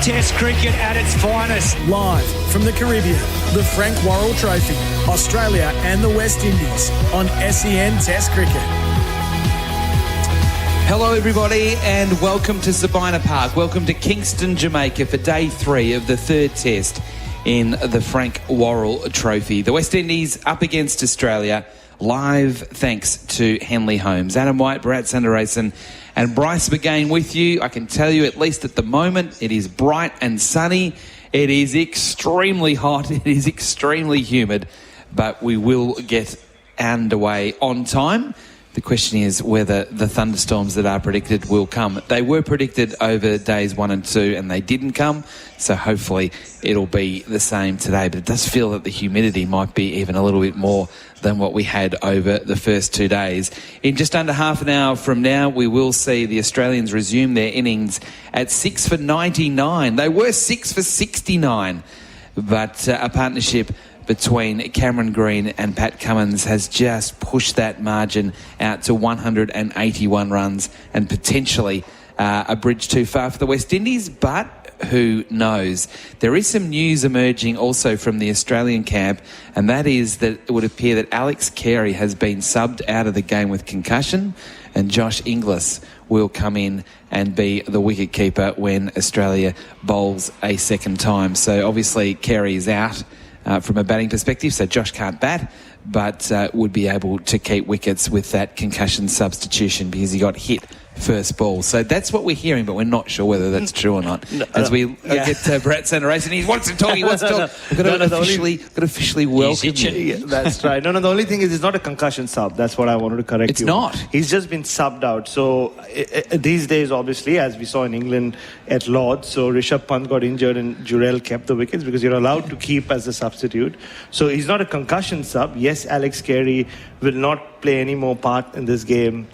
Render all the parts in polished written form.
Test cricket at its finest. Live from the Caribbean, the Frank Worrell Trophy, Australia and the West Indies on SEN Test Cricket. Hello everybody and welcome to Sabina Park. Welcome to Kingston, Jamaica for day 3 of the 3rd test in the Frank Worrell Trophy. The West Indies up against Australia, live thanks to Henley Holmes. Adam White, Bharat Sundaresan and Bryce McGain with you. I can tell you, at least at the moment, it is bright and sunny. It is extremely hot. It is extremely humid, but we will get underway on time. The question is whether the thunderstorms that are predicted will come. They were predicted over days 1 and 2 and they didn't come, so hopefully it'll be the same today. But it does feel that the humidity might be even a little bit more than what we had over the first 2 days. In just under half an hour from now, we will see the Australians resume their innings at 6 for 99. They were 6 for 69, but a partnership between Cameron Green and Pat Cummins has just pushed that margin out to 181 runs and potentially a bridge too far for the West Indies, but who knows? There is some news emerging also from the Australian camp, and that is that it would appear that Alex Carey has been subbed out of the game with concussion, and Josh Inglis will come in and be the wicketkeeper when Australia bowls a second time. So obviously Carey is out from a batting perspective, so Josh can't bat, but would be able to keep wickets with that concussion substitution because he got hit first ball. So that's what we're hearing, but we're not sure whether that's true or not. As we get Bharat Sundaresan, he wants to talk, We've got to officially welcome him. Yeah, that's right. The only thing is it's not a concussion sub. That's what I wanted to correct you. It's not. He's just been subbed out. So these days, obviously, as we saw in England at Lord's, so Rishabh Pant got injured and Jurel kept the wickets because you're allowed to keep as a substitute. So he's not a concussion sub. Yes, Alex Carey will not play any more part in this game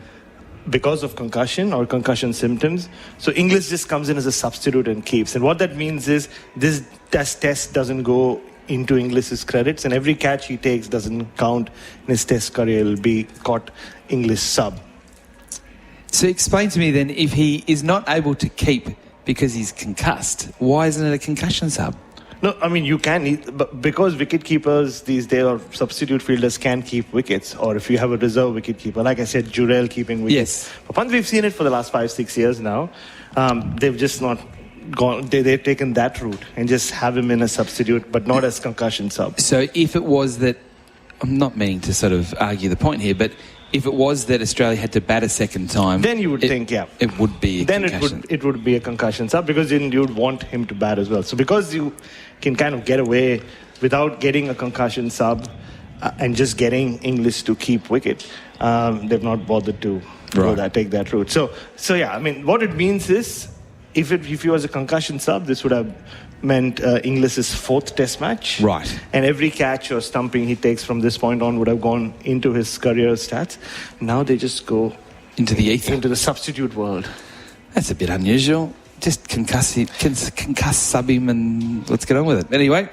because of concussion or concussion symptoms. So Inglis just comes in as a substitute and keeps. And what that means is this test doesn't go into Inglis's credits, and every catch he takes doesn't count in his test career. It'll be caught Inglis sub. So explain to me then, if he is not able to keep because he's concussed, why isn't it a concussion sub? No, I mean, you can, but because wicket keepers these days or substitute fielders can keep wickets, or if you have a reserve wicket keeper, like I said, Jurel keeping wickets. Yes. But once we've seen it for the last 5-6 years now, they've just not gone, they've taken that route and just have him in a substitute, but not as concussion sub. So if it was that, I'm not meaning to sort of argue the point here, but if it was that Australia had to bat a second time, then you would think, yeah, it would be a concussion. It would be a concussion sub, because then you'd want him to bat as well. So because you can kind of get away without getting a concussion sub and just getting Inglis to keep wicket, they've not bothered to take that route. So yeah, I mean, what it means is if he was a concussion sub, this would have meant Inglis's 4th test match. Right. And every catch or stumping he takes from this point on would have gone into his career stats. Now they just go into the ether, into the substitute world. That's a bit unusual. Just concuss sub him and let's get on with it. Anyway,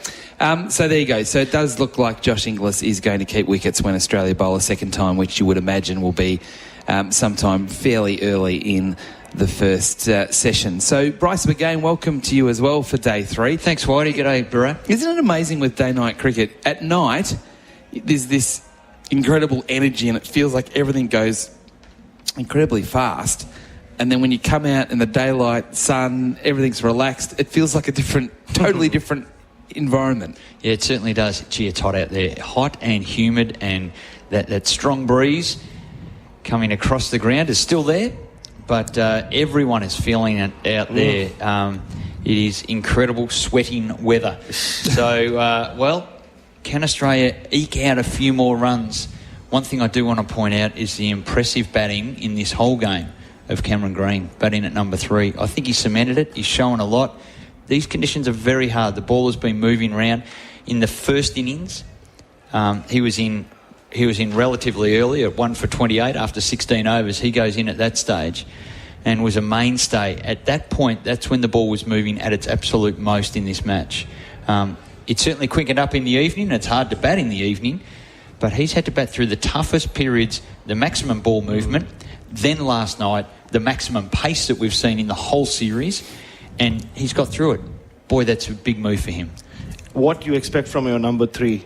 so there you go. So it does look like Josh Inglis is going to keep wickets when Australia bowl a second time, which you would imagine will be sometime fairly early in the first session. So Bryce McGain, welcome to you as well for day 3. Thanks, Whitey. G'day, Bharat. Isn't it amazing with day-night cricket? At night, there's this incredible energy and it feels like everything goes incredibly fast. And then when you come out in the daylight, sun, everything's relaxed, it feels like a totally different environment. Yeah, it certainly does. Gee, it's hot out there. Hot and humid, and that strong breeze coming across the ground is still there. But everyone is feeling it out there. It is incredible sweating weather. So, can Australia eke out a few more runs? One thing I do want to point out is the impressive batting in this whole game of Cameron Green, batting at number 3. I think he cemented it. He's shown a lot. These conditions are very hard. The ball has been moving around. In the first innings, he was in relatively early at 1 for 28 after 16 overs. He goes in at that stage and was a mainstay. At that point, that's when the ball was moving at its absolute most in this match. It certainly quickened up in the evening. It's hard to bat in the evening, but he's had to bat through the toughest periods, the maximum ball movement, then last night, the maximum pace that we've seen in the whole series, and he's got through it. Boy, that's a big move for him. What you expect from your number 3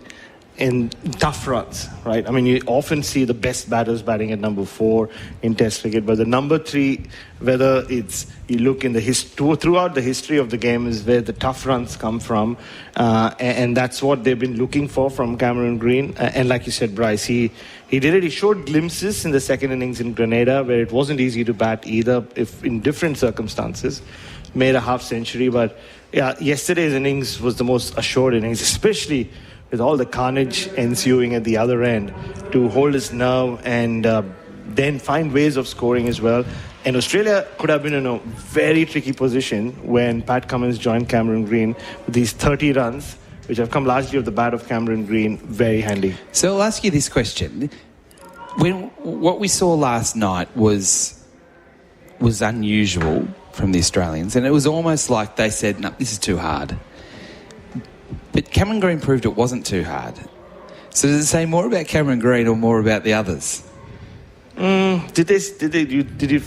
in tough runs, right? I mean, you often see the best batters batting at number 4 in Test cricket, but the number 3, whether it's you look in the throughout the history of the game, is where the tough runs come from, and that's what they've been looking for from Cameron Green. And like you said, Bryce, he did it. He showed glimpses in the second innings in Grenada, where it wasn't easy to bat either, if in different circumstances. Made a half century, but yeah, yesterday's innings was the most assured innings, especially with all the carnage ensuing at the other end, to hold his nerve and then find ways of scoring as well. And Australia could have been in a very tricky position when Pat Cummins joined Cameron Green with these 30 runs, which have come largely off the bat of Cameron Green. Very handy. So I'll ask you this question. What we saw last night was unusual from the Australians, and it was almost like they said, no, this is too hard. But Cameron Green proved it wasn't too hard. So does it say more about Cameron Green or more about the others? Did you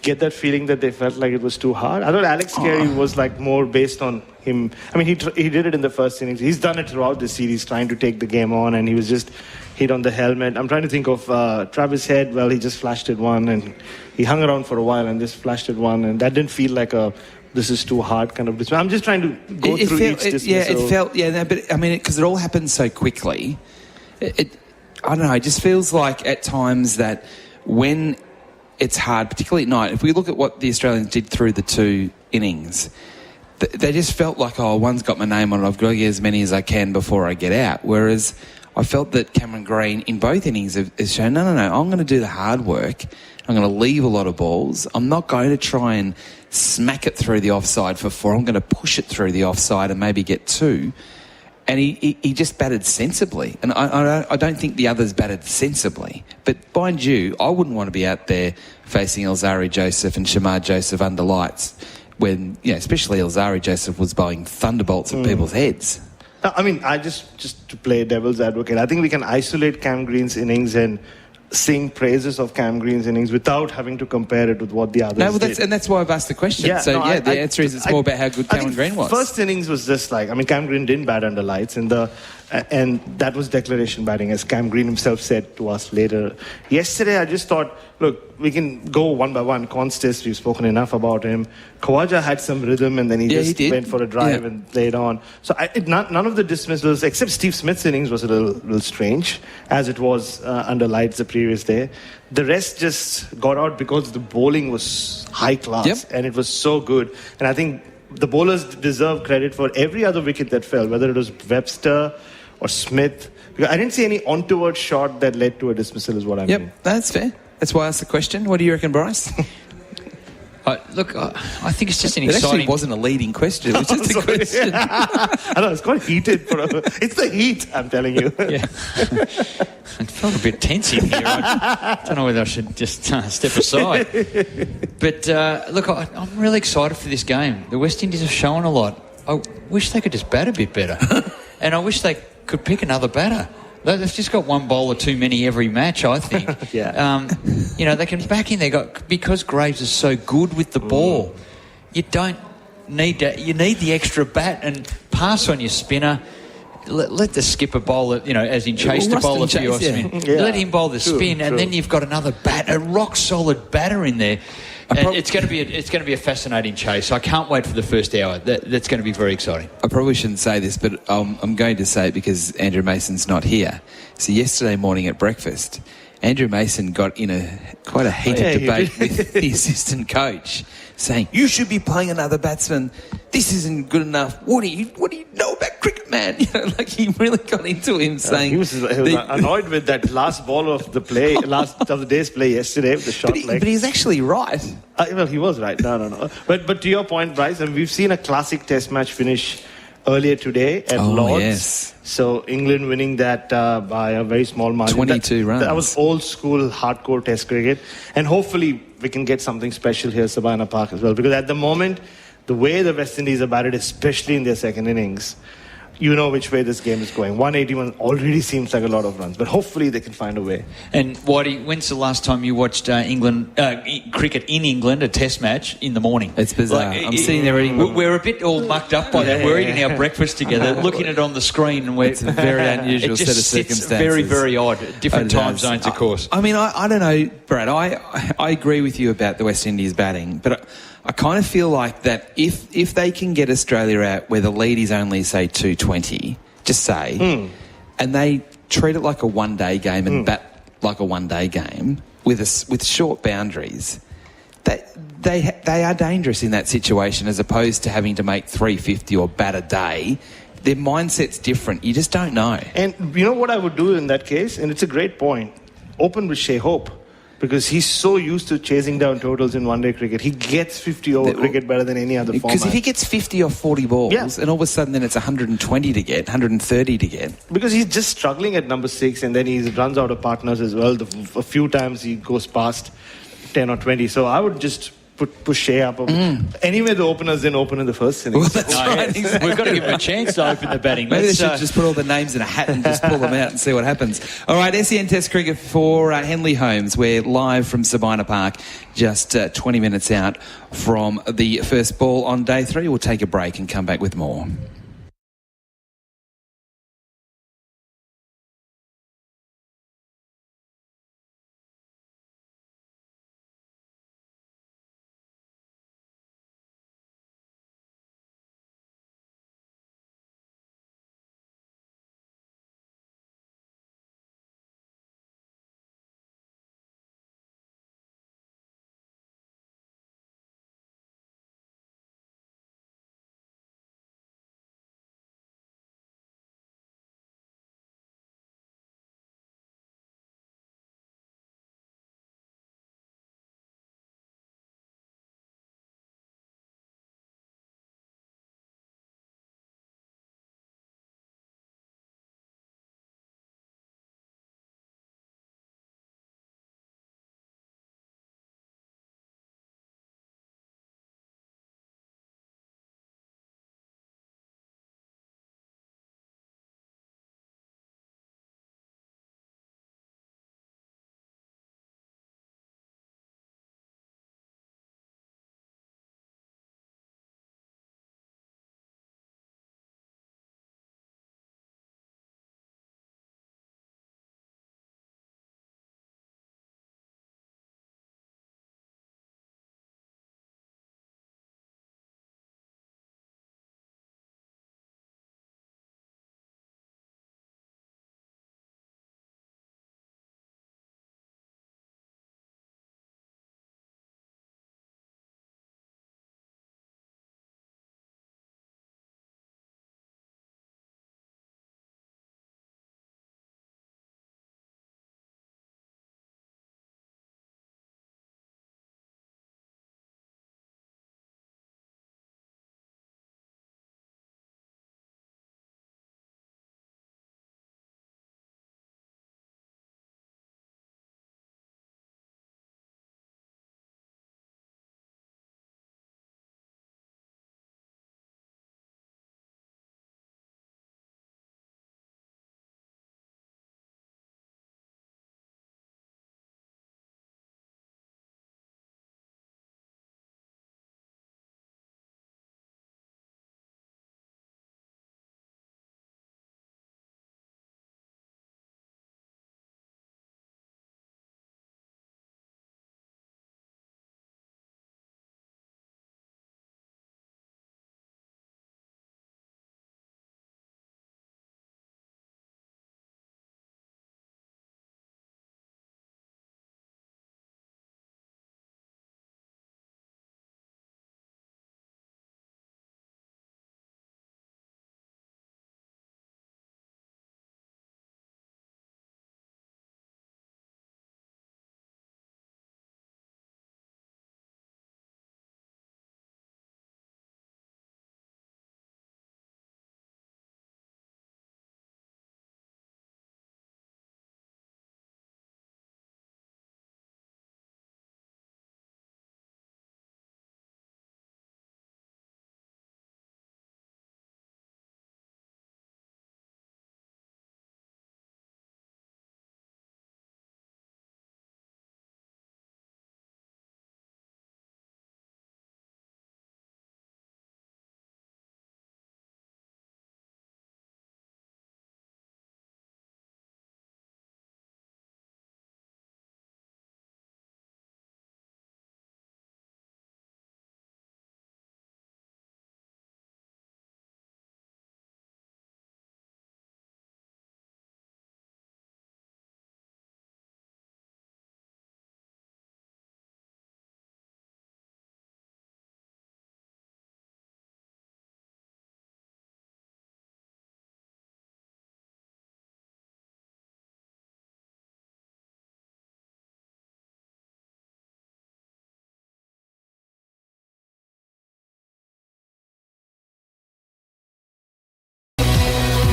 get that feeling that they felt like it was too hard? I thought Alex Carey was like more based on him. I mean, he did it in the first innings. He's done it throughout the series, trying to take the game on, and he was just hit on the helmet. I'm trying to think of Travis Head. Well, he just flashed it one, and he hung around for a while and just flashed it one, and that didn't feel like a this is too hard kind of dismissal. I'm just trying to go through each dismissal. But I mean, because it all happened so quickly, I don't know, it just feels like at times that when it's hard, particularly at night, if we look at what the Australians did through the 2 innings, they just felt like, oh, one's got my name on it, I've got to get as many as I can before I get out. Whereas I felt that Cameron Green in both innings has shown, no, I'm going to do the hard work. I'm going to leave a lot of balls. I'm not going to try and smack it through the offside for 4. I'm going to push it through the offside and maybe get 2. And he just batted sensibly. And I don't think the others batted sensibly. But mind you, I wouldn't want to be out there facing Elzari Joseph and Shamar Joseph under lights when, especially Elzari Joseph was blowing thunderbolts at people's heads. I mean, I just to play devil's advocate, I think we can isolate Cam Green's innings and sing praises of Cam Green's innings without having to compare it with what the others did. And that's why I've asked the question. The answer is it's more about how good Cameron Green was. First innings was just like, I mean, Cam Green didn't bat under lights, and that was declaration batting, as Cam Green himself said to us later. Yesterday, I just thought, look, we can go one by one. Constis, we've spoken enough about him. Khawaja had some rhythm, and then he went for a drive and played on. So none of the dismissals, except Steve Smith's innings, was a little strange, as it was under lights the previous day. The rest just got out because the bowling was high class, and it was so good. And I think the bowlers deserve credit for every other wicket that fell, whether it was Webster or Smith. Because I didn't see any on-toward shot that led to a dismissal, is what I mean. Yep, that's fair. That's why I asked the question. What do you reckon, Bryce? Look, I think it's just an exciting... It actually wasn't a leading question. It was just a question. I know, it's quite heated. It's the heat, I'm telling you. Yeah. It felt a bit tense in here. I don't know whether I should just step aside. But, look, I'm really excited for this game. The West Indies have shown a lot. I wish they could just bat a bit better. And I wish they could pick another batter. They've just got one bowler too many every match, I think. They can back in there. Because Graves is so good with the ball, you don't need that. You need the extra bat and pass on your spinner. Let the skipper bowl it, as in chase the bowler for your spin. Let him bowl the spin, and then you've got another a rock solid batter in there. And it's going to be a fascinating chase. I can't wait for the first hour. That's going to be very exciting. I probably shouldn't say this, but I'm going to say it because Andrew Mason's not here. So yesterday morning at breakfast, Andrew Mason got in quite a heated debate with the assistant coach, saying, "You should be playing another batsman. This isn't good enough. What do you know about cricket, man?" He really got into him, saying he was annoyed with that last ball of the play, last of the day's play yesterday with the shot leg. But he's actually right. Well, he was right. No. But to your point, Bryce, we've seen a classic Test match finish earlier today at Lord's. Yes. So England winning that by a very small margin. 22 runs. That was old school, hardcore Test cricket. And hopefully we can get something special here at Sabina Park as well. Because at the moment, the way the West Indies are batted, especially in their second innings, you know which way this game is going. 181 already seems like a lot of runs, but hopefully they can find a way. And Whitey, when's the last time you watched England cricket in England, a test match, in the morning? It's bizarre. I'm sitting there eating. We're a bit all mucked up by that. We're eating our breakfast together, looking at it on the screen, and It's a very unusual it set just of sits circumstances. very, very odd. Different It time does. zones, of course. I mean, I don't know, Brad. I agree with you about the West Indies batting, but I kind of feel like that if they can get Australia out where the lead is only, say, 220, just say, and they treat it like a one-day game and bat like a one-day game with short boundaries, they are dangerous in that situation as opposed to having to make 350 or bat a day. Their mindset's different. You just don't know. And you know what I would do in that case? And it's a great point. Open with Shea Hope. Because he's so used to chasing down totals in one-day cricket. He gets 50 over cricket better than any other format. Because if he gets 50 or 40 balls, and all of a sudden then it's 120 to get, 130 to get. Because he's just struggling at number 6, and then he runs out of partners as well. A few times he goes past 10 or 20. So I would just push Shea up. Anyway, the openers didn't open in the first innings. Well, that's right, exactly. We've got to give him a chance to open the batting. Maybe they should just put all the names in a hat and just pull them out and see what happens. All right, SEN Test Cricket for Henley Holmes. We're live from Sabina Park, just 20 minutes out from the first ball on day 3. We'll take a break and come back with more.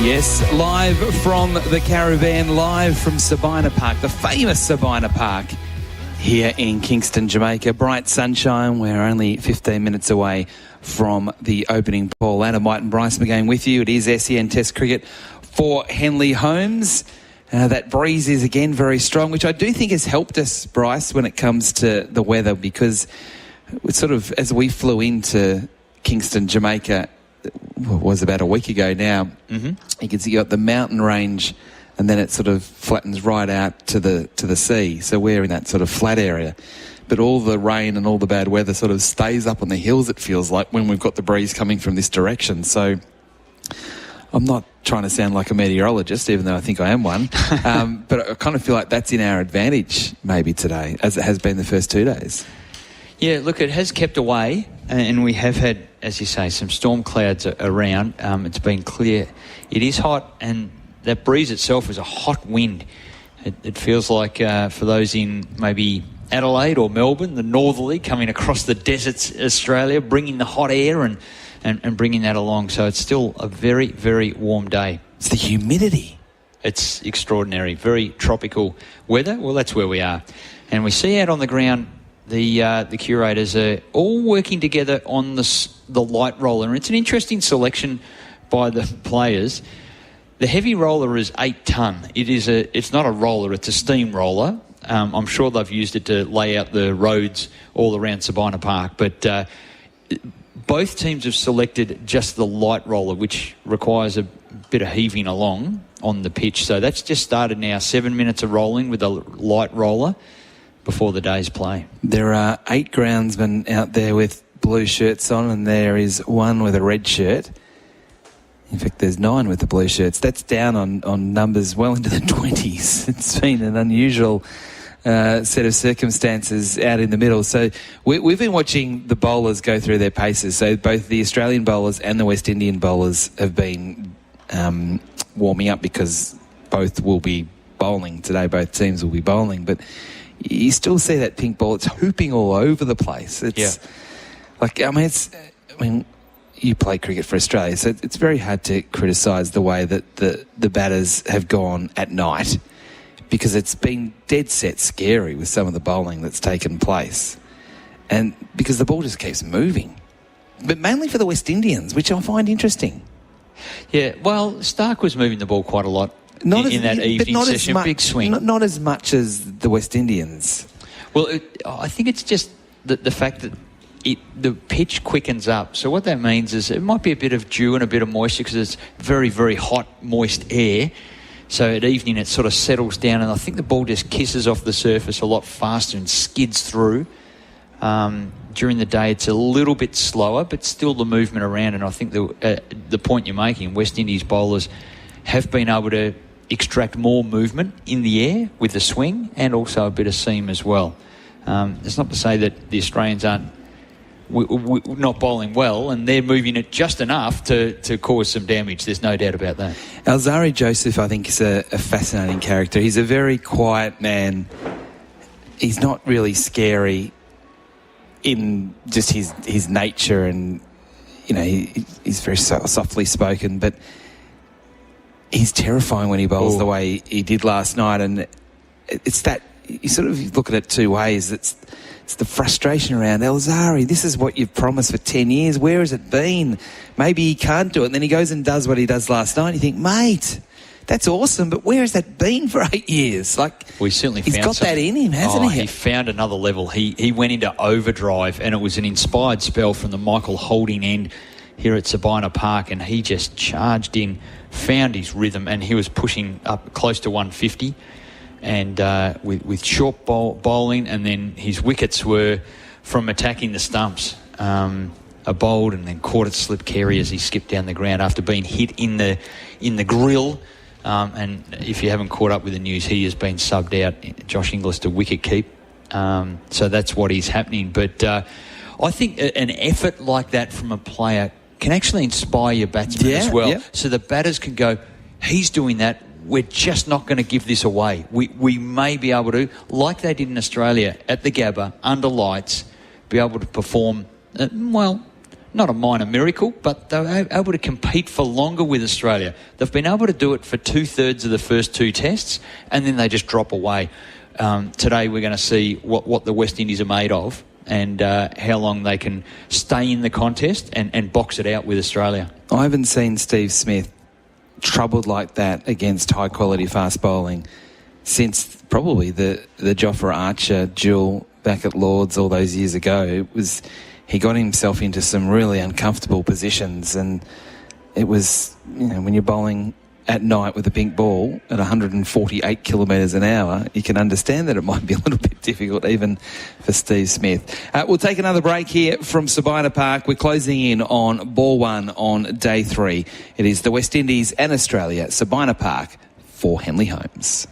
Yes, live from the Caravan, live from Sabina Park, the famous Sabina Park here in Kingston, Jamaica. Bright sunshine. We're only 15 minutes away from the opening ball. Adam White and Bryce McGain with you. It is SEN Test Cricket for Henley Holmes. That breeze is again very strong, which I do think has helped us, Bryce, when it comes to the weather, because it's sort of, as we flew into Kingston, Jamaica, was about a week ago now. Mm-hmm. You can see you got the mountain range, and then it sort of flattens right out to the sea. So we're in that sort of flat area, but all the rain and all the bad weather sort of stays up on the hills. It feels like when we've got the breeze coming from this direction. So I'm not trying to sound like a meteorologist, even though I think I am one, but I kind of feel like that's in our advantage maybe today, as it has been the first 2 days. Yeah, look, it has kept away, and we have had, as you say, some storm clouds around. It's been clear. It is hot, and that breeze itself is a hot wind. It feels like for those in maybe Adelaide or Melbourne, the northerly coming across the deserts, Australia, bringing the hot air and bringing that along. So it's still a very, very warm day. It's the humidity. It's extraordinary. Very tropical weather. Well, that's where we are. And we see out on the ground the curators are all working together on the light roller. And it's an interesting selection by the players. The heavy roller is 8 tonne. It's not a roller, it's a steam roller. I'm sure they've used it to lay out the roads all around Sabina Park. But both teams have selected just the light roller, which requires a bit of heaving along on the pitch. So that's just started now. 7 minutes of rolling with a light roller before the day's play. There are 8 groundsmen out there with blue shirts on, and there is one with a red shirt. In fact, there's 9 with the blue shirts. That's down on numbers well into the 20s. It's been an unusual set of circumstances out in the middle. So we've been watching the bowlers go through their paces. So both the Australian bowlers and the West Indian bowlers have been warming up, because both will be bowling today. Both teams will be bowling, but you still see that pink ball. It's hooping all over the place. It's you play cricket for Australia, so it's very hard to criticise the way that the batters have gone at night, because it's been dead set scary with some of the bowling that's taken place, and because the ball just keeps moving, but mainly for the West Indians, which I find interesting. Yeah, well, Starc was moving the ball quite a lot. In that evening session, big swing. Not as much as the West Indians. Well, I think it's just the fact that the pitch quickens up. So what that means is it might be a bit of dew and a bit of moisture, because it's very, very hot, moist air. So at evening it sort of settles down, and I think the ball just kisses off the surface a lot faster and skids through. During the day it's a little bit slower, but still the movement around. And I think the point you're making, West Indies bowlers have been able to extract more movement in the air with the swing, and also a bit of seam as well. It's not to say that the Australians aren't not bowling well, and they're moving it just enough to cause some damage. There's no doubt about that. Alzarri Joseph, I think, is a fascinating character. He's a very quiet man. He's not really scary in just his nature, and he's very softly spoken, but he's terrifying when he bowls the way he did last night. And it's that, you sort of look at it 2 ways. It's the frustration around Alzarri. This is what you've promised for 10 years. Where has it been? Maybe he can't do it. And then he goes and does what he does last night. You think, mate, that's awesome, but where has that been for 8 years? He's got that in him, hasn't he? He found another level. He went into overdrive, and it was an inspired spell from the Michael Holding end here at Sabina Park, and he just charged in, found his rhythm, and he was pushing up close to 150, and with short bowling, and then his wickets were from attacking the stumps. A bowled and then caught it slip carry as he skipped down the ground after being hit in the grill. And if you haven't caught up with the news, he has been subbed out, Josh Inglis, to wicket keep. So that's what is happening. But I think an effort like that from a player can actually inspire your batsmen as well. Yeah. So the batters can go, he's doing that, we're just not going to give this away. We may be able to, like they did in Australia at the Gabba, under lights, be able to perform, not a minor miracle, but they were able to compete for longer with Australia. They've been able to do it for 2/3 of the first 2 tests, and then they just drop away. Today we're going to see what the West Indies are made of, and how long they can stay in the contest and box it out with Australia. I haven't seen Steve Smith troubled like that against high-quality fast bowling since probably the Jofra Archer duel back at Lords all those years ago. He got himself into some really uncomfortable positions, and it was, when you're bowling at night with a pink ball at 148 kilometres an hour, you can understand that it might be a little bit difficult even for Steve Smith. We'll take another break here from Sabina Park. We're closing in on ball 1 on day 3. It is the West Indies and Australia, Sabina Park, for Henley Holmes.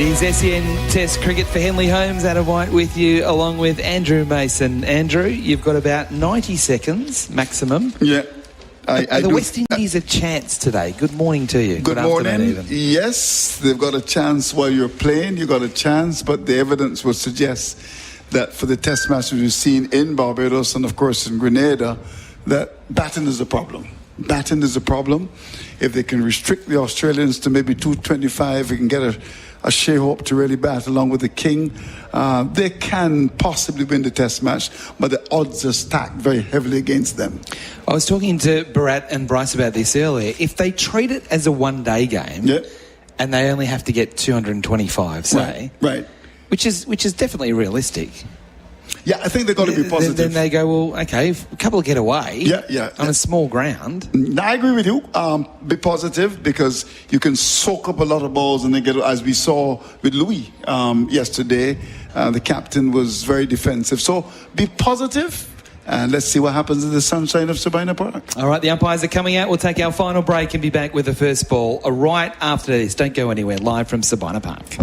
is SEN Test Cricket for Henley Holmes. Adam White with you, along with Andrew Mason. Andrew, you've got about 90 seconds maximum. Yeah. The West Indies a chance today. Good morning to you. Good morning. Even. Yes, they've got a chance while you're playing. You've got a chance, but the evidence would suggest that for the test matches we've seen in Barbados and, of course, in Grenada, that batting is a problem. Batting is a problem. If they can restrict the Australians to maybe 225, we can get a Shea Hope to really bat along with the King. They can possibly win the test match, but the odds are stacked very heavily against them. I was talking to Bharat and Bryce about this earlier. If they treat it as a one-day game, and they only have to get 225, say, right. which is definitely realistic. Yeah, I think they've got to be positive. Then they go, well, okay, if a couple get away on a small ground. I agree with you. Be positive, because you can soak up a lot of balls and then get, as we saw with Louis yesterday, the captain was very defensive. So be positive. And let's see what happens in the sunshine of Sabina Park. All right, the umpires are coming out. We'll take our final break and be back with the first ball right after this. Don't go anywhere. Live from Sabina Park.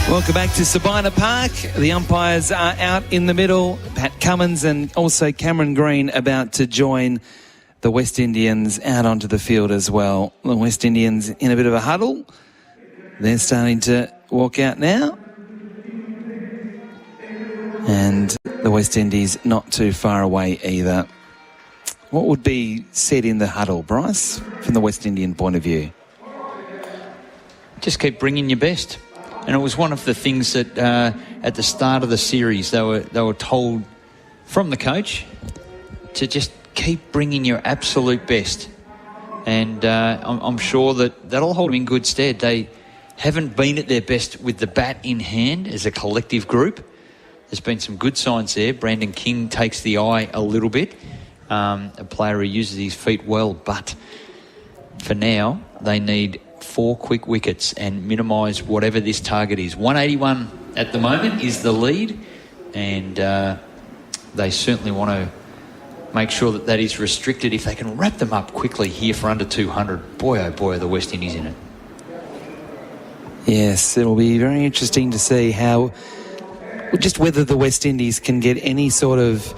Welcome back to Sabina Park. The umpires are out in the middle. Pat Cummins and also Cameron Green about to join the West Indians out onto the field as well. The West Indians in a bit of a huddle. They're starting to walk out now. And the West Indies not too far away either. What would be said in the huddle, Bryce, from the West Indian point of view? Just keep bringing your best. And it was one of the things that at the start of the series they were told from the coach to just keep bringing your absolute best. And I'm sure that'll hold them in good stead. They haven't been at their best with the bat in hand as a collective group. There's been some good signs there. Brandon King takes the eye a little bit. A player who uses his feet well, but for now they need 4 quick wickets and minimise whatever this target is. 181 at the moment is the lead, and they certainly want to make sure that is restricted. If they can wrap them up quickly here for under 200, boy oh boy are the West Indies in it. Yes, it'll be very interesting to see how, just whether the West Indies can get any sort of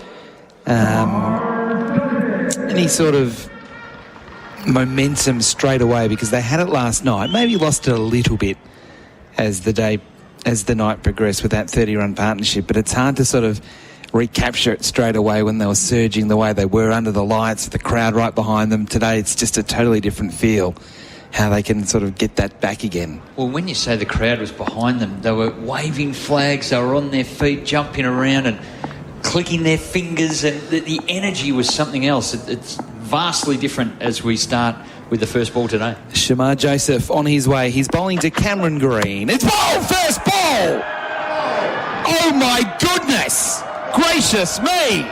momentum straight away, because they had it last night. Maybe lost it a little bit as the night progressed with that 30-run partnership, but it's hard to sort of recapture it straight away when they were surging the way they were under the lights, the crowd right behind them. Today it's just a totally different feel, how they can sort of get that back again. Well, when you say the crowd was behind them, they were waving flags, they were on their feet, jumping around and clicking their fingers, and the energy was something else. It's vastly different as we start with the first ball today. Shamar Joseph on his way. He's bowling to Cameron Green. It's ball, first ball! Oh my goodness! Gracious me!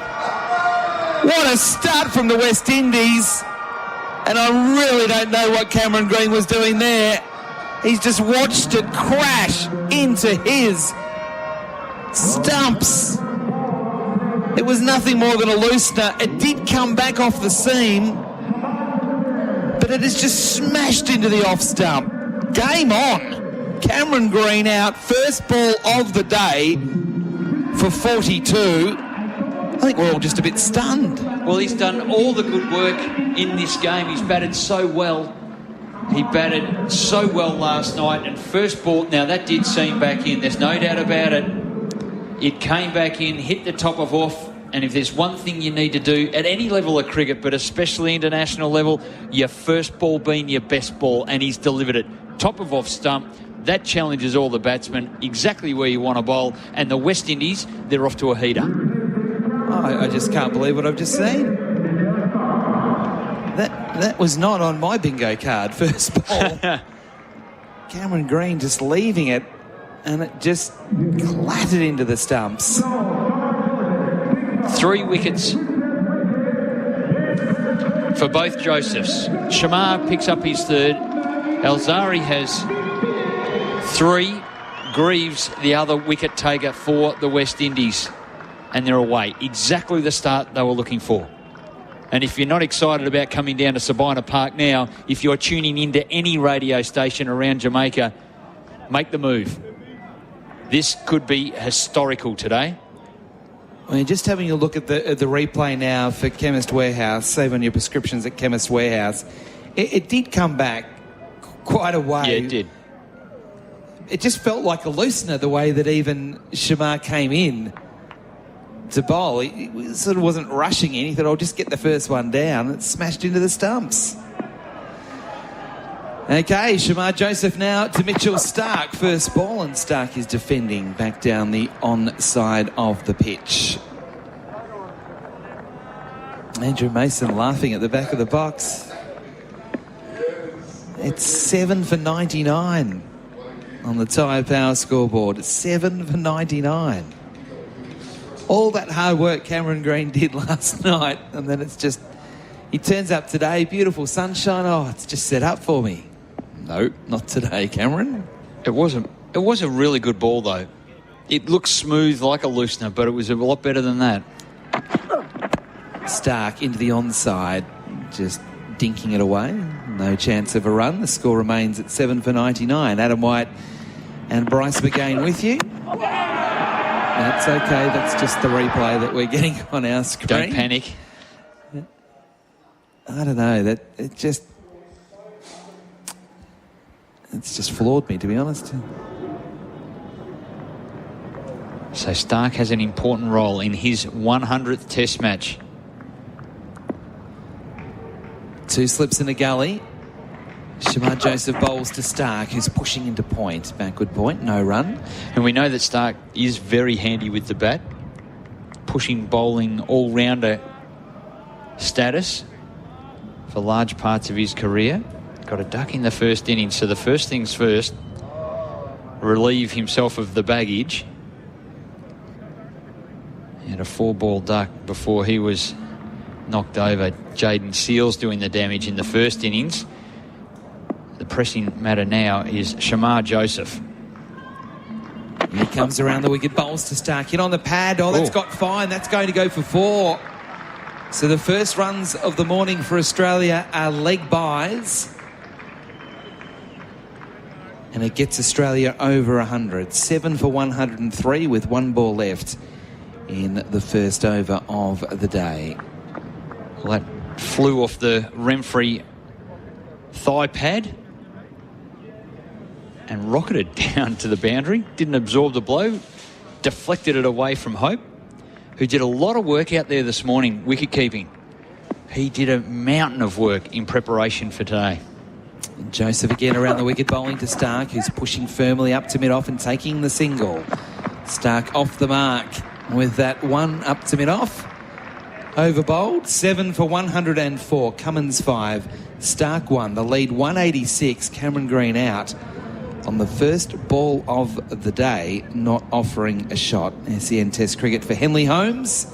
What a start from the West Indies. And I really don't know what Cameron Green was doing there. He's just watched it crash into his stumps. It was nothing more than a loosener. It did come back off the seam, but it has just smashed into the off stump. Game on. Cameron Green out, first ball of the day. for 42. I think we're all just a bit stunned. Well, he's done all the good work in this game. He's batted so well. He batted so well last night. And first ball, now that did seam back in. There's no doubt about it. It came back in, hit the top of off. And if there's one thing you need to do at any level of cricket, but especially international level, your first ball being your best ball. And he's delivered it. Top of off stump. That challenges all the batsmen exactly where you want to bowl. And the West Indies, they're off to a heater. I just can't believe what I've just seen. That was not on my bingo card, first ball. Cameron Green just leaving it, and it just clattered into the stumps. 3 wickets for both Josephs. Shamar picks up his third. Alzari has 3. Greaves, the other wicket taker for the West Indies. And they're away. Exactly the start they were looking for. And if you're not excited about coming down to Sabina Park now, if you're tuning into any radio station around Jamaica, make the move. This could be historical today. I mean, just having a look at the replay now for Chemist Warehouse, save on your prescriptions at Chemist Warehouse, it did come back quite a way. Yeah, it did. It just felt like a loosener the way that even Shamar came in to bowl. He sort of wasn't rushing in. He thought, I'll just get the first one down. It smashed into the stumps. Okay, Shamar Joseph now to Mitchell Starc. First ball, and Starc is defending back down the on-side of the pitch. Andrew Mason laughing at the back of the box. It's 7 for 99 on the Tyre Power scoreboard. It's 7 for 99. All that hard work Cameron Green did last night, and then it's just, he turns up today, beautiful sunshine. Oh, it's just set up for me. No, not today, Cameron. It was a really good ball, though. It looked smooth like a loosener, but it was a lot better than that. Starc into the onside, just dinking it away. No chance of a run. The score remains at 7 for 99. Adam White and Bryce McGain with you. That's okay. That's just the replay that we're getting on our screen. Don't panic. I don't know. It's just floored me, to be honest. So Starc has an important role in his 100th Test match. 2 slips in a gully. Shamar Joseph bowls to Starc, who's pushing into point. Backward point, no run. And we know that Starc is very handy with the bat. Pushing bowling all-rounder status for large parts of his career. Got a duck in the first innings. So the first things first, relieve himself of the baggage. He had a 4-ball duck before he was knocked over. Jaden Seals doing the damage in the first innings. The pressing matter now is Shamar Joseph. He comes around the wicket, bowls to Starc. In on the pad. Oh, that's got fine. That's going to go for 4. So the first runs of the morning for Australia are leg byes. And it gets Australia over 100. 7 for 103 with 1 ball left in the first over of the day. Well, that flew off the Remfrey thigh pad and rocketed down to the boundary. Didn't absorb the blow. Deflected it away from Hope, who did a lot of work out there this morning, wicket keeping. He did a mountain of work in preparation for today. Joseph again around the wicket, bowling to Starc, who's pushing firmly up to mid-off and taking the single. Starc off the mark with that one up to mid-off. Over bowled, 7 for 104. Cummins 5, Starc 1. The lead 186. Cameron Green out on the first ball of the day, not offering a shot. SEN Test cricket for Henley Holmes.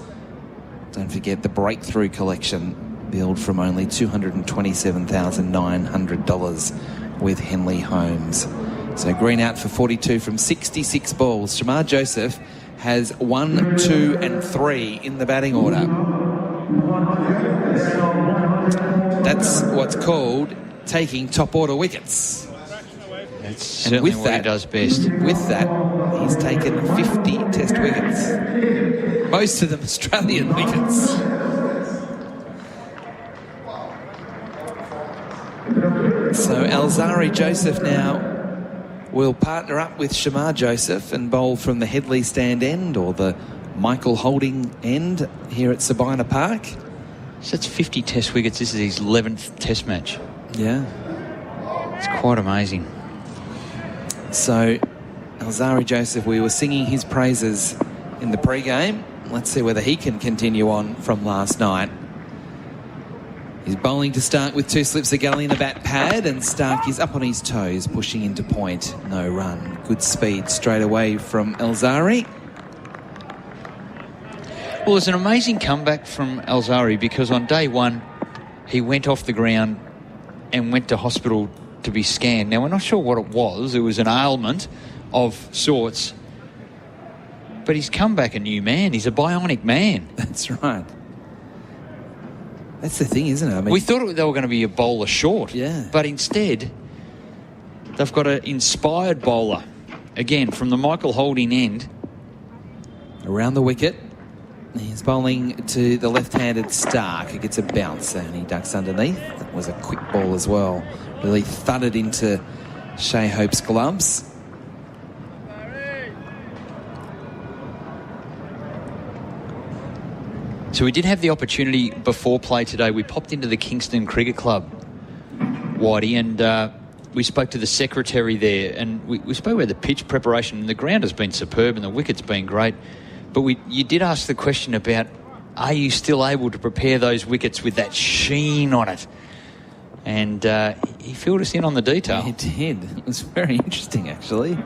Don't forget the Breakthrough Collection, billed from only $227,900 with Henley Holmes. So Green out for 42 from 66 balls. Shamar Joseph has 1, 2 and 3 in the batting order. That's what's called taking top order wickets. That's certainly what he does best. With that, He's taken 50 test wickets. Most of them Australian wickets. So Alzari Joseph now will partner up with Shamar Joseph and bowl from the Headley stand end or the Michael Holding end here at Sabina Park. So that's 50 test wickets. This is his 11th test match. Yeah. It's quite amazing. So Alzari Joseph, we were singing his praises in the pre-game. Let's see whether he can continue on from last night. He's bowling to Starc with 2 slips of gully in the bat pad, and Starc is up on his toes, pushing into point. No run. Good speed straight away from Alzari. Well, it's an amazing comeback from Alzari because on day one, he went off the ground and went to hospital to be scanned. Now, we're not sure what it was. It was an ailment of sorts. But he's come back a new man. He's a bionic man. That's right. That's the thing, isn't it? I mean, we thought they were going to be a bowler short. Yeah. But instead, they've got an inspired bowler. Again, from the Michael Holding end. Around the wicket. He's bowling to the left-handed Starc, who gets a bounce and he ducks underneath. That was a quick ball as well. Really thudded into Shea Hope's gloves. So we did have the opportunity before play today. We popped into the Kingston Cricket Club, Whitey, and we spoke to the secretary there, and we spoke about the pitch preparation. And the ground has been superb and the wicket's been great. But you did ask the question about, are you still able to prepare those wickets with that sheen on it? And he filled us in on the detail. He did. It was very interesting, actually.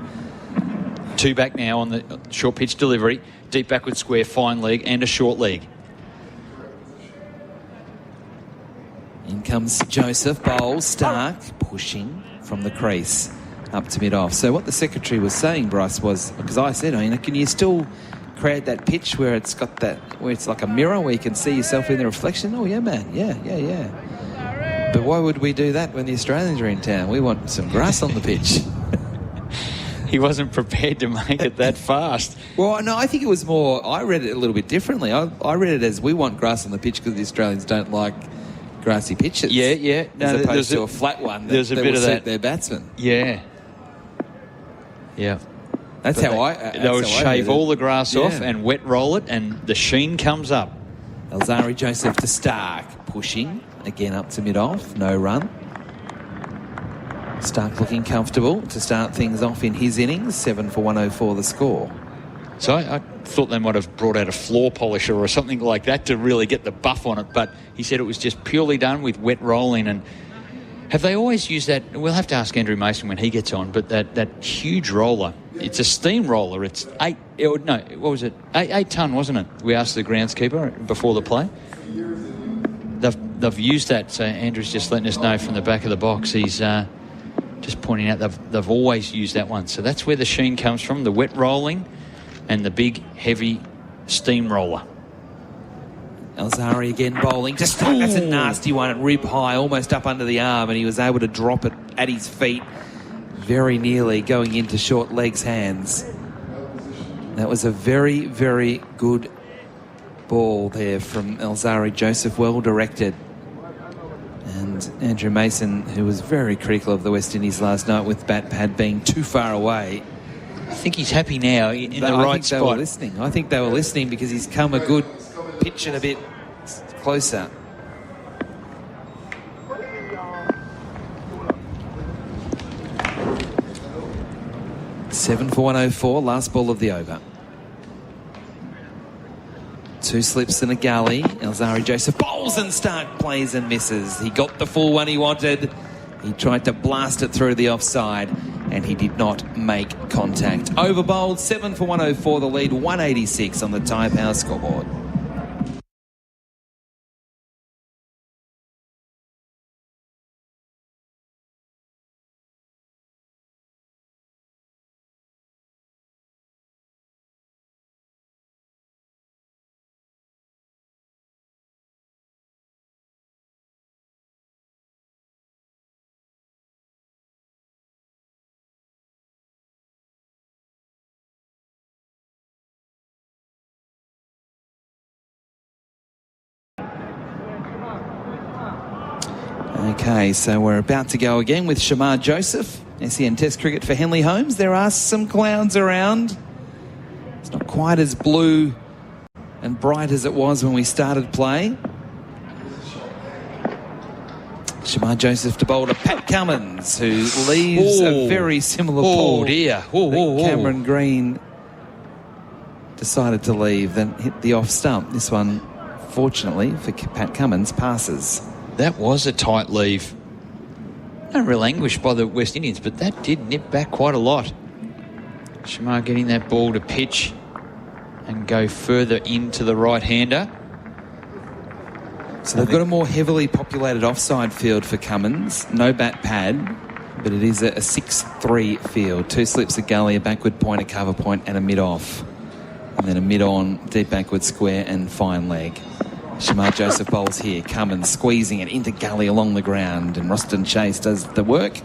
2 back now on the short pitch delivery. Deep backward square, fine leg, and a short leg. In comes Joseph, bowls, Starc, pushing from the crease up to mid-off. So what the secretary was saying, Bryce, was, because I said, can you still create that pitch where it's got that, where it's like a mirror where you can see yourself in the reflection? Oh, yeah, man. Yeah. But why would we do that when the Australians are in town? We want some grass on the pitch. He wasn't prepared to make it that fast. Well, no, I think it was more, I read it a little bit differently. I read it as we want grass on the pitch because the Australians don't like grassy pitches. Yeah. No, as opposed to a flat one that, there's a bit of that. Their batsmen. Yeah. That's but how they would shave all the grass off and wet roll it, and the sheen comes up. Alzari Joseph to Starc, pushing again up to mid-off, no run. Starc looking comfortable to start things off in his innings. 7 for 104 the score. So I thought they might have brought out a floor polisher or something like that to really get the buff on it, but he said it was just purely done with wet rolling. And have they always used that? We'll have to ask Andrew Mason when he gets on, but that huge roller, it's a steam roller. It's 8 ton, wasn't it? We asked the groundskeeper before the play. They've used that, so Andrew's just letting us know from the back of the box. He's just pointing out they've always used that one. So that's where the sheen comes from, the wet rolling and the big, heavy steam roller. Alzari again bowling. Just that's a nasty one at rib high, almost up under the arm, and he was able to drop it at his feet, very nearly going into short legs' hands. That was a very, very good ball there from Alzari Joseph, well directed. And Andrew Mason, who was very critical of the West Indies last night with bat pad being too far away. I think he's happy now in the right spot. I think they were listening because he's come a good pitch and a bit closer. Seven for 104, last ball of the over. 2 slips and a gully. Alzari Joseph bowls and Starc plays and misses. He got the full one he wanted. He tried to blast it through the offside and he did not make contact. Over bowled, 7 for 104, the lead 186 on the Tyre Power scoreboard. Okay, so we're about to go again with Shamar Joseph. SEN Test Cricket for Henley Holmes. There are some clouds around. It's not quite as blue and bright as it was when we started play. Shamar Joseph to bowl to Pat Cummins, who leaves a very similar ball. Oh, dear. Cameron Green decided to leave, then hit the off stump. This one, fortunately for Pat Cummins, passes. That was a tight leave. No real anguish by the West Indians, but that did nip back quite a lot. Shamar getting that ball to pitch and go further into the right-hander. So they've got a more heavily populated offside field for Cummins. No bat pad, but it is a 6-3 field. 2 slips, a gully, a backward point, a cover point, and a mid-off. And then a mid-on, deep backward square, and fine leg. Shamar Joseph bowls here. Cummins squeezing it into gully along the ground, and Roston Chase does the work,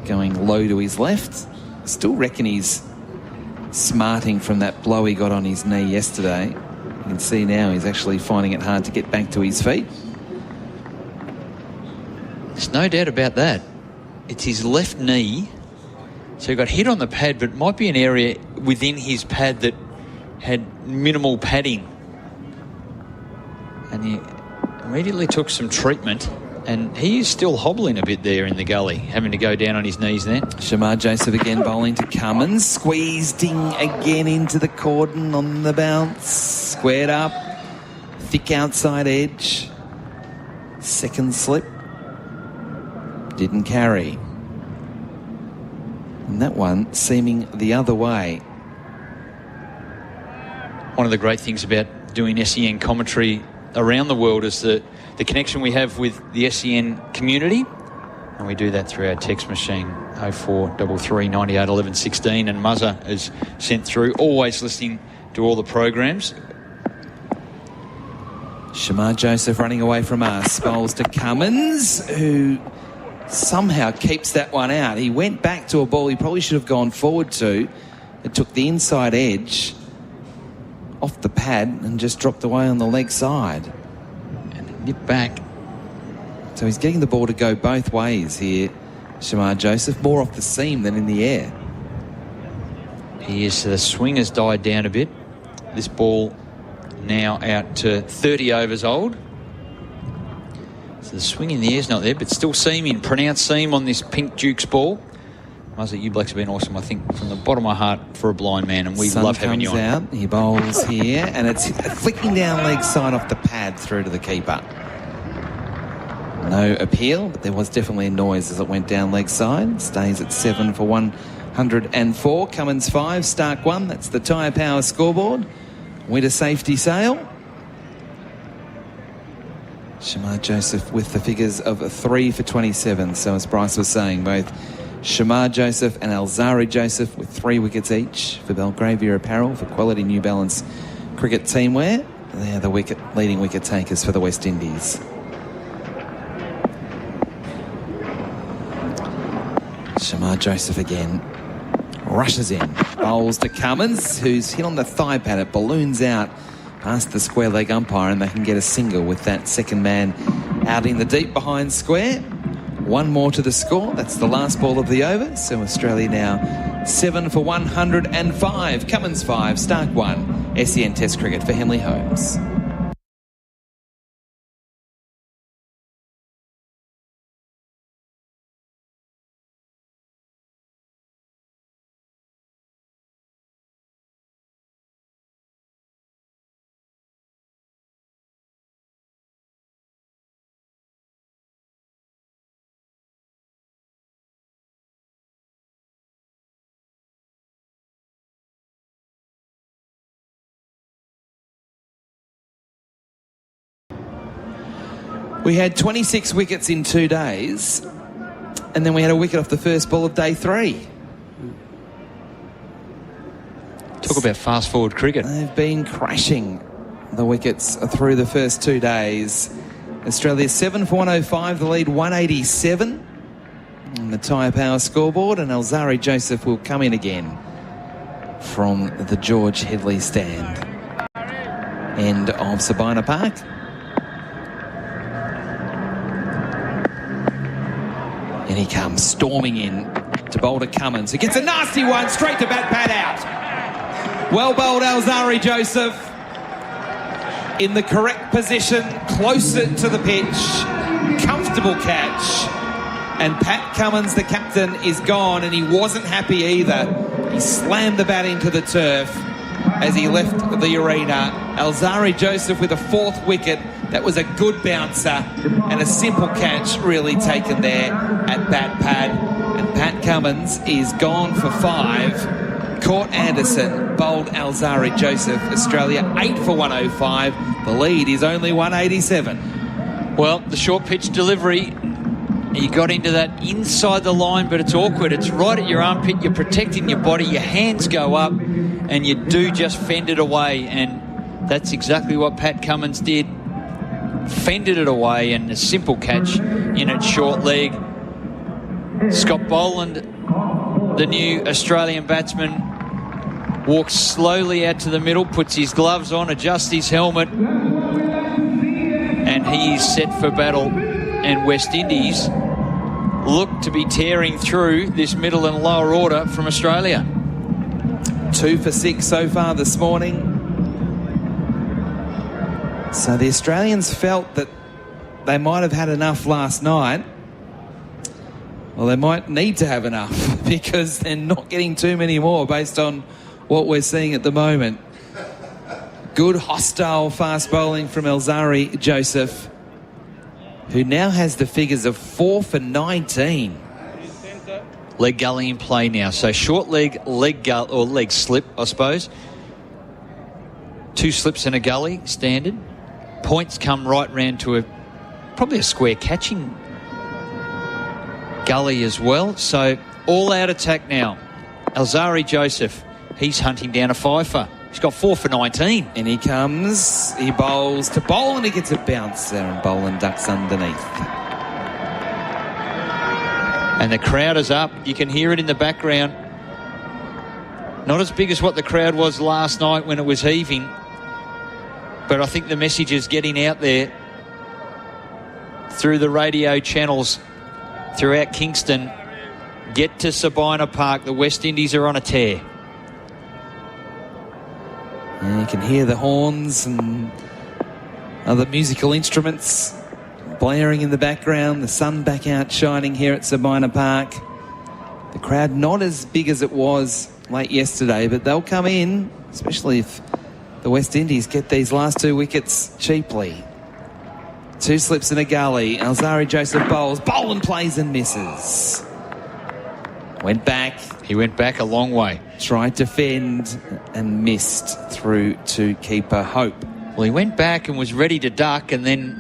going low to his left. Still reckon he's smarting from that blow he got on his knee yesterday. You can see now he's actually finding it hard to get back to his feet. There's no doubt about that. It's his left knee. So he got hit on the pad, but it might be an area within his pad that had minimal padding. And he immediately took some treatment, and he is still hobbling a bit there in the gully, having to go down on his knees there. Shamar Joseph again bowling to Cummins. Squeezed in again into the cordon on the bounce. Squared up. Thick outside edge. Second slip. Didn't carry. And that one seeming the other way. One of the great things about doing SEN commentary around the world is the connection we have with the SEN community, and we do that through our text machine 0433 98 11 16, and Muzza is sent through, always listening to all the programs. Shamar Joseph running away from us, bowls to Cummins, who somehow keeps that one out. He went back to a ball he probably should have gone forward to. It took the inside edge off the pad and just dropped away on the leg side. And nip back. So he's getting the ball to go both ways here, Shamar Joseph, more off the seam than in the air. He is. The swing has died down a bit. This ball now out to 30 overs old. So the swing in the air is not there, but still seaming, pronounced seam on this pink Duke's ball. Muzzy, you blokes have been awesome, I think, from the bottom of my heart for a blind man, and we love having you on. Out, he bowls here, and it's flicking down leg side off the pad through to the keeper. No appeal, but there was definitely a noise as it went down leg side. Stays at 7 for 104. Cummins 5, Starc 1. That's the tyre power scoreboard. Winter safety sail. Shamar Joseph with the figures of 3 for 27. So as Bryce was saying, both Shamar Joseph and Alzari Joseph with 3 wickets each for Belgravia Apparel for quality New Balance cricket teamwear. They're the leading wicket takers for the West Indies. Shamar Joseph again rushes in, bowls to Cummins, who's hit on the thigh pad. It balloons out past the square leg umpire, and they can get a single with that second man out in the deep behind square. 1 more to the score. That's the last ball of the over. So Australia now 7 for 105. Cummins 5, Starc 1. SEN Test Cricket for Henley Holmes. We had 26 wickets in 2 days, and then we had a wicket off the first ball of day 3. Talk about fast-forward cricket. They've been crashing the wickets through the first 2 days. Australia 7 for 105, the lead 187 on the tyre power scoreboard, and Alzari Joseph will come in again from the George Headley stand. End of Sabina Park. And he comes storming in to bowl to Cummins, who gets a nasty one straight to bat pad out. Well bowled Alzari Joseph in the correct position, closer to the pitch, comfortable catch. And Pat Cummins, the captain, is gone, and he wasn't happy either. He slammed the bat into the turf as he left the arena. Alzari Joseph with a 4th wicket. That was a good bouncer and a simple catch really taken there at bat pad. And Pat Cummins is gone for 5. Court Anderson bowled Alzari Joseph. Australia 8 for 105. The lead is only 187. Well, the short pitch delivery, he got into that inside the line, but it's awkward. It's right at your armpit. You're protecting your body. Your hands go up, and you do just fend it away. And that's exactly what Pat Cummins did. Fended it away, and a simple catch in its short leg. Scott Boland, the new Australian batsman, walks slowly out to the middle, puts his gloves on, adjusts his helmet, and he is set for battle. And West Indies look to be tearing through this middle and lower order from Australia. 2 for 6 so far this morning. So the Australians felt that they might have had enough last night. Well, they might need to have enough because they're not getting too many more based on what we're seeing at the moment. Good, hostile, fast bowling from Alzari Joseph, who now has the figures of 4 for 19. Leg gully in play now. So short leg, leg slip, I suppose. 2 slips and a gully, standard. Points come right round to probably a square catching gully as well. So all out attack now. Alzari Joseph, he's hunting down a fifer. He's got 4 for 19. And he comes, he bowls to Boland, he gets a bounce there, and Boland ducks underneath. And the crowd is up. You can hear it in the background. Not as big as what the crowd was last night when it was heaving, but I think the message is getting out there through the radio channels throughout Kingston. Get to Sabina Park. The West Indies are on a tear. And you can hear the horns and other musical instruments blaring in the background. The sun back out shining here at Sabina Park. The crowd not as big as it was late yesterday, but they'll come in, especially if the West Indies get these last 2 wickets cheaply. 2 slips in a gully. Alzari Joseph bowls. Boland plays and misses. Went back. He went back a long way. Tried to fend and missed through to keeper Hope. Well, he went back and was ready to duck, and then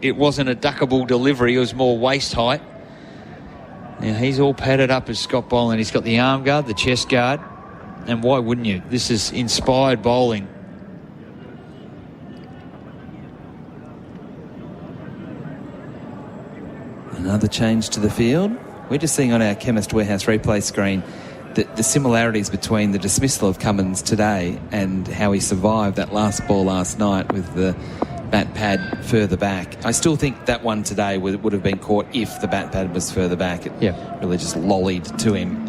it wasn't a duckable delivery. It was more waist height. Now, he's all padded up as Scott Boland. He's got the arm guard, the chest guard, and why wouldn't you? This is inspired bowling. Another change to the field. We're just seeing on our Chemist Warehouse replay screen the similarities between the dismissal of Cummins today and how he survived that last ball last night with the bat pad further back. I still think that one today would have been caught if the bat pad was further back. It really just lollied to him.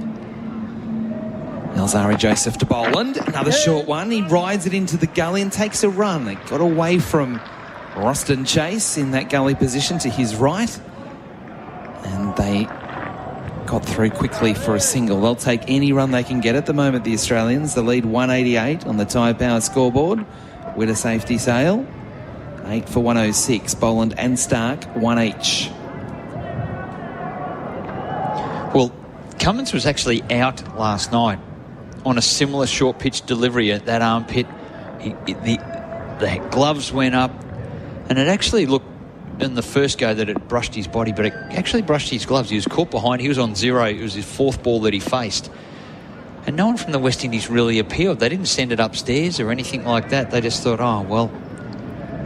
Alzari Joseph to Boland. Another short one. He rides it into the gully and takes a run. It got away from Roston Chase in that gully position to his right. And they got through quickly for a single. They'll take any run they can get at the moment, the Australians. The lead 188 on the Tide Power scoreboard with a safety sail. 8 for 106. Boland and Starc, 1 each. Well, Cummins was actually out last night on a similar short pitch delivery at that armpit. The gloves went up, and it actually looked in the first go that it brushed his body, but it actually brushed his gloves. He was caught behind. He was on 0. It was his 4th ball that he faced. And no one from the West Indies really appealed. They didn't send it upstairs or anything like that. They just thought, oh, well,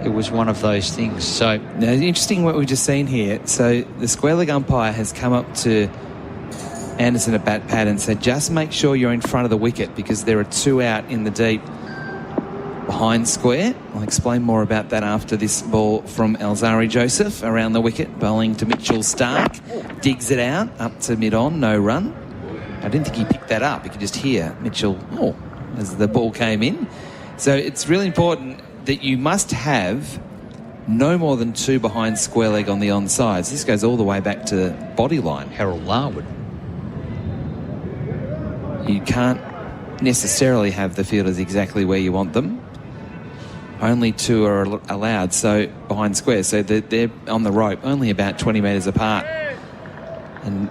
it was one of those things. So now, interesting what we've just seen here. So the square leg umpire has come up to Anderson at bat pad and said, just make sure you're in front of the wicket because there are 2 out in the deep. behind square. I'll explain more about that after this ball from Alzari Joseph around the wicket, bowling to Mitchell Starc. Digs it out, up to mid-on, no run. I didn't think he picked that up. You could just hear Mitchell, as the ball came in. So it's really important that you must have no more than 2 behind square leg on the onsides. This goes all the way back to body line. Harold Larwood. You can't necessarily have the fielders exactly where you want them. Only 2 are allowed, so behind square. So they're on the rope, only about 20 metres apart. And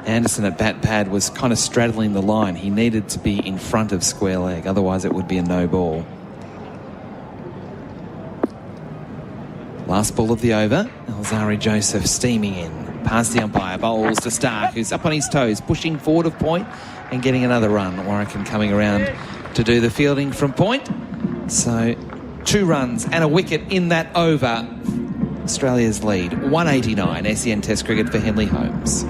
Anderson at bat pad was kind of straddling the line. He needed to be in front of square leg, otherwise it would be a no ball. Last ball of the over. Alzari Joseph steaming in. Past the umpire, bowls to Starc, who's up on his toes, pushing forward of point and getting another run. Warrican coming around to do the fielding from point. So 2 runs and a wicket in that over. Australia's lead, 189. SEN Test cricket for Henley Holmes.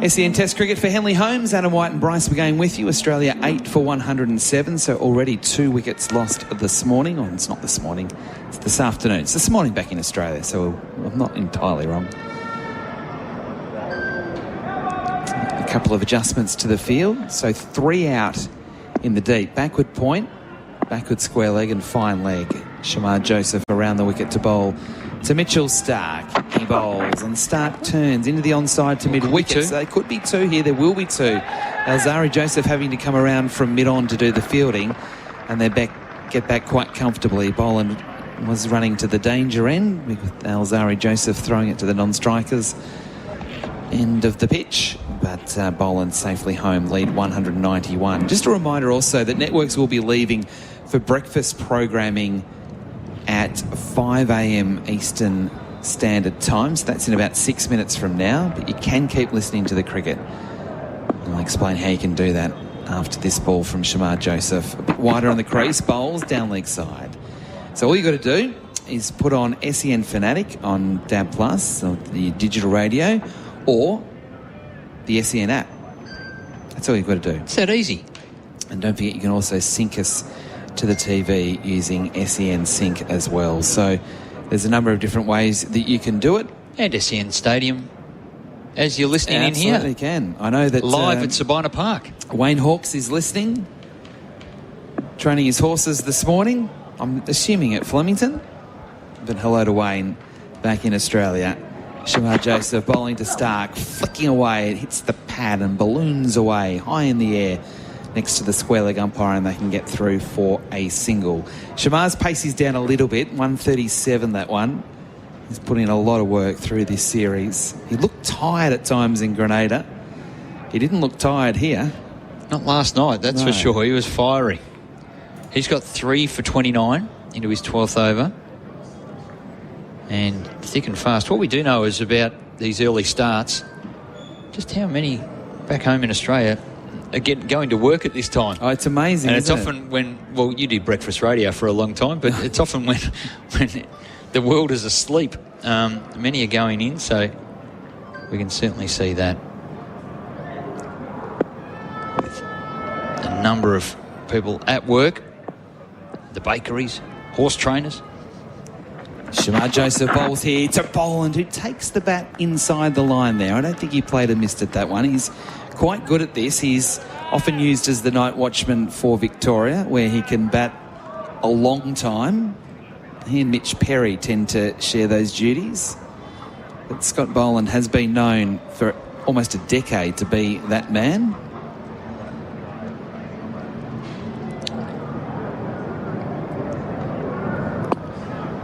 SEN Test cricket for Henley Holmes. Adam White and Bryce were going with you. Australia 8 for 107, so already 2 wickets lost this morning. Oh, it's not this morning, it's this afternoon. It's this morning back in Australia, so I'm not entirely wrong. A couple of adjustments to the field. So 3 out in the deep. Backward point, backward square leg and fine leg. Shamar Joseph around the wicket to bowl to Mitchell Starc. He bowls and Starc turns into the onside to mid-wicket. So there could be 2 here. There will be 2. Alzari Joseph having to come around from mid-on to do the fielding, and they get back quite comfortably. Boland was running to the danger end with Alzari Joseph throwing it to the non-strikers end of the pitch, but Boland safely home, lead 191. Just a reminder also that networks will be leaving for breakfast programming at 5 a.m. Eastern Standard Time. So that's in about 6 minutes from now, but you can keep listening to the cricket. And I'll explain how you can do that after this ball from Shamar Joseph. A bit wider on the crease, bowls down leg side. So all you got to do is put on SEN Fanatic on DAB+, or the digital radio, or the SEN app. That's all you've got to do. It's that easy. And don't forget, you can also sync us to the TV using SEN Sync as well. So there's a number of different ways that you can do it. And SEN Stadium, as you're listening in here. Absolutely can. I know that... Live at Sabina Park. Wayne Hawkes is listening, training his horses this morning. I'm assuming at Flemington. But hello to Wayne back in Australia. Shamar Joseph bowling to Starc, flicking away. It hits the pad and balloons away high in the air next to the square leg umpire, and they can get through for a single. Shamar's pace is down a little bit, 137 that one. He's put in a lot of work through this series. He looked tired at times in Grenada. He didn't look tired here. Not last night, that's for sure. He was fiery. He's got 3 for 29 into his 12th over. And thick and fast. What we do know is about these early starts, just how many back home in Australia are going to work at this time. Oh, it's amazing, and it's isn't often when, well, you did breakfast radio for a long time, but it's often when the world is asleep. Many are going in, so we can certainly see that. With a number of people at work, the bakeries, horse trainers. Shamar Joseph bowls here to Boland, who takes the bat inside the line there. I don't think he played a missed at that one. He's quite good at this. He's often used as the night watchman for Victoria, where he can bat a long time. He and Mitch Perry tend to share those duties. But Scott Boland has been known for almost a decade to be that man.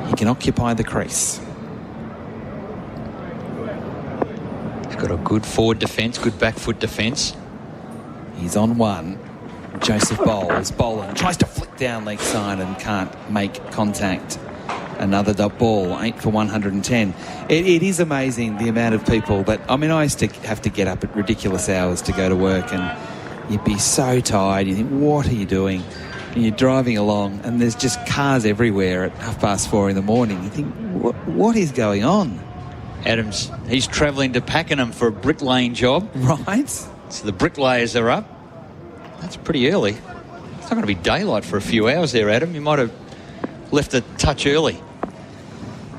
He can occupy the crease. He's got a good forward defence, good back foot defence. He's on one. Joseph bowls. Boland tries to flick down leg side and can't make contact. Another ball, 8 for 110. It is amazing the amount of people that... I mean, I used to have to get up at ridiculous hours to go to work, and you'd be so tired. You think, what are you doing? And you're driving along, and there's just cars everywhere at 4:30 in the morning. You think, what is going on? Adams, he's travelling to Pakenham for a bricklaying job. Right. So the bricklayers are up. That's pretty early. It's not going to be daylight for a few hours there, Adam. You might have left a touch early.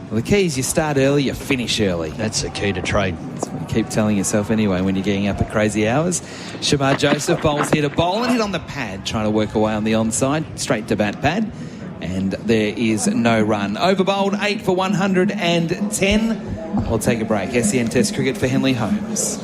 Well, the key is you start early, you finish early. That's the key to trade. That's what you keep telling yourself anyway when you're getting up at crazy hours. Shamar Joseph bowls here to Boland, hit on the pad, trying to work away on the onside, straight to bat pad. And there is no run. Over bowled, 8 for 110. We'll take a break. SEN Test cricket for Henley Holmes.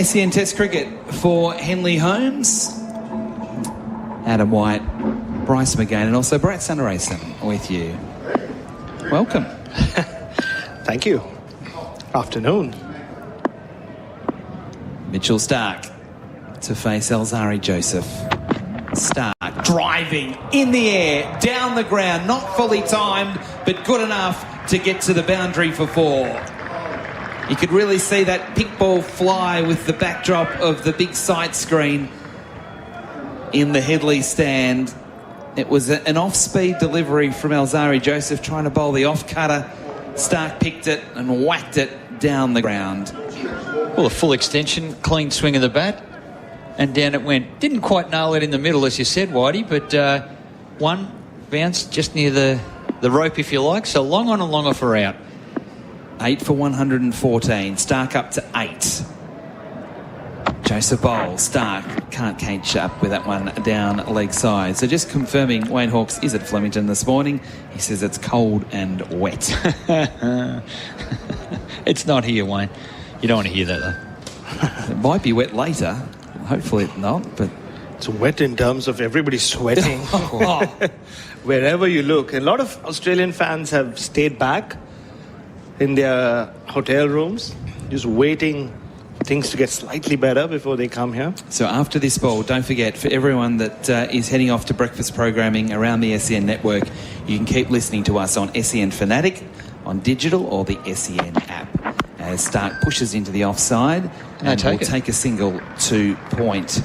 SEN Test cricket for Henley Holmes. Adam White, Bryce McGain, and also Brett Sundaresan with you. Welcome. Thank you. Afternoon. Mitchell Starc to face Alzari Joseph. Starc driving in the air, down the ground, not fully timed, but good enough to get to the boundary for 4. You could really see that pick ball fly with the backdrop of the big sight screen in the Headley stand. It was an off-speed delivery from Alzari Joseph trying to bowl the off-cutter. Starc picked it and whacked it down the ground. Well, a full extension, clean swing of the bat, and down it went. Didn't quite nail it in the middle, as you said, Whitey, but one bounced just near the rope, if you like, so long on and longer for out. 8 for 114. Starc up to 8. Joseph bowls. Starc can't catch up with that one down leg side. So just confirming, Wayne Hawkes is at Flemington this morning. He says it's cold and wet. It's not here, Wayne. You don't want to hear that, though. It might be wet later. Hopefully not, but... It's wet in terms of everybody sweating. Wherever you look. A lot of Australian fans have stayed back in their hotel rooms, just waiting for things to get slightly better before they come here. So after this ball, don't forget, for everyone that is heading off to breakfast programming around the SEN network, you can keep listening to us on SEN Fanatic, on digital, or the SEN app. As Starc pushes into the offside, and will take a single to point.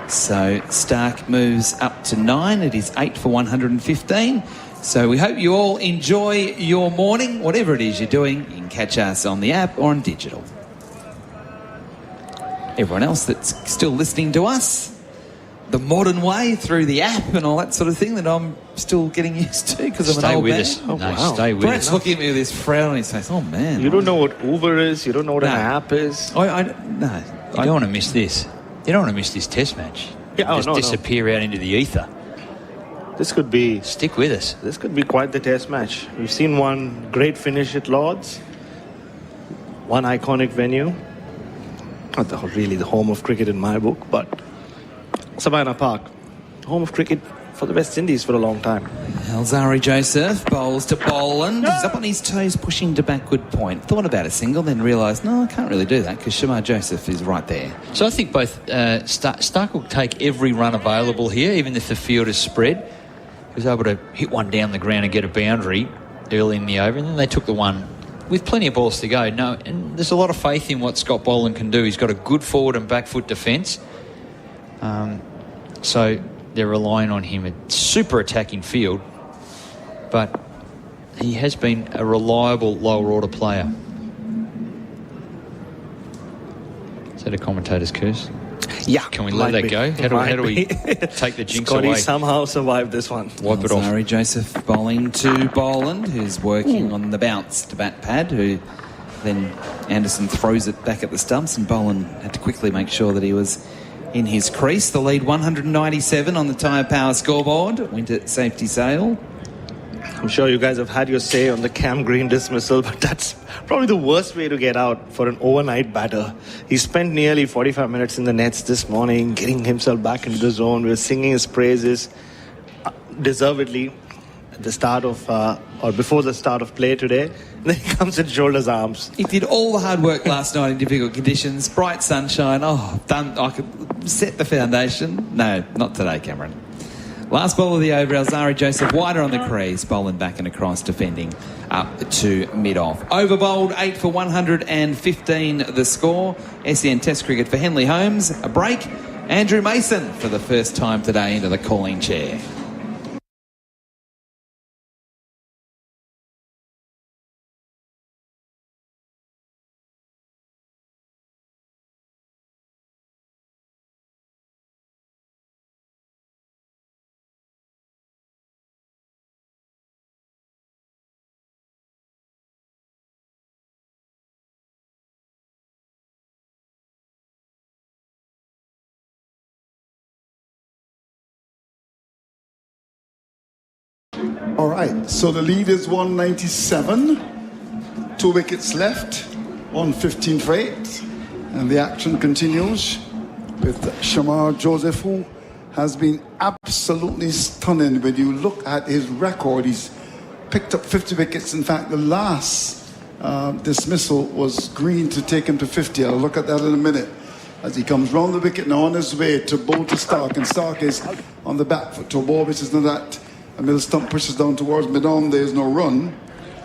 So Starc moves up to 9. It is 8 for 115. So we hope you all enjoy your morning. Whatever it is you're doing, you can catch us on the app or on digital. Everyone else that's still listening to us, the modern way through the app and all that sort of thing that I'm still getting used to because I'm an old man. Stay with us. Stay with Brett's us. looking at me with this frown on his face. Oh, man. You don't know what Uber is. You don't know what an app is. No. You don't want to miss this. You don't want to miss this test match. Yeah, Just disappear out into the ether. This could be... Stick with us. This could be quite the test match. We've seen one great finish at Lord's. One iconic venue. Not really the home of cricket in my book, but Sabina Park. Home of cricket for the West Indies for a long time. Alzari Joseph bowls to Boland. He's up on his toes, pushing to backward point. Thought about a single, then realised, no, I can't really do that because Shamar Joseph is right there. So I think both Starc will take every run available here, even if the field is spread. He was able to hit one down the ground and get a boundary early in the over, and then they took the one with plenty of balls to go. No, and there's a lot of faith in what Scott Boland can do. He's got a good forward and back foot defence. So they're relying on him. It's super attacking field, but he has been a reliable lower order player. Is that a commentator's curse? Yeah. Can we let that go? How do we take the jinx Scotty away? somehow survived this one. Wipe it off. Alzari Joseph bowling to Boland, who's working on the bounce to bat pad, who Then Anderson throws it back at the stumps, and Boland had to quickly make sure that he was in his crease. The lead 197 on the Tyre Power scoreboard. Winter safety sail. I'm sure you guys have had your say on the Cam Green dismissal, but that's probably the worst way to get out for an overnight batter. He spent nearly 45 minutes in the nets this morning, getting himself back into the zone. We were singing his praises deservedly at the start of, or before the start of play today. And then he comes and shoulders arms. He did all the hard work last night in difficult conditions. Bright sunshine. Oh, done. I could set the foundation. No, not today, Cameron. Last ball of the over, Alzari Joseph wider on the crease. Boland back and across, defending up to mid-off. Over bowled, 8 for 115 the score. SEN Test cricket for Henley Holmes. A break. Andrew Mason for the first time today into the calling chair. All right, so the lead is 197. 2 wickets left, 115 for 8. And the action continues with Shamar Joseph, who has been absolutely stunning. When you look at his record, he's picked up 50 wickets. In fact, the last dismissal was Green to take him to 50. I'll look at that in a minute. As he comes round the wicket now on his way to bowl to Starc. And Starc is on the back foot to a ball, which is not that. A middle stump pushes down towards mid-on, there's no run.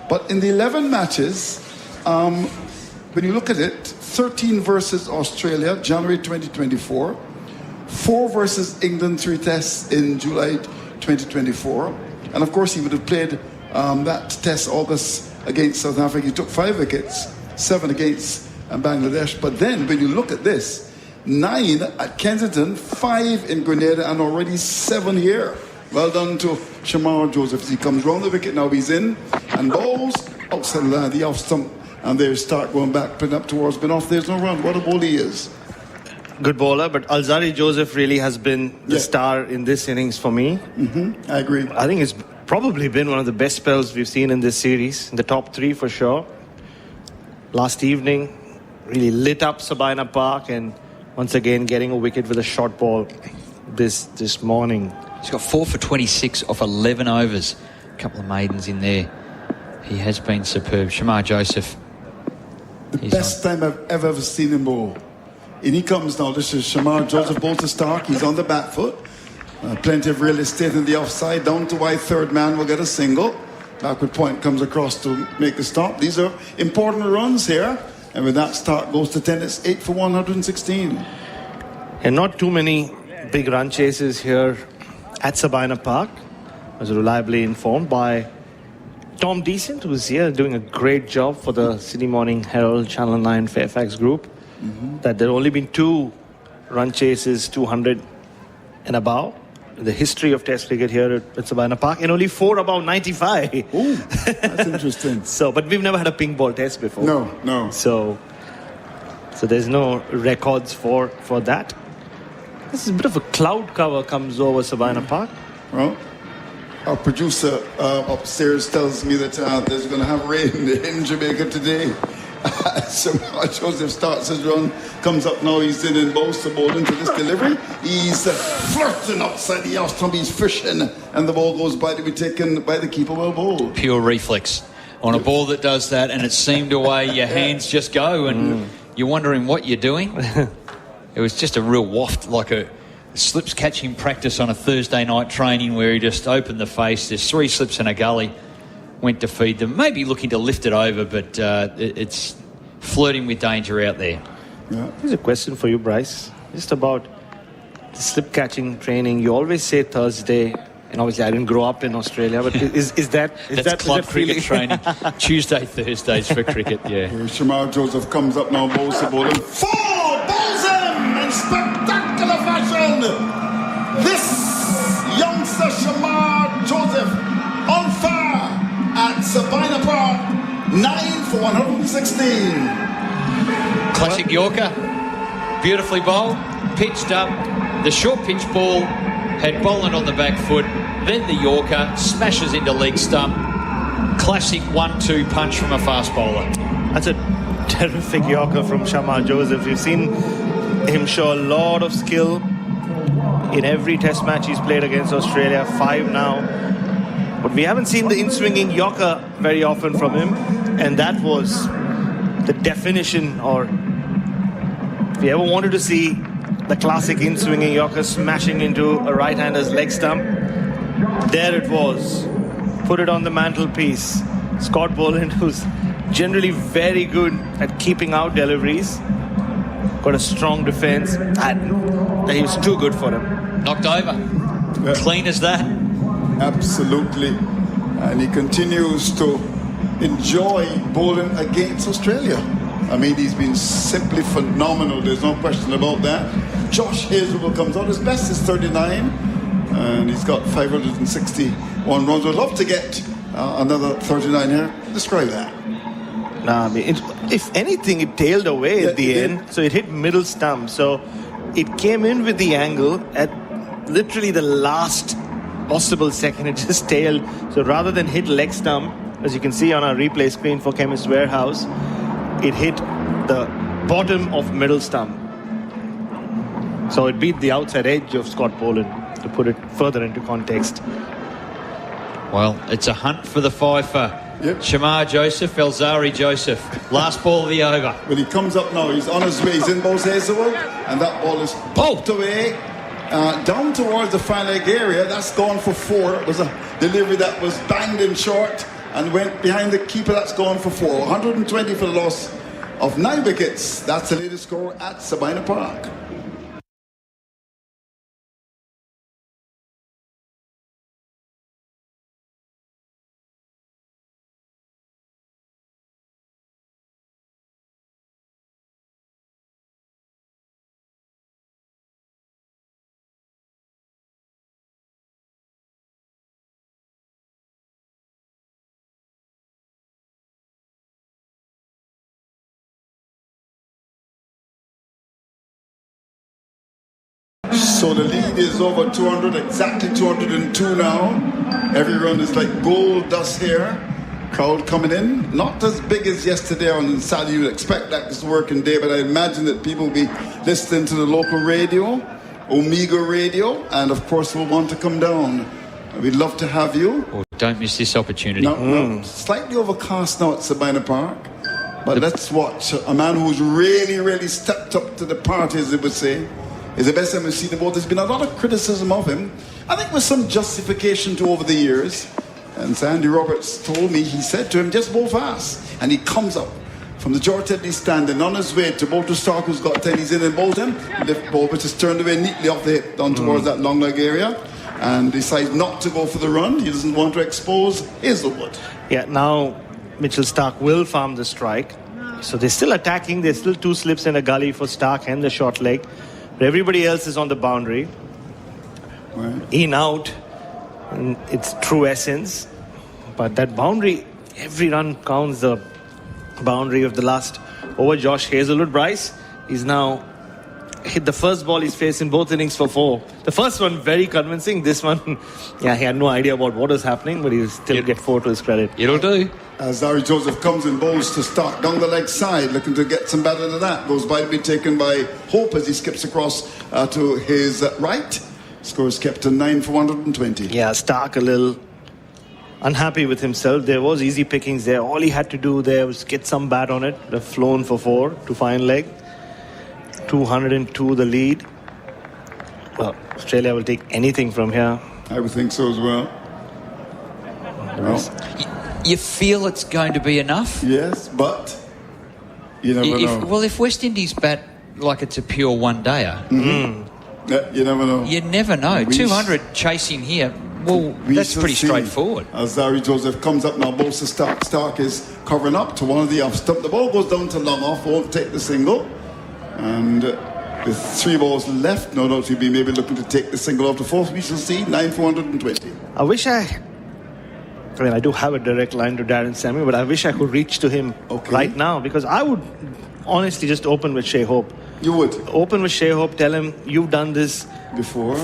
But in the 11 matches, when you look at it, 13 versus Australia, January 2024. 4 versus England, 3 tests in July 2024. And of course, he would have played that test August against South Africa. He took 5 wickets, 7 against Bangladesh. But then, when you look at this, 9 at Kensington, 5 in Grenada, and already 7 here. Well done to Shamar Joseph. He comes round the wicket, now he's in, and bowls outside the off stump. And they start going back, putting up towards mid-off. There's no run. What a bowler he is. Good bowler, but Alzari Joseph really has been the star in this innings for me. I agree. I think it's probably been one of the best spells we've seen in this series. In the top 3 for sure. Last evening, really lit up Sabina Park, and once again getting a wicket with a short ball this morning. He's got 4 for 26 off 11 overs. A couple of maidens in there. He has been superb. Shamar Joseph. The best time I've ever seen him bowl. In he comes now. This is Shamar Joseph bowl to Starc. He's on the back foot. Plenty of real estate in the offside. Down to wide, third man will get a single. Backward point comes across to make the stop. These are important runs here. And with that, Starc goes to 10. It's 8 for 116. And not too many big run chases here at Sabina Park. I was reliably informed by Tom Decent, who's here doing a great job for the Sydney Morning Herald Channel 9 Fairfax group, that there have only been 2 run chases 200 and above in the history of Test cricket here at Sabina Park, and only 4 above 95. Ooh, that's interesting. But we've never had a pink ball test before. No. So there's no records for that. This is a bit of a cloud cover comes over Sabina Park. Well, our producer upstairs tells me that there's going to have rain in Jamaica today. So Joseph starts his run, comes up now, he's in and bowls the ball into this delivery. He's flirting outside the off stump, he's fishing, and the ball goes by to be taken by the keeper. Well bowled. Pure reflex on a ball that does that, and it seemed away, your hands just go, and you're wondering what you're doing. It was just a real waft, like a slips catching practice on a Thursday night training where he just opened the face. There's 3 slips in a gully, went to feed them. Maybe looking to lift it over, but it's flirting with danger out there. Yeah. Here's a question for you, Bryce. Just about the slip catching training. You always say Thursday, and obviously I didn't grow up in Australia, but is that club cricket training? Tuesday, Thursdays for cricket, yeah. Here Shamar Joseph comes up now, bowls the ball and bowls him in spectacular fashion. This youngster Shamar Joseph on fire at Sabina Park, 9 for 116. 116. Classic Yorker. Beautifully bowled. Pitched up. The short pitch ball had Boland on the back foot. Then the Yorker smashes into leg stump. Classic 1-2 punch from a fast bowler. That's a terrific Yorker from Shamar Joseph. You've seen him show a lot of skill in every test match he's played against Australia, 5 now. But we haven't seen the in-swinging Yorker very often from him, and that was the definition, or if you ever wanted to see the classic in-swinging Yorker smashing into a right-hander's leg stump, there it was. Put it on the mantelpiece. Scott Boland, who's generally very good at keeping out deliveries, got a strong defense. That he was too good for him. Knocked over. Yeah. Clean as that. Absolutely. And he continues to enjoy bowling against Australia. I mean, he's been simply phenomenal. There's no question about that. Josh Hazlewood comes out. His best is 39. And he's got 561 runs. We'd love to get another 39 here. Describe that. Nah, I mean, if anything, it tailed away at the end. So it hit middle stump. So it came in with the angle at literally the last possible second. It just tailed. So rather than hit leg stump, as you can see on our replay screen for Chemist Warehouse, it hit the bottom of middle stump. So it beat the outside edge of Scott Boland, to put it further into context. Well, it's a hunt for the fifer. Yep. Shamar Joseph, Elzari Joseph. Last ball of the over. When he comes up now, he's on his way. He's in Bowes Hazelwood, and that ball is poked away down towards the fine leg area. That's gone for 4. It was a delivery that was banged in short and went behind the keeper. That's gone for 4. 120 for the loss of 9 wickets. That's the latest score at Sabina Park. So the lead is over 200, exactly 202 now. Every run is like gold dust here. Crowd coming in, not as big as yesterday on Saturday. You would expect that this working day, but I imagine that people will be listening to the local radio, Omega Radio, and of course will want to come down. We'd love to have you. Oh, don't miss this opportunity. No, slightly overcast now at Sabina Park, but let's watch a man who's really stepped up to the party, as they would say. Is the best MSC in the world. There's been a lot of criticism of him. I think with some justification too over the years. And Sandy Roberts told me, he said to him, just bowl fast. And he comes up from the George Teddy stand and on his way to bowl to Starc, who's got 10. He's in and bowled him. The ball which is turned away neatly off the hip down towards that long leg area. And decides not to go for the run. He doesn't want to expose Hazelwood. Yeah, now Mitchell Starc will farm the strike. So they're still attacking. There's still 2 slips in a gully for Starc and the short leg. But everybody else is on the boundary. Right. In, out, in its true essence. But that boundary, every run counts. The boundary of the last over. Josh Hazlewood. Bryce, he's now hit the first ball he's faced in both innings for 4. The first one very convincing. This one, yeah, he had no idea about what was happening, but he still get 4 to his credit. It'll do. As Larry Joseph comes in bowls to start down the leg side, looking to get some better than that. Goes by to be taken by Hope as he skips across to his right. Score is kept to 9 for 120. Yeah, Starc a little unhappy with himself. There was easy pickings there. All he had to do there was get some bat on it. They've flown for 4 to fine leg. 202 the lead. Well, Australia will take anything from here. I would think so as well. You feel it's going to be enough? Yes, but you never know. Well, if West Indies bat like it's a pure one-dayer, Yeah, you never know. you never know. 200 chasing here, well, that's shall pretty see. straightforward. As Larry Joseph comes up now, bowls to Starc. Starc is covering up to one of the off stump. The ball goes down to long off, won't take the single. And with 3 balls left, no doubt he'll be maybe looking to take the single off the 4th. We shall see. 9 for 120. I wish I I mean, I do have a direct line to Darren Sammy, but I wish I could reach to him right now, because I would honestly just open with Shea Hope. You would? Open with Shea Hope, tell him you've done this Before?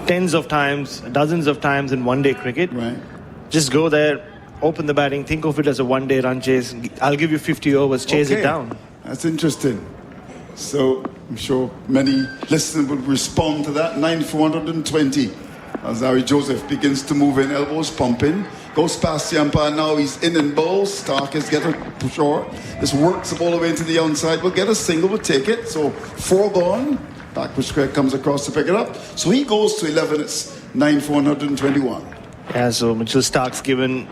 tens of times, dozens of times in one-day cricket. Right. Just go there, open the batting, think of it as a one-day run chase. I'll give you 50 overs, chase it down. That's interesting. So I'm sure many listeners would respond to that. 9 for 120. As Harry Joseph begins to move in, elbows pumping. Goes past the umpire now, he's in and bowls. Starc is getting short. This works the ball away into the outside. We'll get a single, we'll take it. So 4 gone. Backward square comes across to pick it up. So he goes to 11, it's 9 for 121. Yeah, so Mitchell Starc's given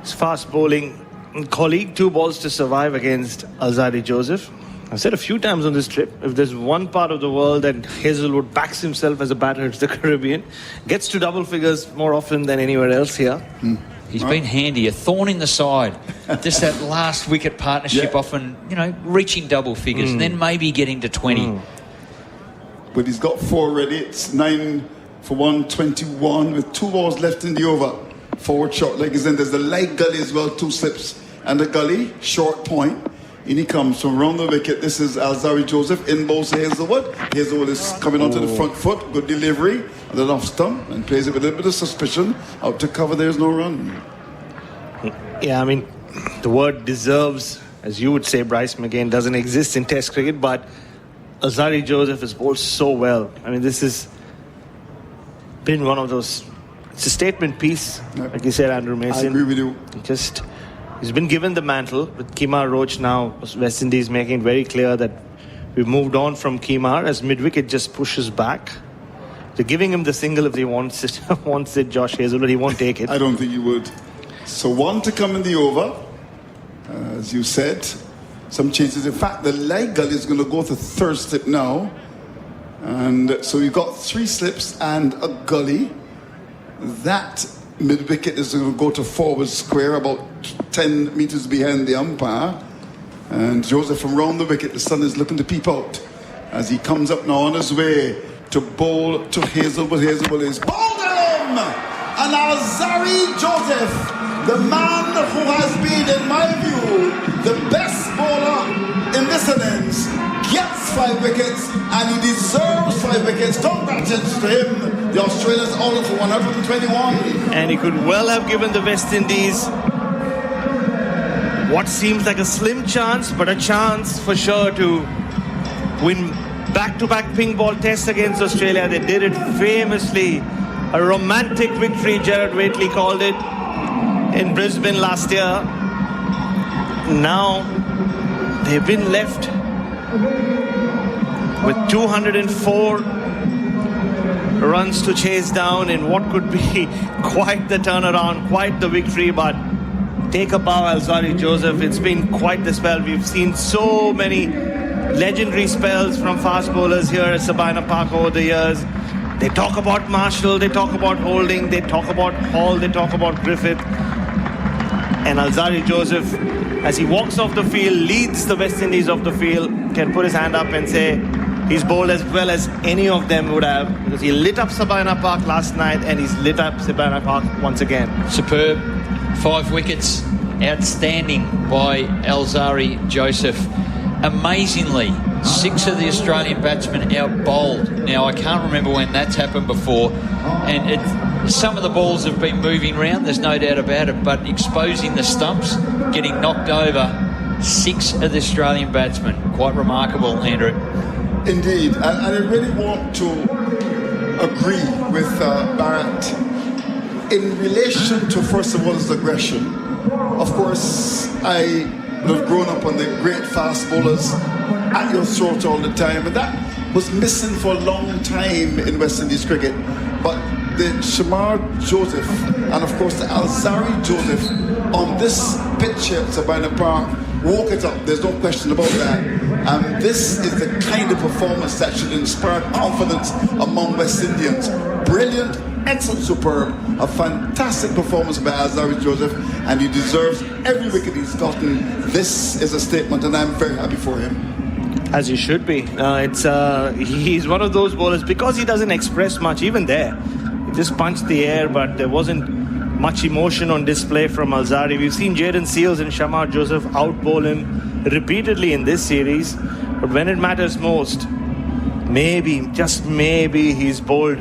his fast bowling colleague 2 balls to survive against Alzarri Joseph. I've said a few times on this trip, if there's one part of the world that Hazelwood backs himself as a batter, it's the Caribbean. Gets to double figures more often than anywhere else here. He's been handy, a thorn in the side. Just that last wicket partnership, often, reaching double figures, and then maybe getting to 20. But he's got 4 already. It's 9 for 121 with 2 balls left in the over. Forward short leg is in. There's the light gully as well, 2 slips. And the gully, short point. In he comes from round the wicket. This is Alzarri Joseph in bowls Hazelwood. Hazelwood is coming onto the front foot. Good delivery. And then off stump and plays it with a little bit of suspicion. Out to cover, there's no run. Yeah, I mean, the word deserves, as you would say, Bryce McGain, doesn't exist in Test cricket, but Alzarri Joseph has bowled so well. I mean, this has been one of those. It's a statement piece, like you said, Andrew Mason. I agree with you. He's been given the mantle with Kemar Roach now. West Indies making it very clear that we've moved on from Kemar as mid-wicket just pushes back. They're giving him the single if he wants it, Josh Hazelwood. He won't take it. I don't think he would. So 1 to come in the over. As you said, some changes. In fact, the leg gully is going to go to third slip now. And so you've got 3 slips and a gully. That mid-wicket is going to go to forward square, about 10 metres behind the umpire. And Joseph from round the wicket, the sun is looking to peep out as he comes up now on his way to bowl to Hazelwood. Hazelwood is bowled him! And Alzarri Joseph, the man who has been, in my view, the best bowler in this innings, gets 5 wickets, and he deserves 5 wickets. Congratulations to him. The Australians all for 121. And he could well have given the West Indies what seems like a slim chance, but a chance for sure to win back-to-back pink ball tests against Australia. They did it famously. A romantic victory, Gerard Whateley called it, in Brisbane last year. Now they've been left with 204 runs to chase down in what could be quite the turnaround, quite the victory. But take a bow, Alzarri Joseph. It's been quite the spell. We've seen so many legendary spells from fast bowlers here at Sabina Park over the years. They talk about Marshall, they talk about Holding, they talk about Hall, they talk about Griffith. And Alzarri Joseph, as he walks off the field, leads the West Indies off the field, can put his hand up and say he's bowled as well as any of them would have, because he lit up Sabina Park last night and he's lit up Sabina Park once again. Superb. 5 wickets. Outstanding by Alzarri Joseph. Amazingly, 6 of the Australian batsmen out-bowled. Now, I can't remember when that's happened before. And some of the balls have been moving around, there's no doubt about it, but exposing the stumps, getting knocked over, 6 of the Australian batsmen. Quite remarkable, Andrew. Indeed. And I really want to agree with Barrett in relation to, first of all, his aggression. Of course, I have grown up on the great fast bowlers at your throat all the time, and that was missing for a long time in West Indies cricket. But the Shamar Joseph and of course the Alzarri Joseph on this pitch here at Sabina Park woke it up, there's no question about that. And this is the kind of performance that should inspire confidence among West Indians. Brilliant, excellent, superb, a fantastic performance by Alzarri Joseph, and he deserves every wicket he's gotten. This is a statement, and I'm very happy for him. As he should be. He's one of those bowlers, because he doesn't express much, even there. He just punched the air, but there wasn't much emotion on display from Alzari. We've seen Jaden Seals and Shamar Joseph out-bowl him repeatedly in this series. But when it matters most, maybe, just maybe, he's bowled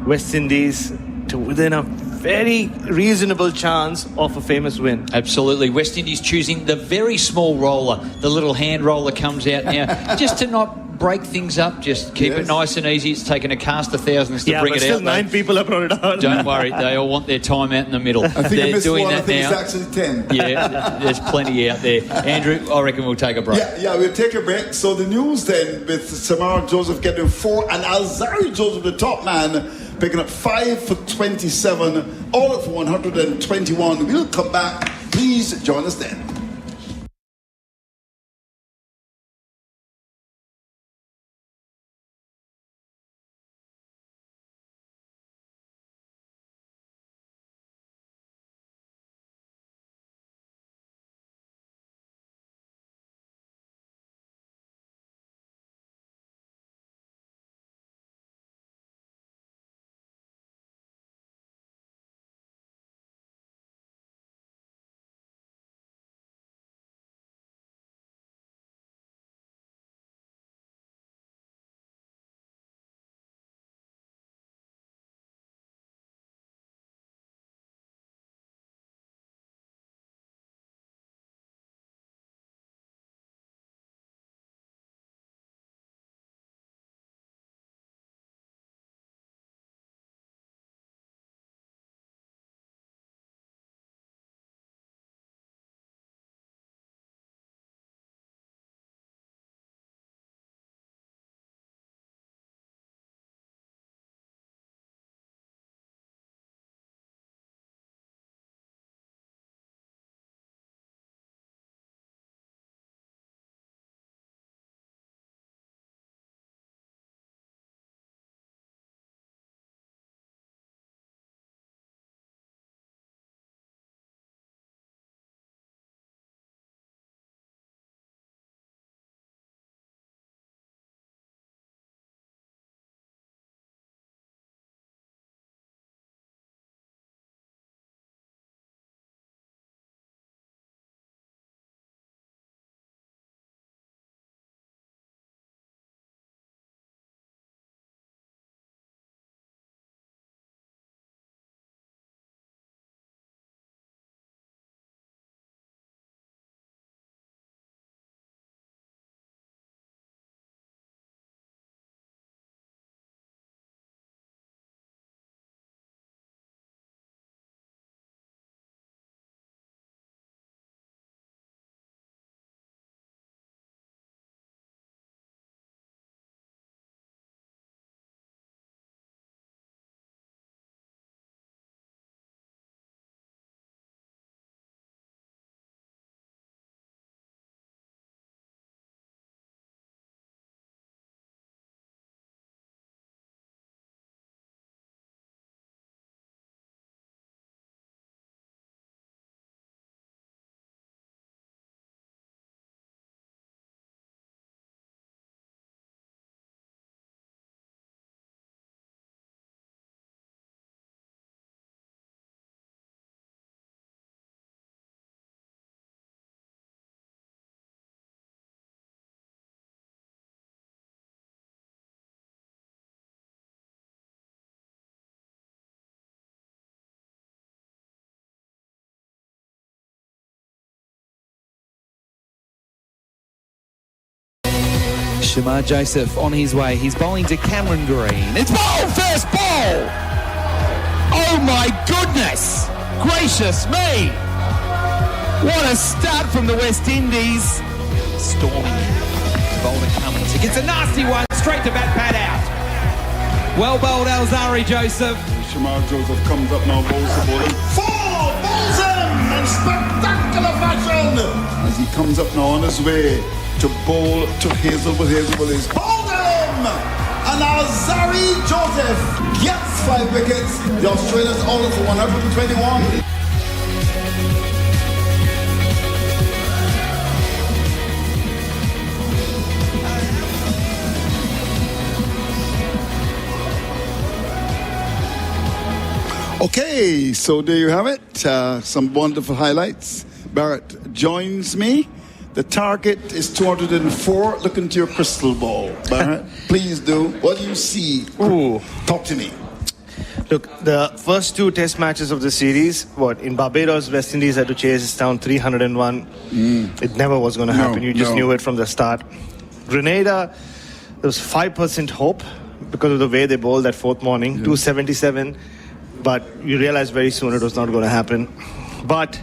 West Indies to within a very reasonable chance of a famous win. Absolutely. West Indies choosing the very small roller. The little hand roller comes out now just to not break things up, just keep it nice and easy. It's taken a cast of thousands to bring it out. Yeah, but still 9 people have brought it out. Don't worry, they all want their time out in the middle. I think they're doing one. that I think now. it's actually 10. Yeah, there's plenty out there. Andrew, I reckon we'll take a break. Yeah, we'll take a break. So the news then, with Samara Joseph getting 4 and Alzari Joseph, the top man, picking up 5 for 27, all up for 121. We'll come back. Please join us then. Shamar Joseph on his way. He's bowling to Cameron Green. It's ball! First ball! Oh my goodness! Gracious me! What a start from the West Indies. Storming to bowler Cummins. He gets a nasty one straight to bat pad out. Well bowled Alzari Joseph. Shamar Joseph comes up now, bowls the bowling. 4! Bowls him in spectacular fashion! As he comes up now on his way to bowl to Hazelwood. Hazelwood is bowled him! And Alzari Joseph gets 5 wickets. The Australians all for 121. Okay, so there you have it. Some wonderful highlights. Barrett joins me. The target is 204. Look into your crystal ball, Barrett. Please do. What do you see? Ooh. Talk to me. Look, the first 2 test matches of the series, in Barbados, West Indies had to chase down 301. It never was going to happen. You just knew it from the start. Grenada, there was 5% hope because of the way they bowled that fourth morning, 277. But you realize very soon it was not going to happen. But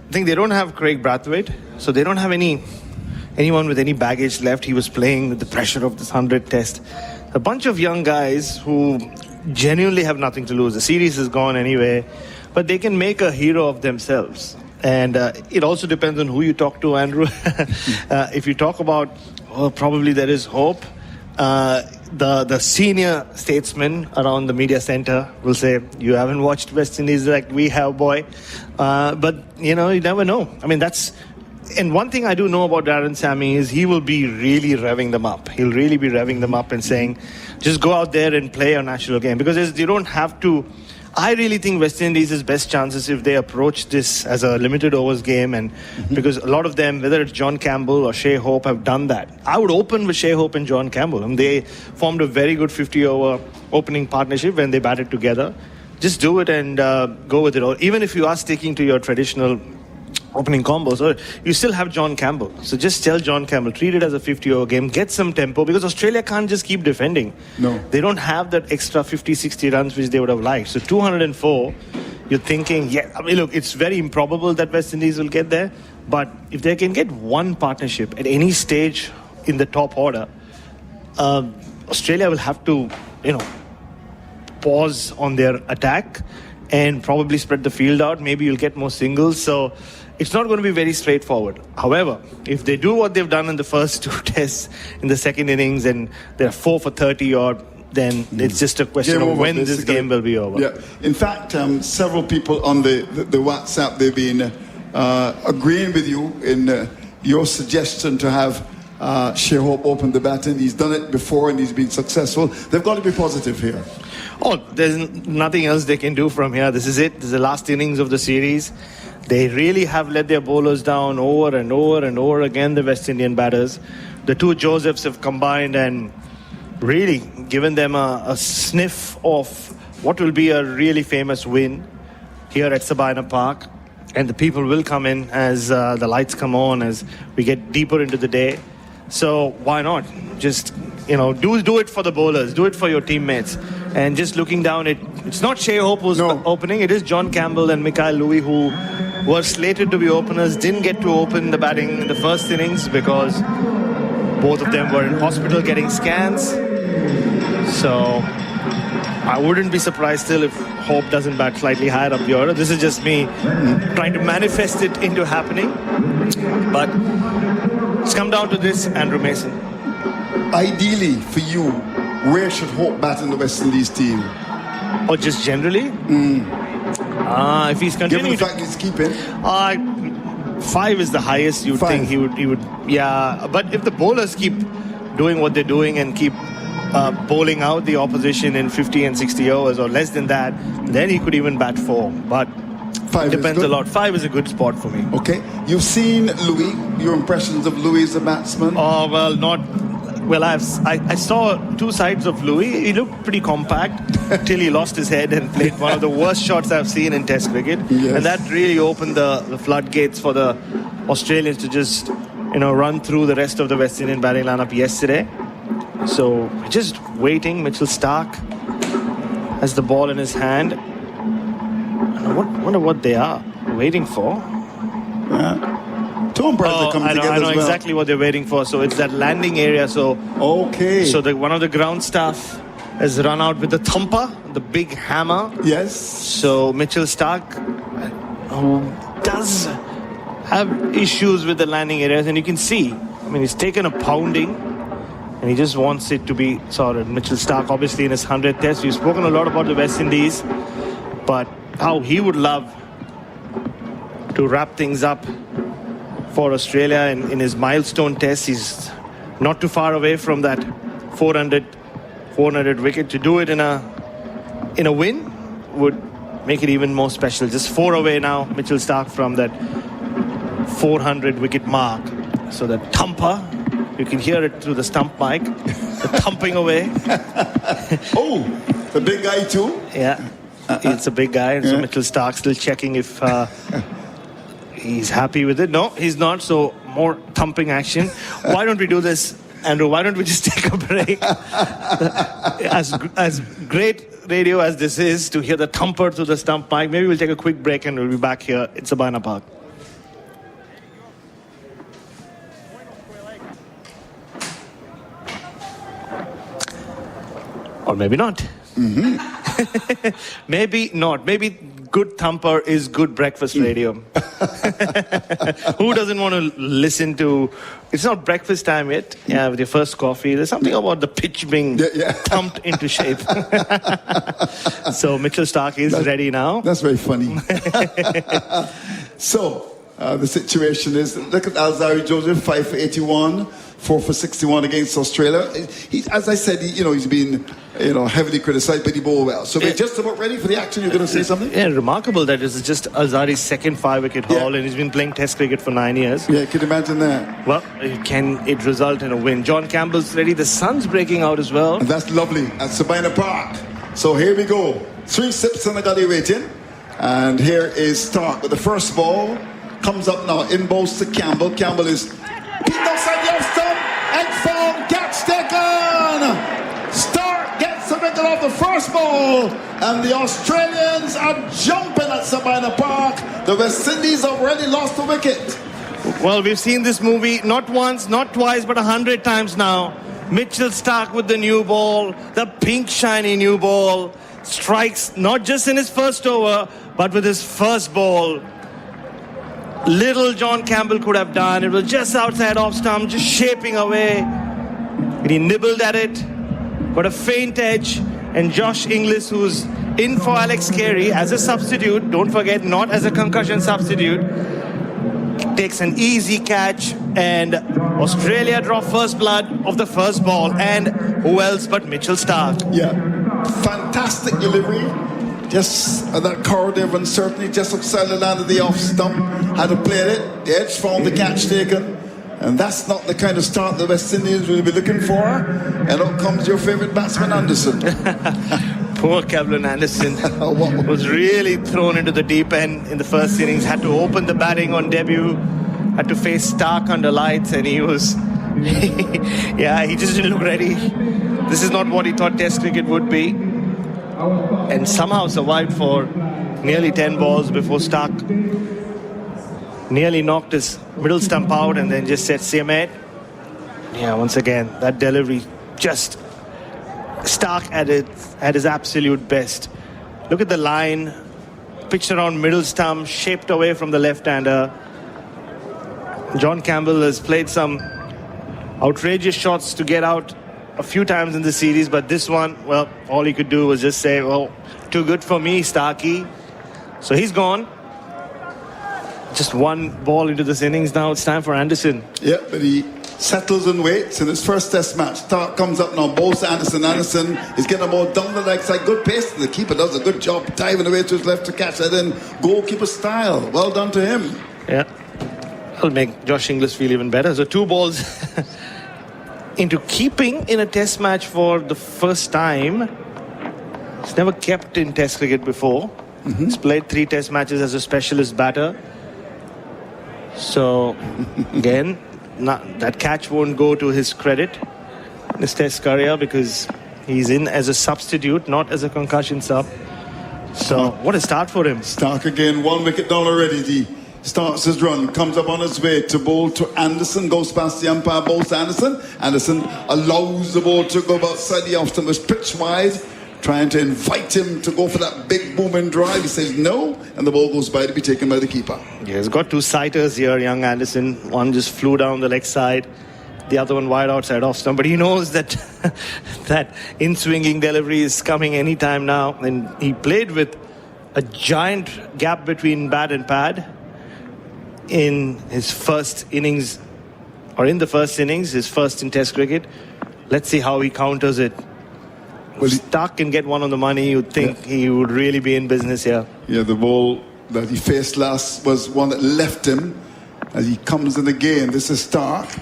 I think they don't have Craig Brathwaite, so they don't have anyone with any baggage left. He was playing with the pressure of this 100 test. A bunch of young guys who genuinely have nothing to lose. The series is gone anyway, but they can make a hero of themselves. And it also depends on who you talk to, Andrew. If you talk about, probably there is hope, the senior statesmen around the media center will say, you haven't watched West Indies like we have, boy. But, you never know. I mean, and one thing I do know about Darren Sammy is he will be really revving them up. He'll really be revving them up and saying, just go out there and play a national game. Because you don't have to... I really think West Indies' best chances if they approach this as a limited overs game, and because a lot of them, whether it's John Campbell or Shea Hope, have done that. I would open with Shea Hope and John Campbell. And they formed a very good 50-over opening partnership when they batted together. Just do it and go with it. Or even if you are sticking to your traditional opening combos, or you still have John Campbell. So just tell John Campbell, treat it as a 50-over game, get some tempo, because Australia can't just keep defending. No. They don't have that extra 50, 60 runs which they would have liked. So 204, you're thinking, look, it's very improbable that West Indies will get there, but if they can get one partnership at any stage in the top order, Australia will have to, pause on their attack and probably spread the field out. Maybe you'll get more singles. So it's not going to be very straightforward. However, if they do what they've done in the first 2 tests in the second innings and they're 4 for 30 odd, then it's just a question of when this game will be over. Yeah. In fact, several people on the WhatsApp, they've been agreeing with you in your suggestion to have Shea Hope open the batting. He's done it before and he's been successful. They've got to be positive here. There's nothing else they can do from here. This is it. This is the last innings of the series. They really have let their bowlers down over and over and over again, the West Indian batters. The 2 Josephs have combined and really given them a sniff of what will be a really famous win here at Sabina Park. And the people will come in as the lights come on, as we get deeper into the day. So why not? Just, do it for the bowlers, do it for your teammates. And just looking down, it's not Shea Hope who's opening, it is John Campbell and Mikhail Louis who were slated to be openers, didn't get to open the batting in the first innings because both of them were in hospital getting scans. So I wouldn't be surprised still if Hope doesn't bat slightly higher up the order. This is just me trying to manifest it into happening. But it's come down to this, Andrew Mason. Ideally for you, where should Hope bat in the West Indies team? Or just generally? If he's continuing, given the fact he's keeping, 5 is the highest you'd think he would. Yeah, but if the bowlers keep doing what they're doing and keep bowling out the opposition in 50 and 60 overs or less than that, then he could even bat 4. But 5 depends a lot. 5 is a good spot for me. Okay, you've seen Louis. Your impressions of Louis as a batsman? Oh well, not. Well, I saw 2 sides of Louis. He looked pretty compact till he lost his head and played one of the worst shots I've seen in Test cricket. Yes. And that really opened the floodgates for the Australians to just, run through the rest of the West Indian batting lineup yesterday. So just waiting. Mitchell Starc has the ball in his hand. I wonder what they are waiting for. Two umpires are coming together I know as well. exactly what they're waiting for. So it's that landing area. So one of the ground staff has run out with the thumper, the big hammer. Yes. So Mitchell Starc, who does have issues with the landing areas, and you can see, he's taken a pounding and he just wants it to be sorted. Mitchell Starc, obviously in his 100th test, we've spoken a lot about the West Indies, but how he would love to wrap things up for Australia in his milestone test. He's not too far away from that 400 wicket. To do it in a win would make it even more special. Just 4 away now, Mitchell Starc from that 400 wicket mark. So the thumper, you can hear it through the stump mic, the thumping away. Oh, the big guy too? Yeah, it's a big guy. And so Mitchell Starc still checking if he's happy with it. No, he's not. So more thumping action. Why don't we do this, Andrew? Why don't we just take a break? As great radio as this is, to hear the thumper through the stump mic, maybe we'll take a quick break and we'll be back here at Sabina Park. Or maybe not. Maybe not. Maybe good thumper is good breakfast radio. Who doesn't want to listen to... It's not breakfast time yet. Yeah, with your first coffee. There's something about the pitch being thumped into shape. So Mitchell Starc is ready now. That's very funny. So, the situation is, look at Alzari Joseph, 5 for 81, 4 for 61 against Australia. As I said, he's been heavily criticised, but he bowled well. So we're just about ready for the action. You're going to say something? Yeah, remarkable that this is just Alzari's second 5-wicket haul, and he's been playing Test cricket for 9 years. Yeah, can you imagine that? Well, can it result in a win? John Campbell's ready. The sun's breaking out as well. And that's lovely at Sabina Park. So here we go. 3 sips on the gully waiting. And here is Starc with the first ball. Comes up now, in bowls to Campbell. Campbell is picked outside the off stump and found, catch taken. Starc gets the wicket off the first ball, and the Australians are jumping at Sabina Park. The West Indies have already lost the wicket. Well, we've seen this movie not once, not twice, but 100 times now. Mitchell Starc with the new ball, the pink shiny new ball, strikes not just in his first over, but with his first ball. Little John Campbell could have done. It was just outside off stump, just shaping away. And he nibbled at it, got a faint edge. And Josh Inglis, who's in for Alex Carey as a substitute, don't forget, not as a concussion substitute, takes an easy catch. And Australia draw first blood of the first ball. And who else but Mitchell Starc? Yeah, fantastic delivery. Just that corridor of uncertainty, just outside the land of the off stump. Had to play it, the edge found the catch taken. And that's not the kind of start the West Indies will be looking for. And out comes your favourite batsman, Anderson. Poor Kevlin Anderson was really thrown into the deep end in the first innings. Had to open the batting on debut. Had to face Starc under lights, and he was... he just didn't look ready. This is not what he thought Test cricket would be. And somehow survived for nearly 10 balls before Starc nearly knocked his middle stump out and then just said, "See you, mate." Yeah, once again, that delivery, just Starc at his absolute best. Look at the line, pitched around middle stump, shaped away from the left-hander. John Campbell has played some outrageous shots to get out a few times in the series, but this one, well, all he could do was just say, "Well, too good for me, Starkey." So he's gone. Just one ball into this innings now. It's time for Anderson. Yeah, but he settles and waits in his first Test match. Starc comes up now, bowls to Anderson. Anderson is getting a ball down the leg side. Good pace. The keeper does a good job diving away to his left to catch that in goalkeeper style. Well done to him. Yeah, that'll make Josh Inglis feel even better. So 2 balls into keeping in a Test match for the first time. He's never kept in Test cricket before. He's played 3 Test matches as a specialist batter. So again, that catch won't go to his credit in his Test career because he's in as a substitute, not as a concussion sub. So what a start for him. Starc again, 1 wicket down already. He starts his run, comes up on his way to bowl to Anderson, goes past the umpire, bowls to Anderson. Anderson allows the ball to go outside the off stump, was pitch wide, trying to invite him to go for that big booming drive. He says no, and the ball goes by to be taken by the keeper. Yeah, he's got 2 sighters here, young Anderson. One just flew down the leg side, the other one wide outside off stump. But he knows that that in-swinging delivery is coming anytime now. And he played with a giant gap between bat and pad in his first innings, or in the first innings, his first in Test cricket. Let's see how he counters it If Starc can get one on the money, you'd think he would really be in business here. Yeah, the ball that he faced last was one that left him as he comes in again. This is Starc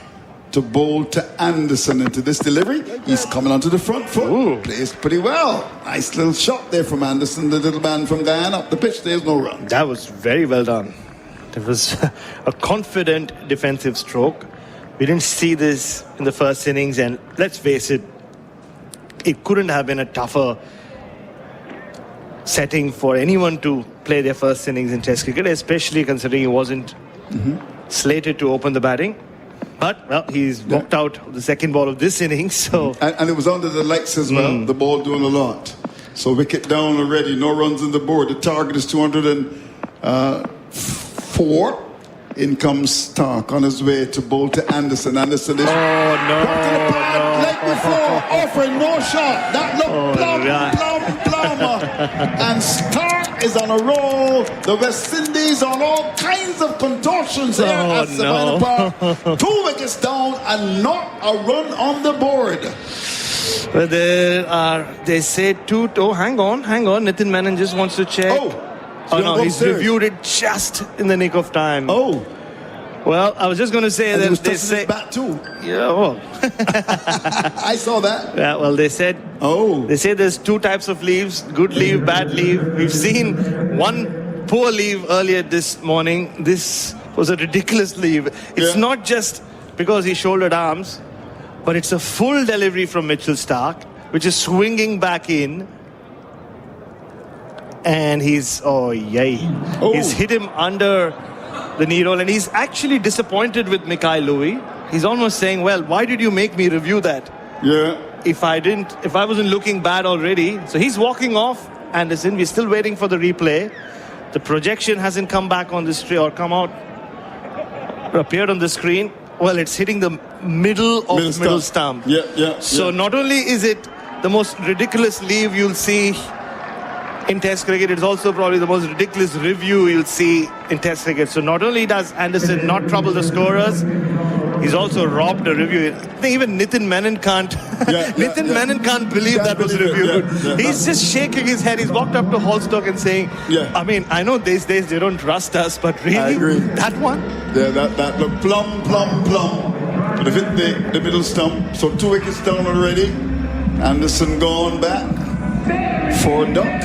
to bowl to Anderson into this delivery. He's coming onto the front foot. Ooh. Plays pretty well. Nice little shot there from Anderson, the little man from Guyana. Up the pitch, there's no run. That was very well done. It was a confident defensive stroke. We didn't see this in the first innings, and let's face it, it couldn't have been a tougher setting for anyone to play their first innings in Test cricket, especially considering he wasn't slated to open the batting. But, well, he's walked out the second ball of this innings, so... And it was under the lights as well, the ball doing a lot. So wicket down already, no runs on the board. The target is 204. In comes Starc on his way to bowl to Anderson. Anderson is... Like before, offering no shot. That looked plum. And Starc is on a roll. The West Indies on all kinds of contortions here at Savannah Park. 2 wickets down and not a run on the board. Well, they say two. Oh, hang on. Nitin Menon just wants to check. Oh no, he's reviewed it just in the nick of time. Oh. Well, I was just going to say that they say... his bat too. Yeah, well. I saw that. Yeah, well, they said... Oh. They say there's 2 types of leaves, good leave, bad leave. We've seen one poor leave earlier this morning. This was a ridiculous leave. It's not just because he shouldered arms, but it's a full delivery from Mitchell Starc, which is swinging back in. And he's... He's hit him under the knee roll, and he's actually disappointed with Mikhail Louis. He's almost saying, well, why did you make me review that? Yeah. If I wasn't looking bad already. So he's walking off Anderson. We're still waiting for the replay. The projection hasn't come back on the screen or appeared on the screen. Well, it's hitting the middle of middle stump. So not only is it the most ridiculous leave you'll see in Test cricket, it's also probably the most ridiculous review you'll see in Test cricket. So not only does Anderson not trouble the scorers, he's also robbed a review. I think even Nitin Menon can't. Menon can't believe that was reviewed. He's just shaking his head. He's walked up to Holstock and saying, I mean, I know these days they don't trust us, but really, that one? Yeah, that looked plum. But it hit the middle stump. So 2 wickets down already. Anderson gone back for duck.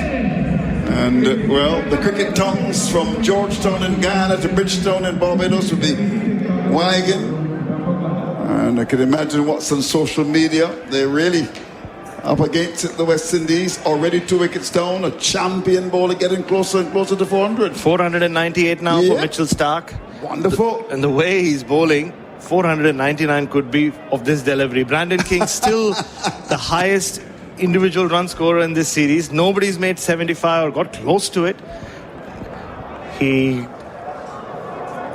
And, the cricket tongues from Georgetown in Guyana to Bridgetown in Barbados will be wagging. And I can imagine what's on social media. They're really up against it, the West Indies. Already 2 wickets down. A champion bowler getting closer and closer to 400. 498 now for Mitchell Starc. Wonderful. And the way he's bowling, 499 could be of this delivery. Brandon King still the highest individual run scorer in this series. Nobody's made 75 or got close to it. He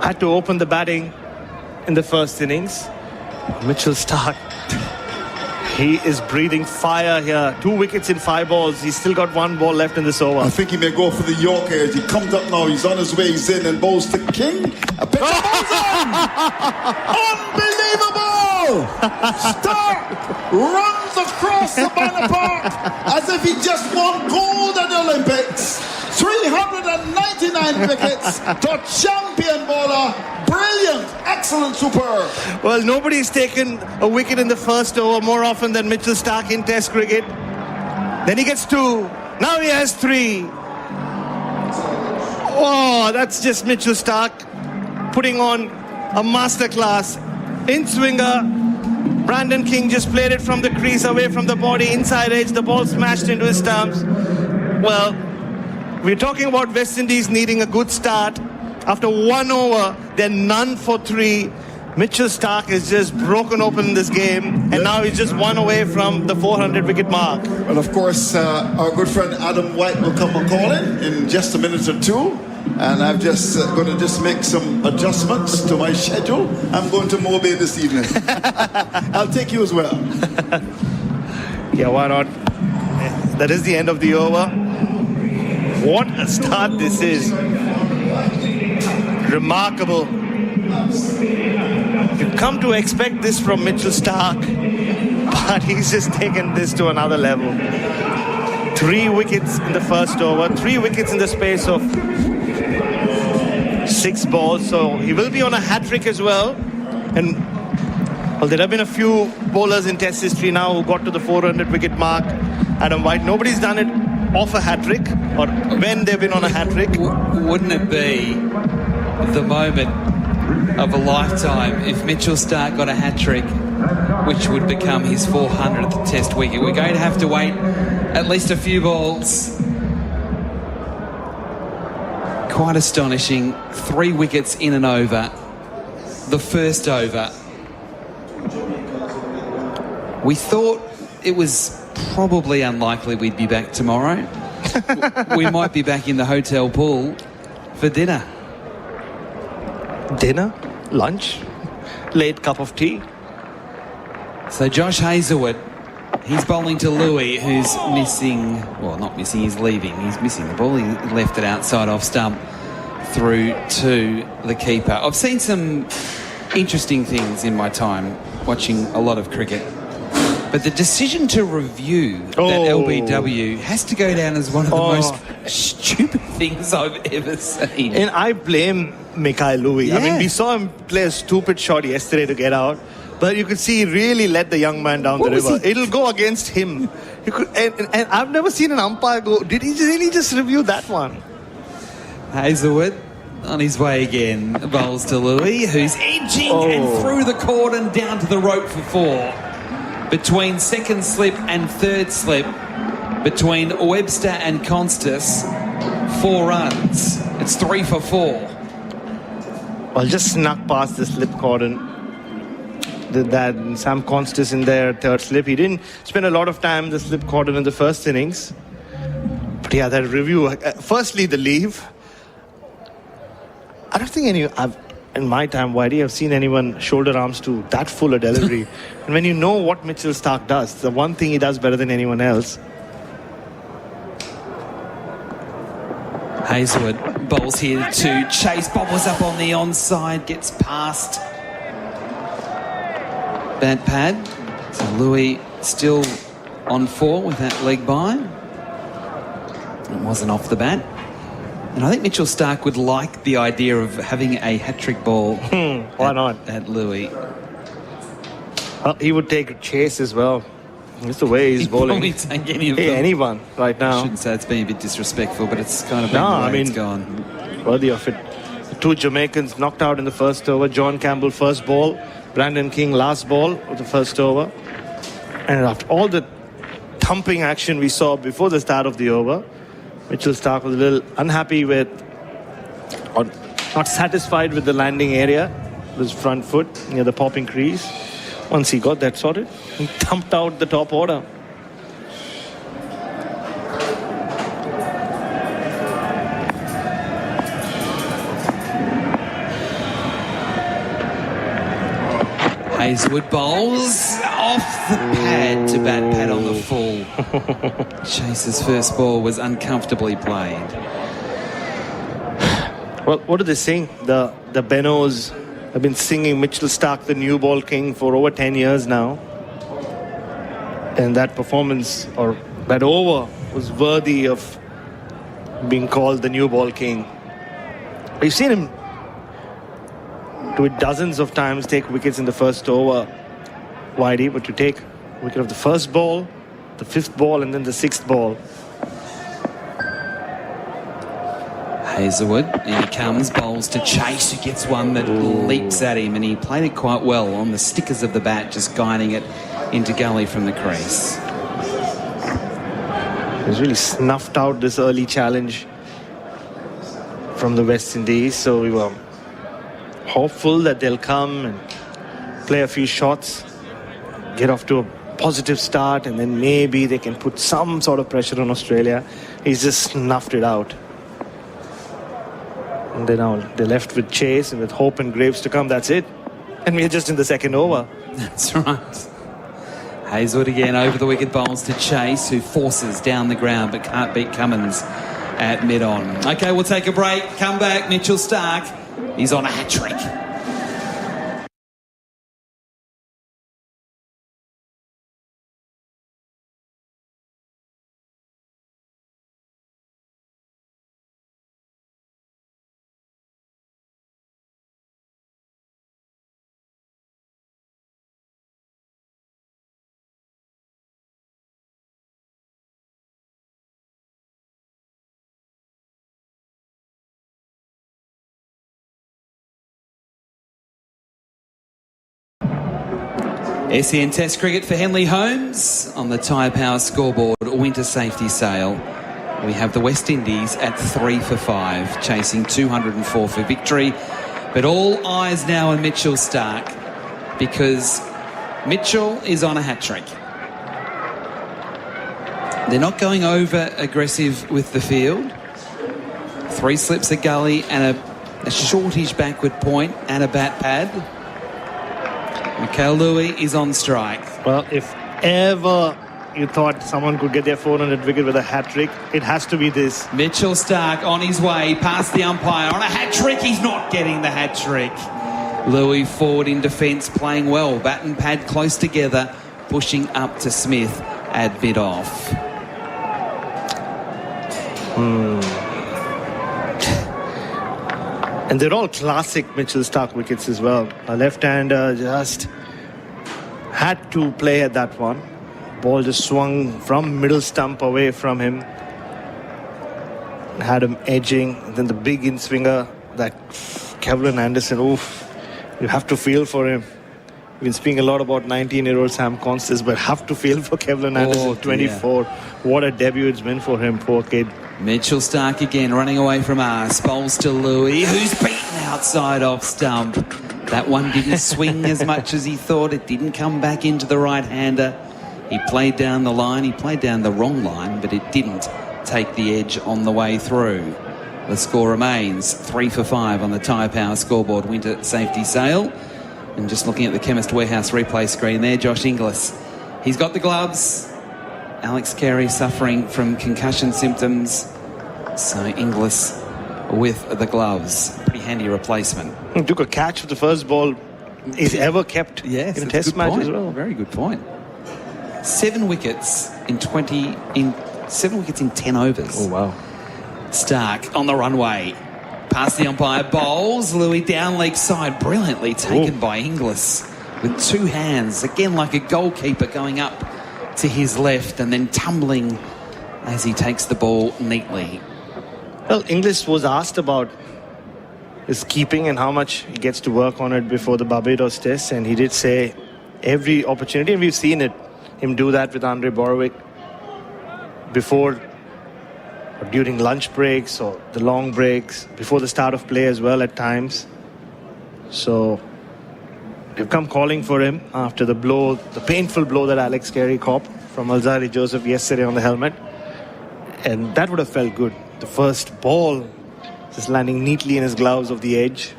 had to open the batting in the first innings. Mitchell Starc, he is breathing fire here. 2 wickets in 5 balls. He's still got 1 ball left in this over. I think he may go for the Yorker as he comes up now. He's on his way. He's in and bowls to King. A pitch bowls in! Unbelievable! Starc runs across Savannah Park as if he just won gold at the Olympics. 399 wickets to champion bowler. Brilliant, excellent, superb. Well, nobody's taken a wicket in the first over more often than Mitchell Starc in Test cricket. Then he gets 2. Now he has 3. Oh, that's just Mitchell Starc putting on a masterclass. In swinger, Brandon King just played it from the crease, away from the body, inside edge. The ball smashed into his stumps. Well, we're talking about West Indies needing a good start. After 1 over, they're none for 3. Mitchell Starc has just broken open this game, and now he's just 1 away from the 400 wicket mark. Well, of course, our good friend Adam White will come and call in just a minute or 2. And I'm just going to make some adjustments to my schedule. I'm going to Mobay this evening. I'll take you as well. Yeah, why not? That is the end of the over. What a start this is. Remarkable. You come to expect this from Mitchell Starc. But he's just taken this to another level. 3 wickets in the first over, 3 wickets in the space of 6 balls. So he will be on a hat-trick as well. And well, there have been a few bowlers in Test history now who got to the 400 wicket mark. Adam White, nobody's done it off a hat-trick or when they've been on a hat-trick. Wouldn't it be the moment of a lifetime if Mitchell Starc got a hat-trick, which would become his 400th Test wicket? We're going to have to wait at least a few balls. Quite astonishing. 3 wickets in and over. The first over. We thought it was probably unlikely we'd be back tomorrow. We might be back in the hotel pool for dinner. Dinner? Lunch? Late cup of tea? So Josh Hazlewood, he's bowling to Louis, who's missing, well, not missing, he's leaving. He's missing the ball. He left it outside off stump through to the keeper. I've seen some interesting things in my time watching a lot of cricket. But the decision to review that LBW has to go down as one of the most stupid things I've ever seen. And I blame Mikhail Louis. Yeah. I mean, we saw him play a stupid shot yesterday to get out. But you could see he really let the young man down the river. It'll go against him. And I've never seen an umpire go, did he really just review that one? Hazlewood on his way again. Bowls to Louis, who's edging and through the cordon down to the rope for 4. Between second slip and third slip, between Webster and Constas, 4 runs. It's 3 for 4. Well, just snuck past the slip cordon. Did that. Sam Constas in there, third slip. He didn't spend a lot of time in the slip cordon in the first innings. But yeah, that review. Firstly, the leave. I don't think in my time, Whitey, I've seen anyone shoulder arms to that full a delivery. And when you know what Mitchell Starc does, the one thing he does better than anyone else. Hazlewood bowls here to Chase. Bobbles up on the onside, gets past bat pad. So Louis still on 4 with that leg by. It wasn't off the bat. And I think Mitchell Starc would like the idea of having a hat-trick ball. Why not? At Louis. Well, he would take a Chase as well. That's the way he's bowling. Probably take any of them. Anyone right now. I shouldn't say it's being a bit disrespectful, but it's kind of been the way it's gone. Worthy of it. The 2 Jamaicans knocked out in the first over. John Campbell first ball. Brandon King last ball of the first over. And after all the thumping action we saw before the start of the over, Mitchell Starc was a little unhappy with, or not satisfied with the landing area, his front foot near the popping crease. Once he got that sorted, he thumped out the top order. Hazlewood bowls off the pad to bat pad on the full. Chase's first ball was uncomfortably played. Well, what do they sing? The Benos have been singing Mitchell Starc, the new ball king, for over 10 years now. And that performance, or that over, was worthy of being called the new ball king. We've seen him do it dozens of times, take wickets in the first over, Whitey, but to take wicket of the first ball, the 5th ball, and then the 6th ball. Hazlewood, and he comes, bowls to Chase, who gets one that leaps at him, and he played it quite well on the stickers of the bat, just guiding it into gully from the crease. He's really snuffed out this early challenge from the West Indies, so we were hopeful that they'll come and play a few shots, get off to a positive start, and then maybe they can put some sort of pressure on Australia. He's just snuffed it out. And then now they're left with Chase and with Hope and Graves to come. That's it. And we're just in the 2nd over. That's right. Hazlewood again over the wicket, bowls to Chase, who forces down the ground but can't beat Cummins at mid-on. Okay, we'll take a break. Come back, Mitchell Starc. He's on a hat-trick. SEN Test Cricket for Henley Holmes on the Tyre Power scoreboard winter safety sale. We have the West Indies at 3 for 5, chasing 204 for victory. But all eyes now on Mitchell Starc, because Mitchell is on a hat-trick. They're not going over aggressive with the field. 3 slips a gully and a shortish backward point and a bat pad. Mikhail Louis is on strike. Well, if ever you thought someone could get their 400th wicket with a hat-trick, it has to be this. Mitchell Starc on his way past the umpire on a hat-trick. He's not getting the hat-trick. Louis forward in defence, playing well. Bat and pad close together, pushing up to Smith at bid-off. And they're all classic Mitchell Starc wickets as well. A left-hander just had to play at that one. Ball just swung from middle stump away from him. Had him edging. And then the big in-swinger, that Kevlin Anderson, oof. You have to feel for him. We've been speaking a lot about 19-year-old Sam Constance, but have to feel for Kevlin Anderson, 24. What a debut it's been for him, poor kid. Mitchell Starc again running away from us. Bowls to Louis, who's beaten outside off stump. That one didn't swing as much as he thought. It didn't come back into the right-hander. He played down the line. He played down the wrong line, but it didn't take the edge on the way through. The score remains 3 for 5 on the Tyre Power scoreboard winter safety sale. And just looking at the Chemist Warehouse replay screen there, Josh Inglis. He's got the gloves. Alex Carey suffering from concussion symptoms. So Inglis with the gloves. Pretty handy replacement. He took a catch with the first ball he's ever kept in a test match as well. Very good point. 7 wickets in 10 overs. Oh, wow. Starc on the runway. Past the umpire, bowls. Louis down leg side. Brilliantly taken by Inglis with 2 hands. Again, like a goalkeeper going up to his left and then tumbling as he takes the ball neatly. Well, Inglis was asked about his keeping and how much he gets to work on it before the Barbados test, and he did say every opportunity, and we've seen him do that with Andre Borowick before or during lunch breaks or the long breaks, before the start of play as well at times. So they've come calling for him after the blow, the painful blow that Alex Carey copped from Alzari Joseph yesterday on the helmet. And that would have felt good. The first ball just landing neatly in his gloves of the edge.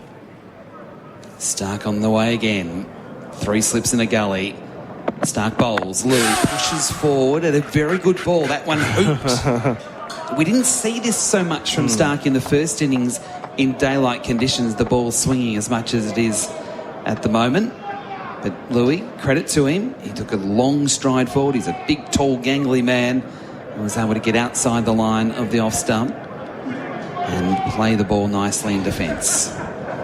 Starc on the way again. 3 slips in a gully. Starc bowls. Louis pushes forward at a very good ball. That one hooped. We didn't see this so much from Starc in the first innings in daylight conditions, the ball swinging as much as it is at the moment. But Louis, credit to him, he took a long stride forward. He's a big, tall, gangly man and was able to get outside the line of the off stump and play the ball nicely in defence.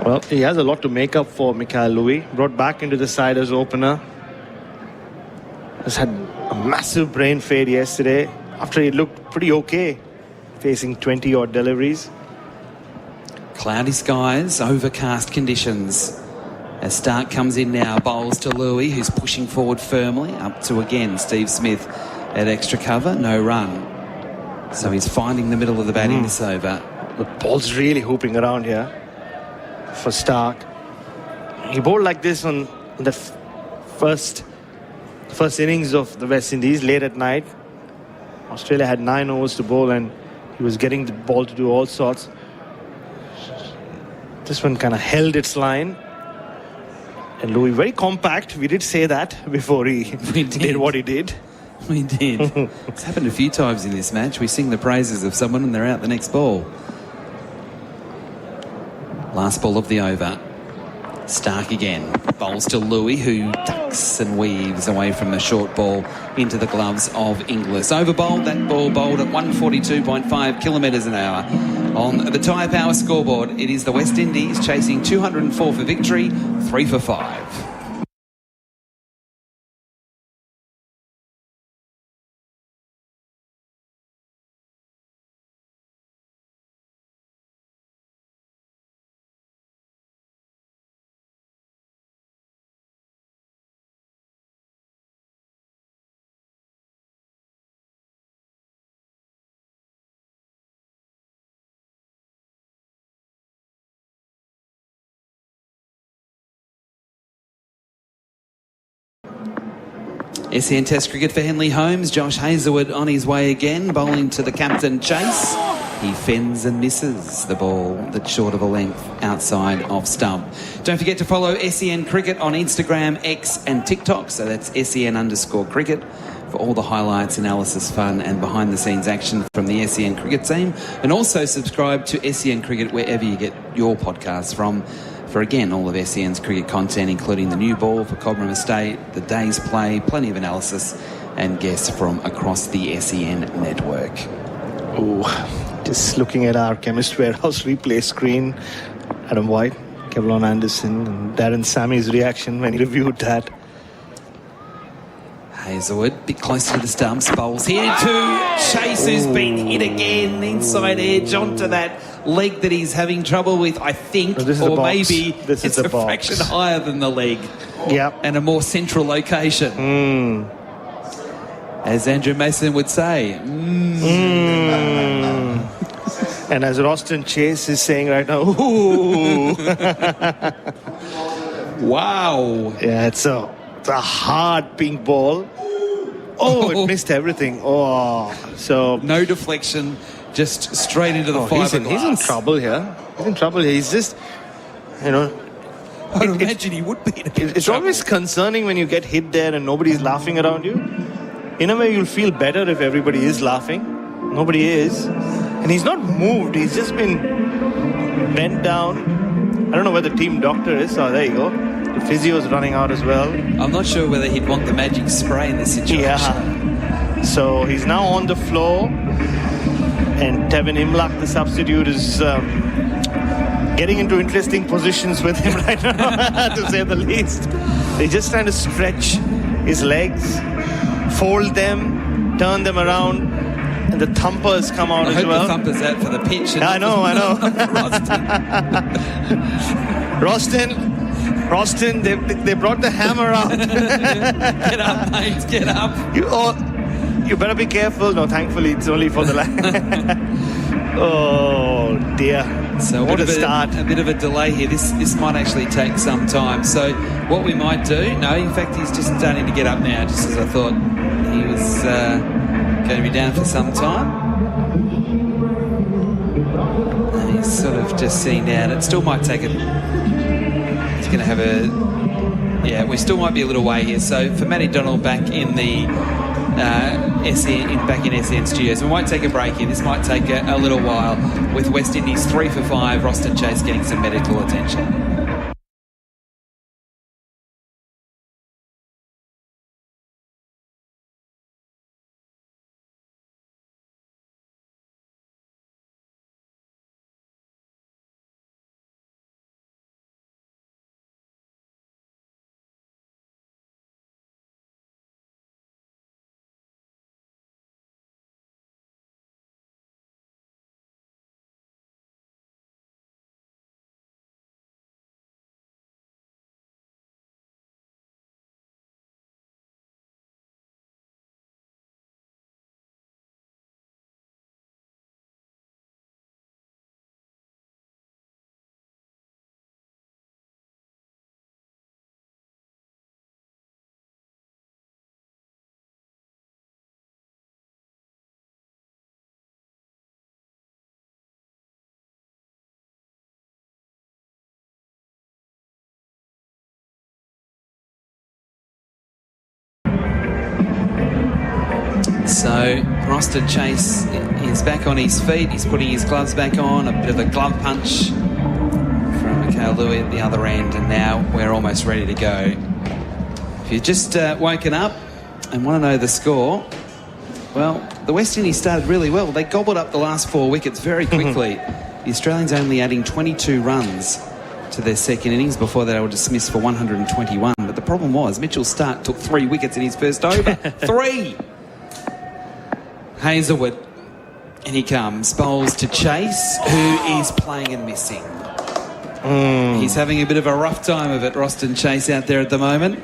Well, he has a lot to make up for, Mikhail Louis. Brought back into the side as opener. Has had a massive brain fade yesterday after he looked pretty okay facing 20-odd deliveries. Cloudy skies, overcast conditions. As Starc comes in now, bowls to Louis, who's pushing forward firmly, up to again Steve Smith at extra cover, no run. So he's finding the middle of the bat in this over. The ball's really hooping around here for Starc. He bowled like this on the first innings of the West Indies late at night. Australia had 9 overs to bowl and he was getting the ball to do all sorts. This one kind of held its line. And Louis very compact. We did say that before he did what he did. We did. It's happened a few times in this match. We sing the praises of someone and they're out the next ball. Last ball of the over. Starc again. Bowls to Louis, who ducks and weaves away from the short ball into the gloves of Inglis. Over bowled, that ball bowled at 142.5 kilometres an hour. On the Tyre Power scoreboard, it is the West Indies chasing 204 for victory, 3 for 5. SEN Test cricket for Henley Holmes. Josh Hazlewood on his way again, bowling to the captain Chase. He fends and misses the ball that's short of a length outside of stump. Don't forget to follow SEN Cricket on Instagram, X and TikTok. So that's SEN_cricket for all the highlights, analysis, fun and behind-the-scenes action from the SEN Cricket team. And also subscribe to SEN Cricket wherever you get your podcasts from for, again, all of SEN's cricket content, including the new ball for Cobram Estate, the day's play, plenty of analysis and guests from across the SEN network. Oh, just looking at our Chemist Warehouse replay screen, Adam White, Kevlon Anderson and Darren Sammy's reaction when he reviewed that. Hazlewood, a bit closer to the stumps, bowls here to Chase, who's been hit again, inside edge onto that leg that he's having trouble with, I think, or maybe it's a fraction higher than the leg. Yep. And a more central location. As Andrew Mason would say. And as Roston Chase is saying right now, ooh. Wow. Yeah, it's a hard pink ball. Oh, it missed everything. Oh, so no deflection, just straight into the fiberglass. He's in trouble here. He's just, you know. I would imagine he would be. It's always concerning when you get hit there and nobody's laughing around you. In a way, you'll feel better if everybody is laughing. Nobody is, and he's not moved. He's just been bent down. I don't know where the team doctor is. Oh, there you go. The physio is running out as well. I'm not sure whether he'd want the magic spray in this situation. Yeah. So he's now on the floor. And Tevin Imlach, the substitute, is getting into interesting positions with him right now, to say the least. They're just trying to stretch his legs, fold them, turn them around. And the thumpers come out as well. I hope the thumper's out for the pitch. I know. Roston, they brought the hammer out. Get up, mate, get up. You better be careful. No, thankfully it's only for the Oh dear. So what a start. A bit of a delay here. This might actually take some time. So what we might do, no, in fact he's just starting to get up now, just as I thought he was going to be down for some time. And he's sort of just sitting down. It still might take It's going to have we still might be a little way here. So for Matty Donald back in the SEN studios, we might take a break here. This might take a little while with West Indies 3 for 5. Roston Chase getting some medical attention. So Roston Chase is back on his feet. He's putting his gloves back on. A bit of a glove punch from Mikhail Louis at the other end. And now we're almost ready to go. If you've just woken up and want to know the score, well, the West Indies started really well. They gobbled up the last 4 wickets very quickly. The Australians only adding 22 runs to their second innings before they were dismissed for 121. But the problem was Mitchell Starc took 3 wickets in his first over. 3! Hazlewood, and he comes, bowls to Chase, who is playing and missing. He's having a bit of a rough time of it, Roston Chase, out there at the moment.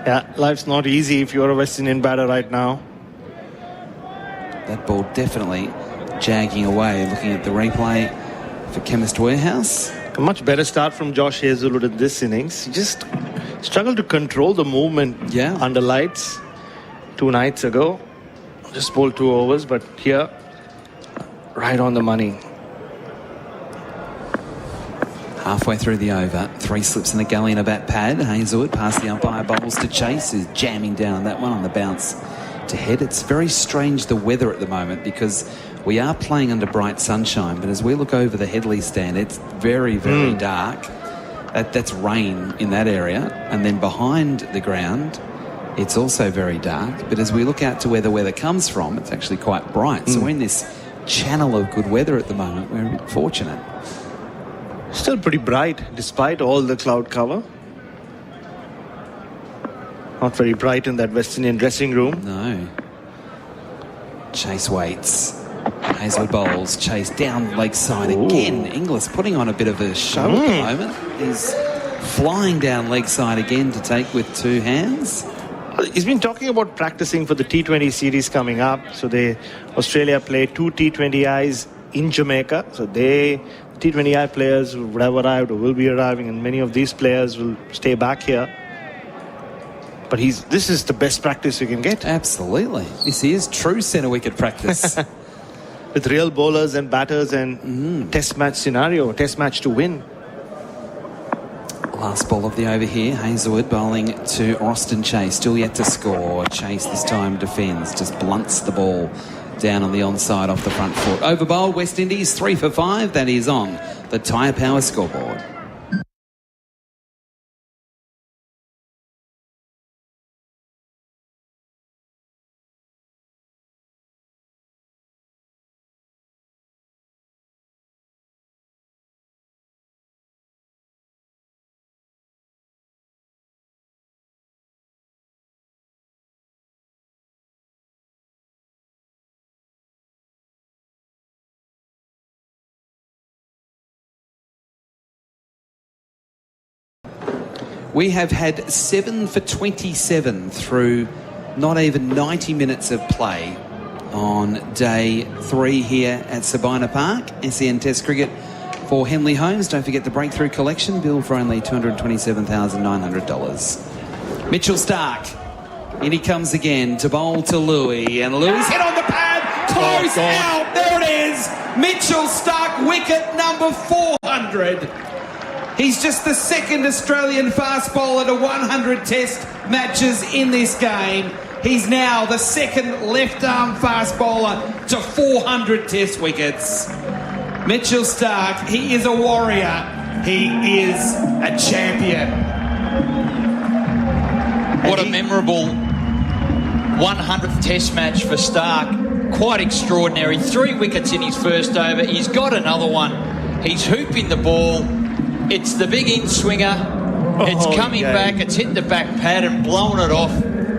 Yeah, life's not easy if you're a West Indian batter right now. That ball definitely jagging away, looking at the replay for Chemist Warehouse. A much better start from Josh Hazlewood in this innings. He just Struggled to control the movement under lights 2 nights ago. Just bowled 2 overs, but here, right on the money. Halfway through the over, 3 slips in the gully and a bat pad. Hazelwood past the umpire, bowls to Chase, who's jamming down that one on the bounce to head. It's very strange, the weather at the moment, because we are playing under bright sunshine, but as we look over the Headley stand, it's very, very dark. That's rain in that area. And then behind the ground, it's also very dark. But as we look out to where the weather comes from, it's actually quite bright. So we're in this channel of good weather at the moment. We're a bit fortunate. Still pretty bright, despite all the cloud cover. Not very bright in that West Indian dressing room. No. Chase waits. Hazelwood bowls. Chase down leg side again. Inglis putting on a bit of a show at the moment. He's flying down leg side again to take with 2 hands. He's been talking about practicing for the T20 series coming up. So Australia play 2 T20Is in Jamaica. So T20I players would have arrived or will be arriving, and many of these players will stay back here. But this is the best practice you can get. Absolutely. This is true centre wicket practice. With real bowlers and batters and test match scenario, test match to win. Last ball of the over here. Hazelwood bowling to Austin Chase. Still yet to score. Chase this time defends. Just blunts the ball down on the onside off the front foot. Over bowl, West Indies 3 for 5. That is on the Tyre Power scoreboard. We have had 7 for 27 through not even 90 minutes of play on day 3 here at Sabina Park. SEN Test Cricket for Henley Homes. Don't forget the Breakthrough Collection, bill for only $227,900. Mitchell Starc. In he comes again to bowl to Louis, and Louis hit on the pad, close out. There it is. Mitchell Starc, wicket number 400. He's just the 2nd Australian fast bowler to 100 test matches in this game. He's now the 2nd left-arm fast bowler to 400 test wickets. Mitchell Starc, he is a warrior. He is a champion. What a memorable 100th test match for Starc. Quite extraordinary. 3 wickets in his first over. He's got another one. He's hooping the ball. It's the big in-swinger. It's coming back. It's hit the back pad and blown it off.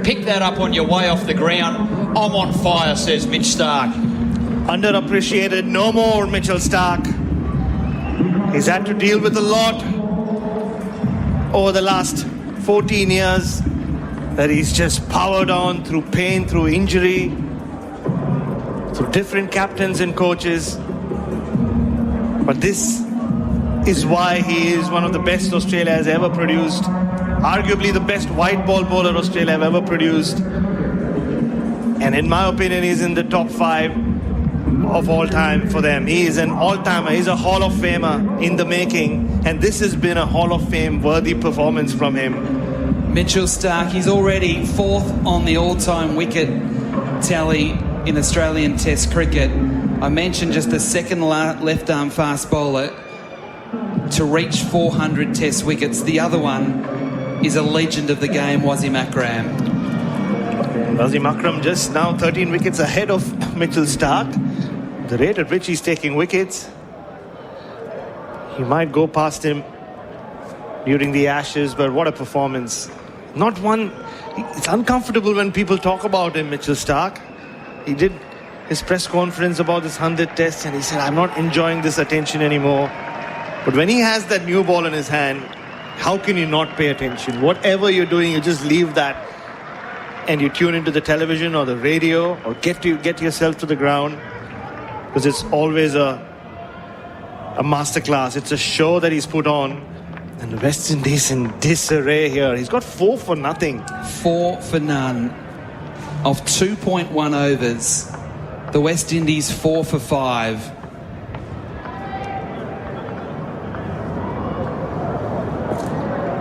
Pick that up on your way off the ground. I'm on fire, says Mitch Starc. Underappreciated. No more Mitchell Starc. He's had to deal with a lot over the last 14 years that he's just powered on through pain, through injury, through different captains and coaches. But this is why he is one of the best Australia has ever produced. Arguably the best white ball bowler Australia have ever produced. And in my opinion, he's in the top 5 of all time for them. He is an all-timer. He's a Hall of Famer in the making. And this has been a Hall of Fame worthy performance from him. Mitchell Starc, he's already 4th on the all-time wicket tally in Australian Test cricket. I mentioned just the 2nd left-arm fast bowler to reach 400 test wickets. The other one is a legend of the game, Wasim Akram. Wasim Akram just now 13 wickets ahead of Mitchell Starc. The rate at which he's taking wickets, he might go past him during the Ashes, but what a performance. Not one. It's uncomfortable when people talk about him, Mitchell Starc. He did his press conference about this 100th test and he said, I'm not enjoying this attention anymore. But when he has that new ball in his hand, how can you not pay attention? Whatever you're doing, you just leave that and you tune into the television or the radio or get yourself to the ground, because it's always a masterclass. It's a show that he's put on, And the West Indies in disarray here. He's got 4 for nothing. 4 for none of 2.1 overs. The West Indies 4 for 5.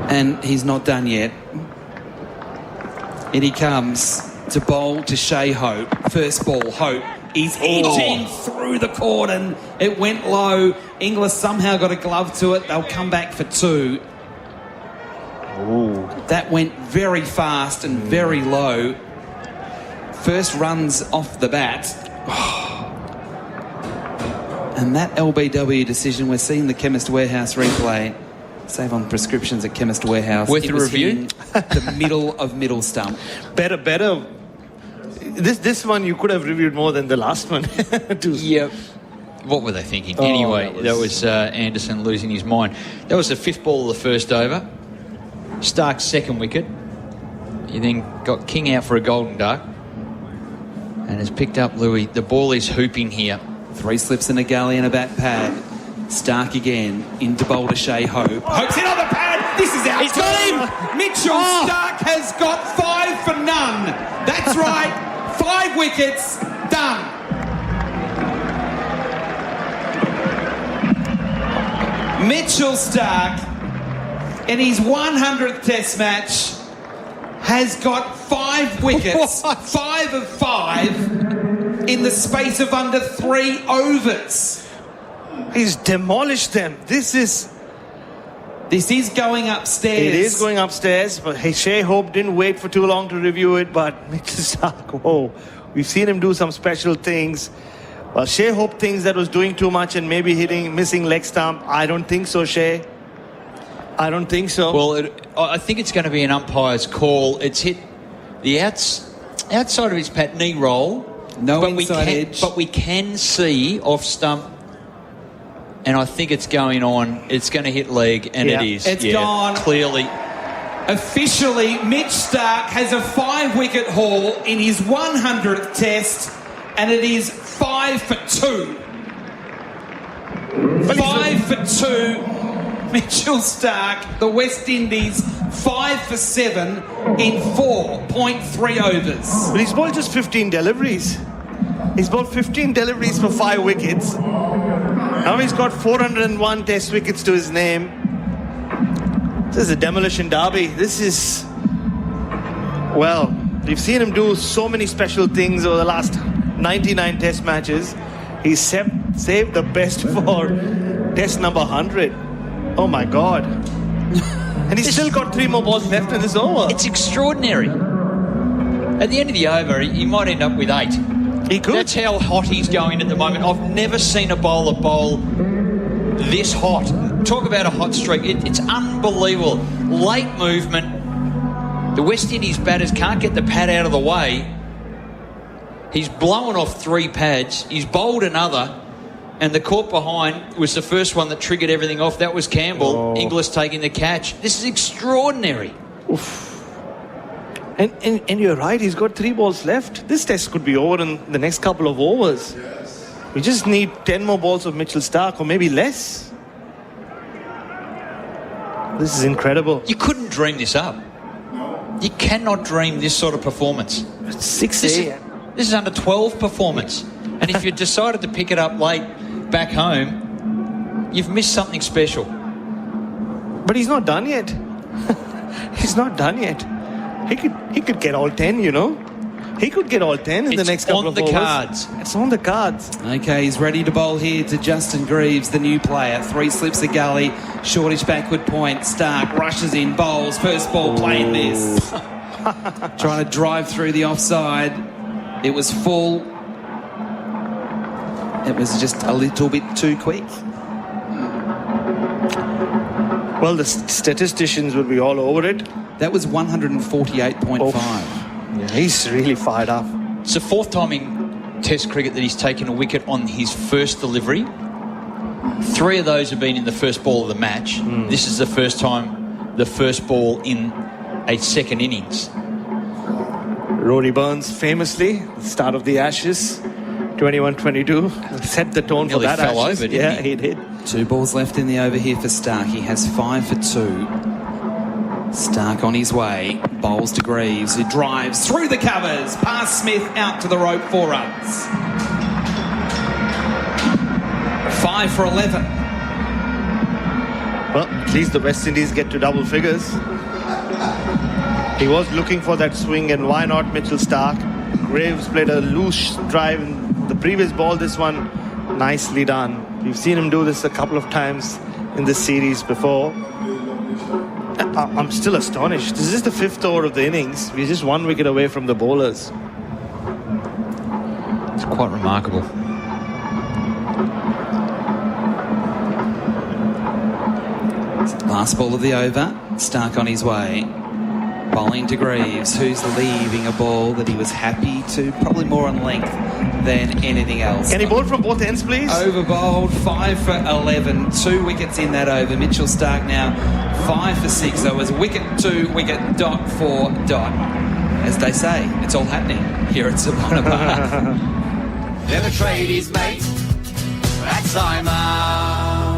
And he's not done yet. In he comes to bowl to Shea Hope. First ball, Hope. He's edging through the cordon. It went low. Inglis somehow got a glove to it. They'll come back for 2. That went very fast and very low. First runs off the bat. And that LBW decision, we're seeing the Chemist Warehouse replay. Save on prescriptions at Chemist Warehouse. Worth a review? hitting the middle of middle stump. Better. This one you could have reviewed more than the last one. Yep. What were they thinking? Anyway, that was Anderson losing his mind. That was the 5th ball of the first over. Starc's 2nd wicket. He then got King out for a golden duck. And has picked up Louis. The ball is hooping here. 3 slips in a galley and a bat pad. Starc again into bowl to Shea Hope. Hope's in on the pad. This is out. He's got him. Mitchell Starc has got 5 for none. That's right. 5 wickets. Done. Mitchell Starc in his 100th Test match has got 5 wickets. 5 of 5 in the space of under 3 overs. He's demolished them. This is going upstairs. It is going upstairs, but Shea Hope didn't wait for too long to review it, but Mitchell Starc, whoa. We've seen him do some special things. Well, Shea Hope thinks that was doing too much and maybe missing leg stump. I don't think so, Shea. I don't think so. Well, I think it's going to be an umpire's call. It's hit the outside of his pat knee roll. No inside edge. But we can see off stump. And I think it's going on. It's going to hit leg, and it is. It's gone. Clearly. Officially, Mitch Starc has a 5-wicket haul in his 100th Test, and it is 5 for 2. 5 for 2. Mitchell Starc, the West Indies, 5 for 7 in 4.3 overs. But he's bowled just 15 deliveries. He's bowled 15 deliveries for 5 wickets. Now he's got 401 Test wickets to his name. This is a demolition derby. This is... Well, we've seen him do so many special things over the last 99 Test matches. He's saved the best for Test number 100. Oh my God. And he's still got 3 more balls left in this over. It's extraordinary. At the end of the over, he might end up with 8. He could. That's how hot he's going at the moment. I've never seen a bowler bowl this hot. Talk about a hot streak. It's unbelievable. Late movement. The West Indies batters can't get the pad out of the way. He's blown off 3 pads. He's bowled another. And the caught behind was the first one that triggered everything off. That was Campbell. Inglis taking the catch. This is extraordinary. Oof. And you're right, he's got 3 balls left. This test could be over in the next couple of overs. Yes. We just need 10 more balls of Mitchell Starc, or maybe less. This is incredible. You couldn't dream this up. You cannot dream this sort of performance. It's 6 a.m. This is under 12 performance. And if you decided to pick it up late back home, you've missed something special. But he's not done yet. He's not done yet. He could get all 10, you know. He could get all 10 in the next couple of overs. It's on the cards. Okay, he's ready to bowl here to Justin Greaves, the new player. 3 slips a gully, shortish backward point. Starc rushes in, bowls, first ball playing this. Trying to drive through the offside. It was full. It was just a little bit too quick. Well, the statisticians will be all over it. That was 148.5. Yeah, he's really fired up. It's the 4th time in Test cricket that he's taken a wicket on his first delivery. 3 of those have been in the first ball of the match. This is the first time the first ball in a second innings. Rory Burns famously, the start of the Ashes, 21-22, set the tone for that fell Ashes. over, didn't he? He did. 2 balls left in the over here for Starc. He has 5 for 2. Starc on his way. Bowls to Greaves, who drives through the covers. Past Smith, out to the rope, 4 runs. 5 for 11. Well, at least the West Indies get to double figures. He was looking for that swing, and why not Mitchell Starc? Graves played a loose drive in the previous ball. This one, nicely done. We've seen him do this a couple of times in this series before. I'm still astonished. This is the 5th over of the innings. We're just 1 wicket away from the bowlers. It's quite remarkable. Last ball of the over. Starc on his way. Bowling to Greaves, who's leaving a ball that he was happy to, probably more on length than anything else. Can he bowl from both ends, please? Over bowled, 5 for 11. 2 wickets in that over. Mitchell Starc now 5 for 6. So it was wicket 2, wicket dot 4 dot. As they say, it's all happening here at Sabina Park. Never trade his mate. That's Simon.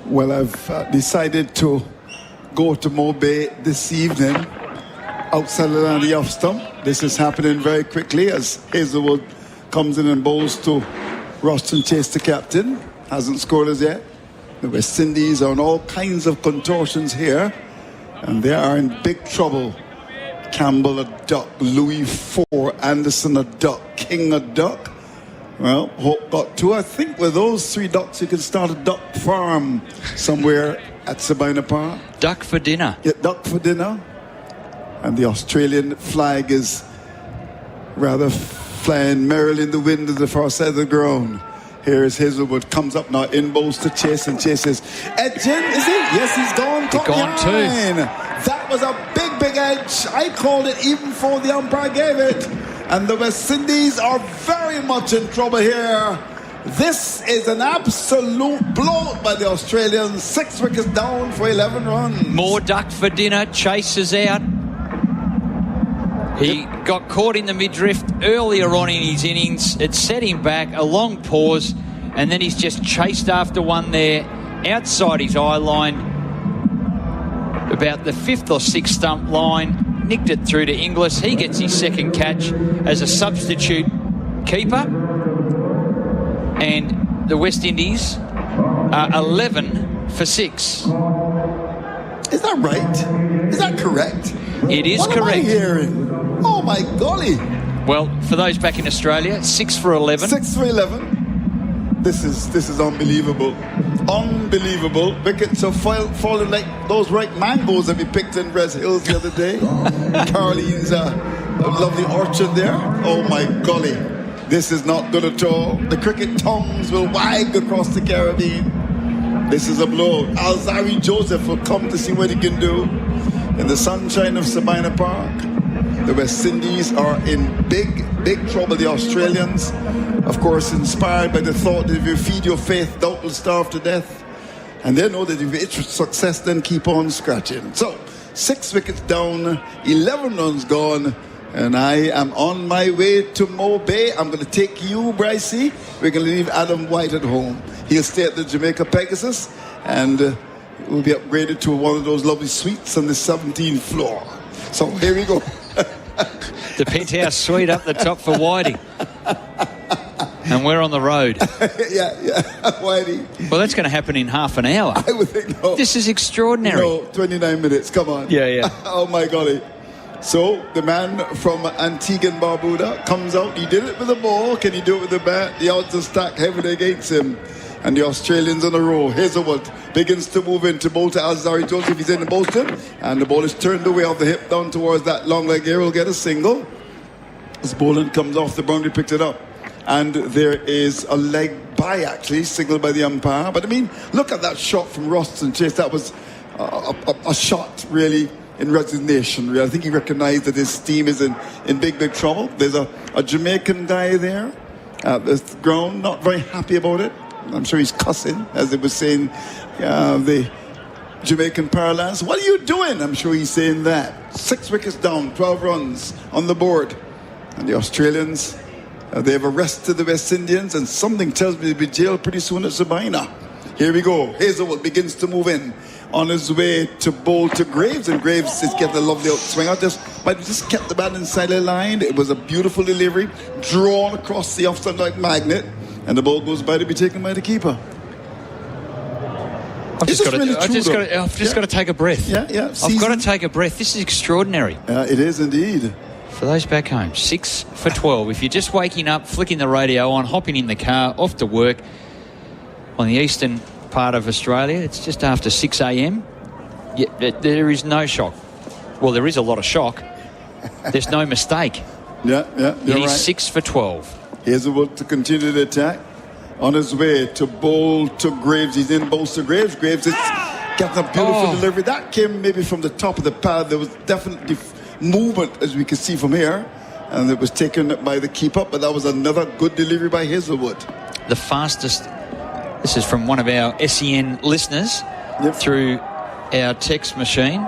Well, I've decided to go to Mo Bay this evening outside of the off stump. This is happening very quickly as Hazelwood comes in and bowls to Roston Chase, the captain. Hasn't scored as yet. The West Indies are on all kinds of contortions here, and they are in big trouble. Campbell a duck, Louis 4, Anderson a duck, King a duck. Well, Hope got 2. I think with those 3 ducks, you can start a duck farm somewhere at Sabina Park. Duck for dinner. Yeah, duck for dinner. And the Australian flag is rather flying merrily in the wind at the far side of the ground. Here is Hazelwood, comes up now, in bowls to Chase, and Chase is edging, is he? Yes, he's gone. He's gone too. That was a big edge. I called it even before the umpire gave it. And the West Indies are very much in trouble here. This is an absolute blowout by the Australians. 6 wickets down for 11 runs. More duck for dinner. Chase is out. He got caught in the midriff earlier on in his innings. It set him back, a long pause, and then he's just chased after one there outside his eye line, about the 5th or 6th stump line. Nicked it through to Inglis. He gets his second catch as a substitute keeper. And the West Indies are 11 for 6. Is that right? Is that correct? It is what correct. What am I hearing? Oh, my golly. Well, for those back in Australia, 6 for 11. 6 for 11. This is unbelievable. Unbelievable. Wickets are falling like those ripe mangoes that we picked in Res Hills the other day. Caroline's a lovely orchard there. Oh my golly. This is not good at all. The cricket tongues will wag across the Caribbean. This is a blow. Alzari Joseph will come to see what he can do. In the sunshine of Sabina Park, the West Indies are in big trouble. The Australians, of course, inspired by the thought that if you feed your faith, doubt will starve to death. And they know that if you itch for success, then keep on scratching. So, 6 wickets down, 11 runs gone, and I am on my way to Mo Bay. I'm going to take you, Brycey. We're going to leave Adam White at home. He'll stay at the Jamaica Pegasus, and we'll be upgraded to one of those lovely suites on the 17th floor. So, here we go. The penthouse suite up the top for Whitey. And we're on the road. yeah, Whitey. Well, that's going to happen in half an hour. I would think no. This is extraordinary. No, 29 minutes, come on. Yeah. Oh, my golly. So, the man from Antigua and Barbuda comes out. He did it with the ball. Can he do it with the bat? The odds are stacked heavily against him. And the Australians on a row. Hazelwood begins to move into bowl to Alzari Joseph. He's in the Bolton. And the ball is turned away off the hip down towards that long leg here. He'll get a single. As Boland comes off the boundary, picked it up. And there is a leg by, actually, signaled by the umpire. But I mean, look at that shot from Roston Chase. That was a shot, really, in resignation. Really. I think he recognised that his team is in big, big trouble. There's a Jamaican guy there at the ground, not very happy about it. I'm sure he's cussing, as they were saying, the Jamaican parlance. What are you doing? I'm sure he's saying that. 6 wickets down, 12 runs on the board. And the Australians, they have arrested the West Indians, and something tells me they'll be jailed pretty soon at Sabina. Here we go. Hazelwood begins to move in on his way to bowl to Graves, and Graves is getting a lovely outswing. But just kept the bat inside the line. It was a beautiful delivery, drawn across the offside like magnet, and the ball goes by to be taken by the keeper. I've just got to take a breath. Yeah. I've got to take a breath. This is extraordinary. It is indeed. For those back home, 6 for 12. If you're just waking up, flicking the radio on, hopping in the car, off to work on the eastern part of Australia, it's just after 6 a.m. There is no shock. Well, there is a lot of shock. There's no mistake. Yeah, He's right. 6 for 12. Hazelwood to continue the attack. On his way to bowl to Graves. He's in bowls to Graves. Graves is getting a beautiful delivery. That came maybe from the top of the pad. There was definitely movement, as we can see from here, and it was taken by the keeper, but that was another good delivery by Hazelwood. The fastest, this is from one of our SEN listeners through our text machine,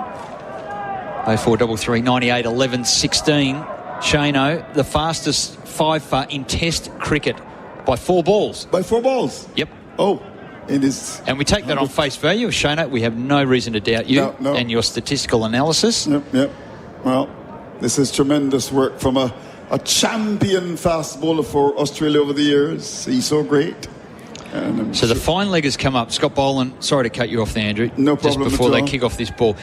0433 98 11 16. Shano, the fastest 5-for in Test cricket by 4 balls. By 4 balls? Yep. Oh, it is. And we take that on face value. Shano, we have no reason to doubt you and your statistical analysis. Yep. Well, this is tremendous work from a champion fast bowler for Australia over the years. He's so great. And so the fine leg has come up. Scott Boland, sorry to cut you off there, Andrew. No problem. Just before they kick off this ball.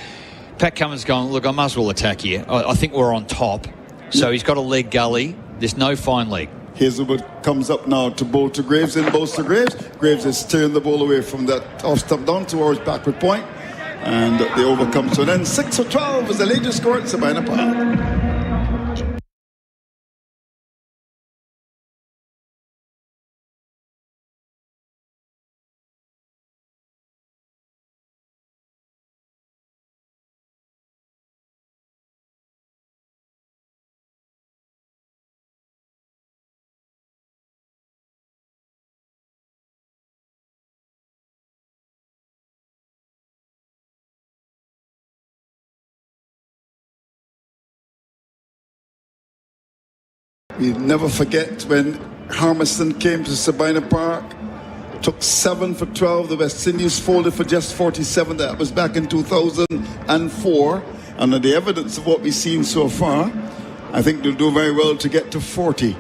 Pat Cummins going, look, I might as well attack here. I think we're on top. So he's got a leg gully. There's no fine leg. Hazelwood comes up now to bowl to Graves, in bowls to Graves. Graves is steering the ball away from that off stump down towards backward point. And the over comes to an end. 6 for 12 is the latest score at Sabina Park. We never forget when Harmison came to Sabina Park, took 7 for 12. The West Indies folded for just 47. That was back in 2004. And on the evidence of what we've seen so far, I think they'll do very well to get to 40.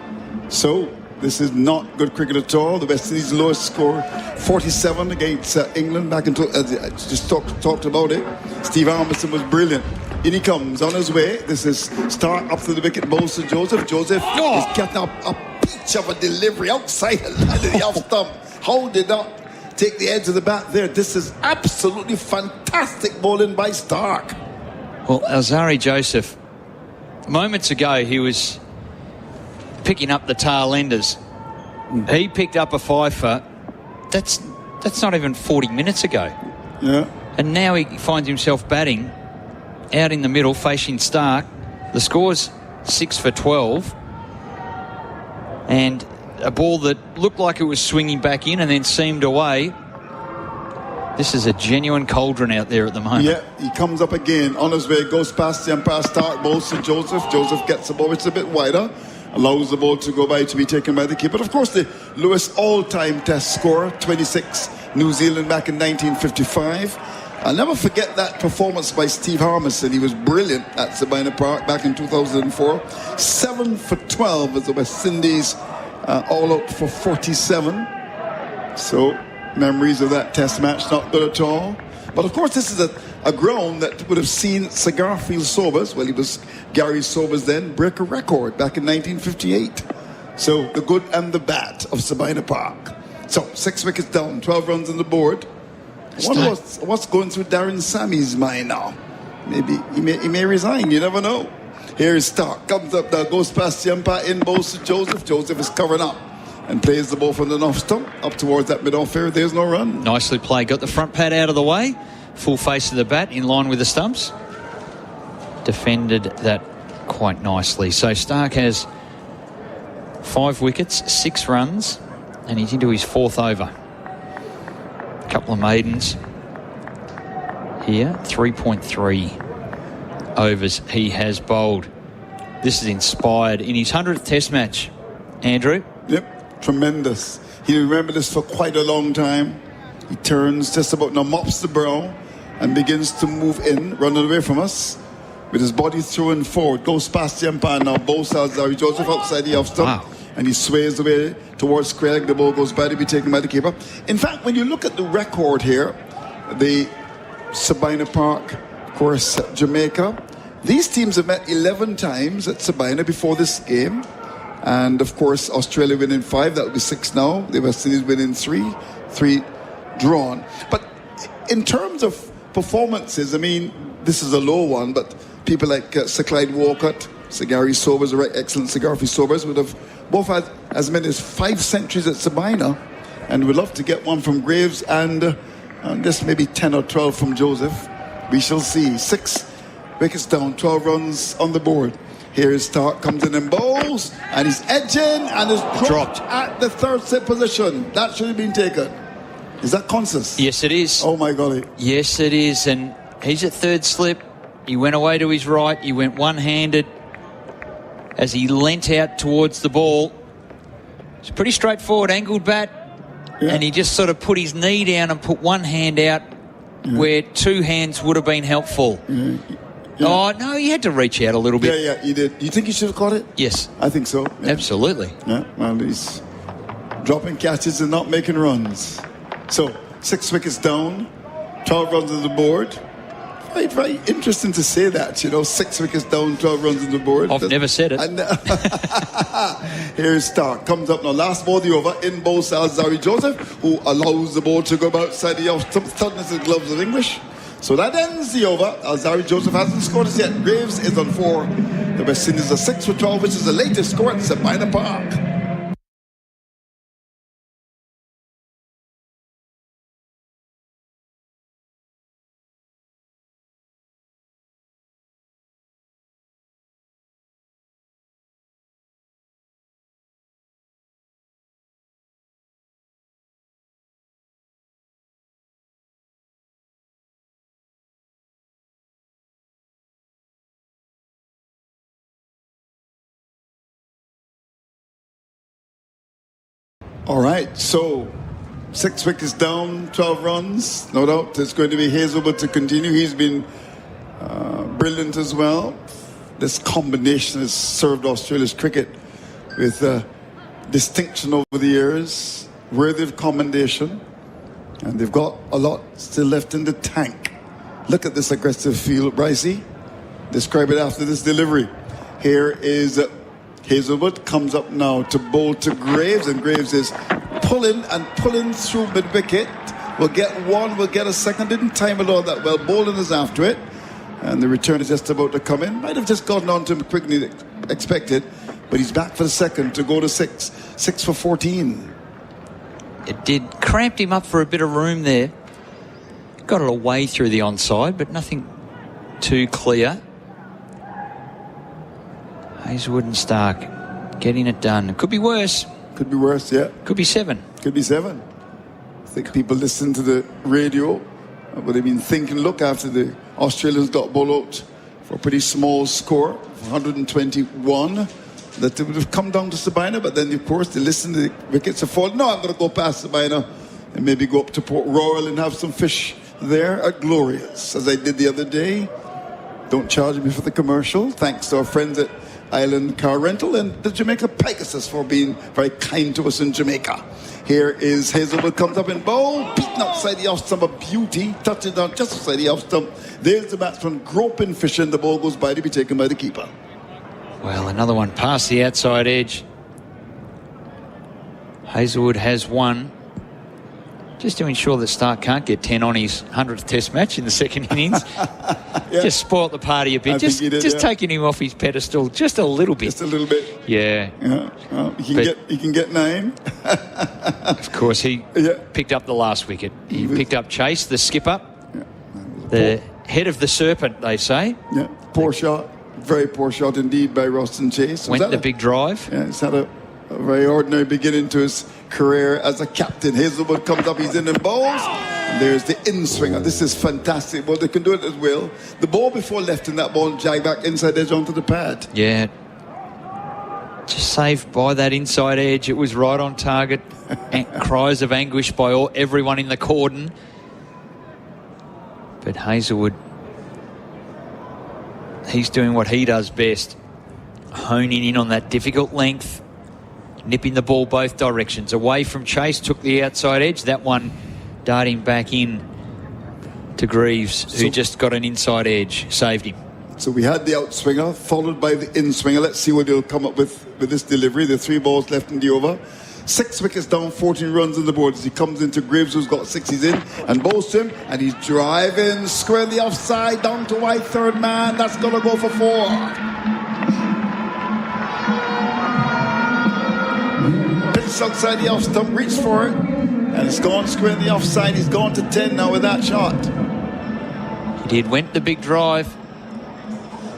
So this is not good cricket at all. The West Indies' lowest score, 47 against England back in I just talked about it. Steve Harmison was brilliant. In he comes on his way. This is Starc up to the wicket, bowls to Joseph. Joseph is getting a peach of a delivery outside the line of the off stump. How did not take the edge of the bat there? This is absolutely fantastic bowling by Starc. Well, Alzari Joseph, moments ago he was picking up the tail enders. He picked up a 5-for. That's not even 40 minutes ago. Yeah. And now he finds himself batting out in the middle, facing Starc. The score's 6 for 12. And a ball that looked like it was swinging back in and then seamed away. This is a genuine cauldron out there at the moment. Yeah, he comes up again on his way, goes past the umpire, Starc bowls to Joseph. Joseph gets the ball, it's a bit wider, allows the ball to go by to be taken by the keeper. But of course, the lowest all-time Test score, 26, New Zealand back in 1955. I'll never forget that performance by Steve Harmison. He was brilliant at Sabina Park back in 2004. 7 for 12 as the West Indies all out for 47. So, memories of that Test match, not good at all. But of course, this is a ground that would have seen Cigarfield Sobers, well, he was Gary Sobers then, break a record back in 1958. So, the good and the bad of Sabina Park. So, 6 wickets down, 12 runs on the board. What's going through Darren Sammy's mind now? Maybe he may resign, you never know. Here is Starc, comes up there, goes past the umpire, in bowls to Joseph. Joseph is covering up. and plays the ball from the off stump up towards that mid-off area. There's no run. Nicely played. Got the front pad out of the way. Full face of the bat in line with the stumps. Defended that quite nicely. So Starc has 5 wickets, 6 runs, and he's into his 4th over. A couple of maidens here. 3.3 overs he has bowled. This is inspired in his 100th Test match. Andrew? Yep, tremendous. He remembered this for quite a long time. He turns just about now, mops the brow, and begins to move in, running away from us, with his body thrown forward. Goes past the umpire now, both sides. Joseph outside the off stump. Wow. And he sways away towards square leg. The ball goes by to be taken by the keeper. In fact, when you look at the record here, the Sabina Park, of course, Jamaica, these teams have met 11 times at Sabina before this game. And, of course, Australia winning 5. That will be 6 now. The West Indies winning 3. 3 drawn. But in terms of performances, I mean, this is a low one, but people like Sir Clyde Walcott, Sir Gary Sobers, a right excellent Sir Garfield Sobers, would have both had as many as 5 centuries at Sabina, and would love to get one from Graves and just maybe 10 or 12 from Joseph. We shall see. 6 wickets down, 12 runs on the board. Here is Starc, comes in and bowls, and he's edging and is dropped at the 3rd set position. That should have been taken. Is that conscious? Yes, it is. Oh, my golly. Yes, it is. And he's at 3rd slip. He went away to his right. He went one-handed as he leant out towards the ball. It's pretty straightforward, angled bat. Yeah. And he just sort of put his knee down and put one hand out where 2 hands would have been helpful. Yeah. Oh, no, he had to reach out a little bit. Yeah, he did. You think he should have caught it? Yes. I think so. Yeah. Absolutely. Yeah, well, he's dropping catches and not making runs. So, 6 wickets down, 12 runs on the board. Very, very interesting to say that, 6 wickets down, 12 runs on the board. I've never said it. And, here's Starc, comes up now, last ball of the over, in bowls Alzari Joseph, who allows the ball to go outside the off stump, thirdness of the gloves of English. So that ends the over. Alzari Joseph hasn't scored as yet. Graves is on 4. The West Indies are 6 for 12, which is the latest score at Sabina Park. All right, so 6 wickets down, 12 runs. No doubt it's going to be Hazelwood to continue. He's been brilliant as well. This combination has served Australia's cricket with distinction over the years, worthy of commendation. And they've got a lot still left in the tank. Look at this aggressive field, Brycey. Describe it after this delivery. Here is Hazelwood, comes up now to bowl to Graves, and Graves is pulling through mid-wicket. We'll get 1, we'll get a second. Didn't time it all that well. Boland is after it, and the return is just about to come in. Might have just gotten on to him quickly than expected, but he's back for the second to go to 6. 6 for 14. It did cramped him up for a bit of room there. Got it away through the onside, but nothing too clear. Hazelwood and Starc getting it done. It could be worse. Could be worse, yeah. Could be 7. Could be 7. I think people listen to the radio, but they've been thinking, look, after the Australians got bowled out for a pretty small score, 121, that they would have come down to Sabina, but then, of course, they listen to the wickets have fallen. No, I'm going to go past Sabina and maybe go up to Port Royal and have some fish there at Glorious, as I did the other day. Don't charge me for the commercial. Thanks to our friends at Island Car Rental and the Jamaica Pegasus for being very kind to us in Jamaica. Here is Hazelwood, comes up in bowl, beaten outside the off stump, a beauty, touches down just outside the off stump. There's the batsman groping, fishing, the ball goes by to be taken by the keeper. Well, another one past the outside edge. Hazelwood has 1. just to ensure that Starc can't get 10 on his 100th Test match in the second innings. Just spoilt the party a bit. Just taking him off his pedestal just a little bit. Just a little bit. Yeah. Well, he can get 9. Of course, he picked up the last wicket. He picked up Chase, the skipper. Yeah. The head of the serpent, they say. Yeah, poor shot. Very poor shot indeed by Roston Chase. Went the big drive. Yeah, he's had a very ordinary beginning to his career as a captain. Hazelwood comes up, he's in and bowls. And there's the in-swinger. This is fantastic. Well, they can do it as well. The ball before left in that ball, jag back inside edge onto the pad. Yeah. Just saved by that inside edge. It was right on target. Cries of anguish by everyone in the cordon. But Hazelwood, he's doing what he does best. Honing in on that difficult length. Nipping the ball both directions. Away from Chase, took the outside edge. That one darting back in to Greaves, who just got an inside edge. Saved him. So we had the outswinger, followed by the in-swinger. Let's see what he'll come up with this delivery. The 3 balls left in the over. 6 wickets down, 14 runs on the board as he comes into Greaves, who's got 6. He's in and bowls to him, and he's driving square the offside down to White, third man. That's going to go for 4. Pitch outside the off stump, reached for it, and it's gone square in the offside. He's gone to 10 now with that shot. He did, went the big drive.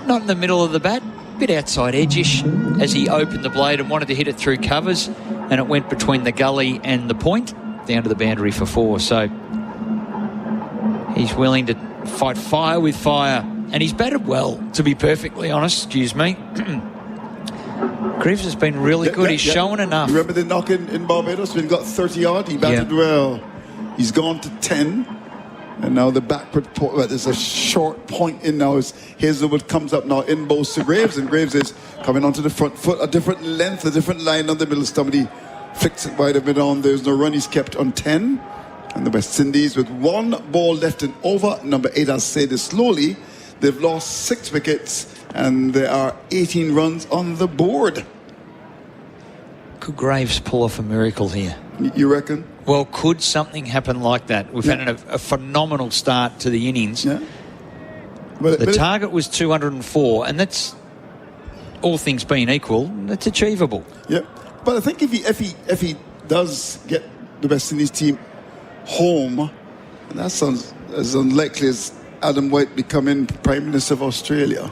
Not in the middle of the bat, bit outside edge-ish as he opened the blade and wanted to hit it through covers, and it went between the gully and the point down to the boundary for 4. So he's willing to fight fire with fire, and he's batted well, to be perfectly honest. Excuse me. Greaves has been really good. He's shown enough. Remember the knock in Barbados when he got 30 odd? He batted well. He's gone to 10. And now the backward point, well, there's a short point in now as Hazelwood comes up now in bowls to Greaves, and Greaves is coming onto the front foot, a different length, a different line on the middle stump. He flicks it wide of mid on. There's no run. He's kept on 10. And the West Indies with 1 ball left in over. Number 8, I'll say this slowly. They've lost 6 wickets and there are 18 runs on the board. Could Greaves pull off a miracle here? You reckon? Well, could something happen like that? We've had a phenomenal start to the innings. Yeah. The target was 204, and that's, all things being equal, that's achievable. Yeah, but I think if he does get the West Indies team home, and that sounds as unlikely as Adam White becoming Prime Minister of Australia.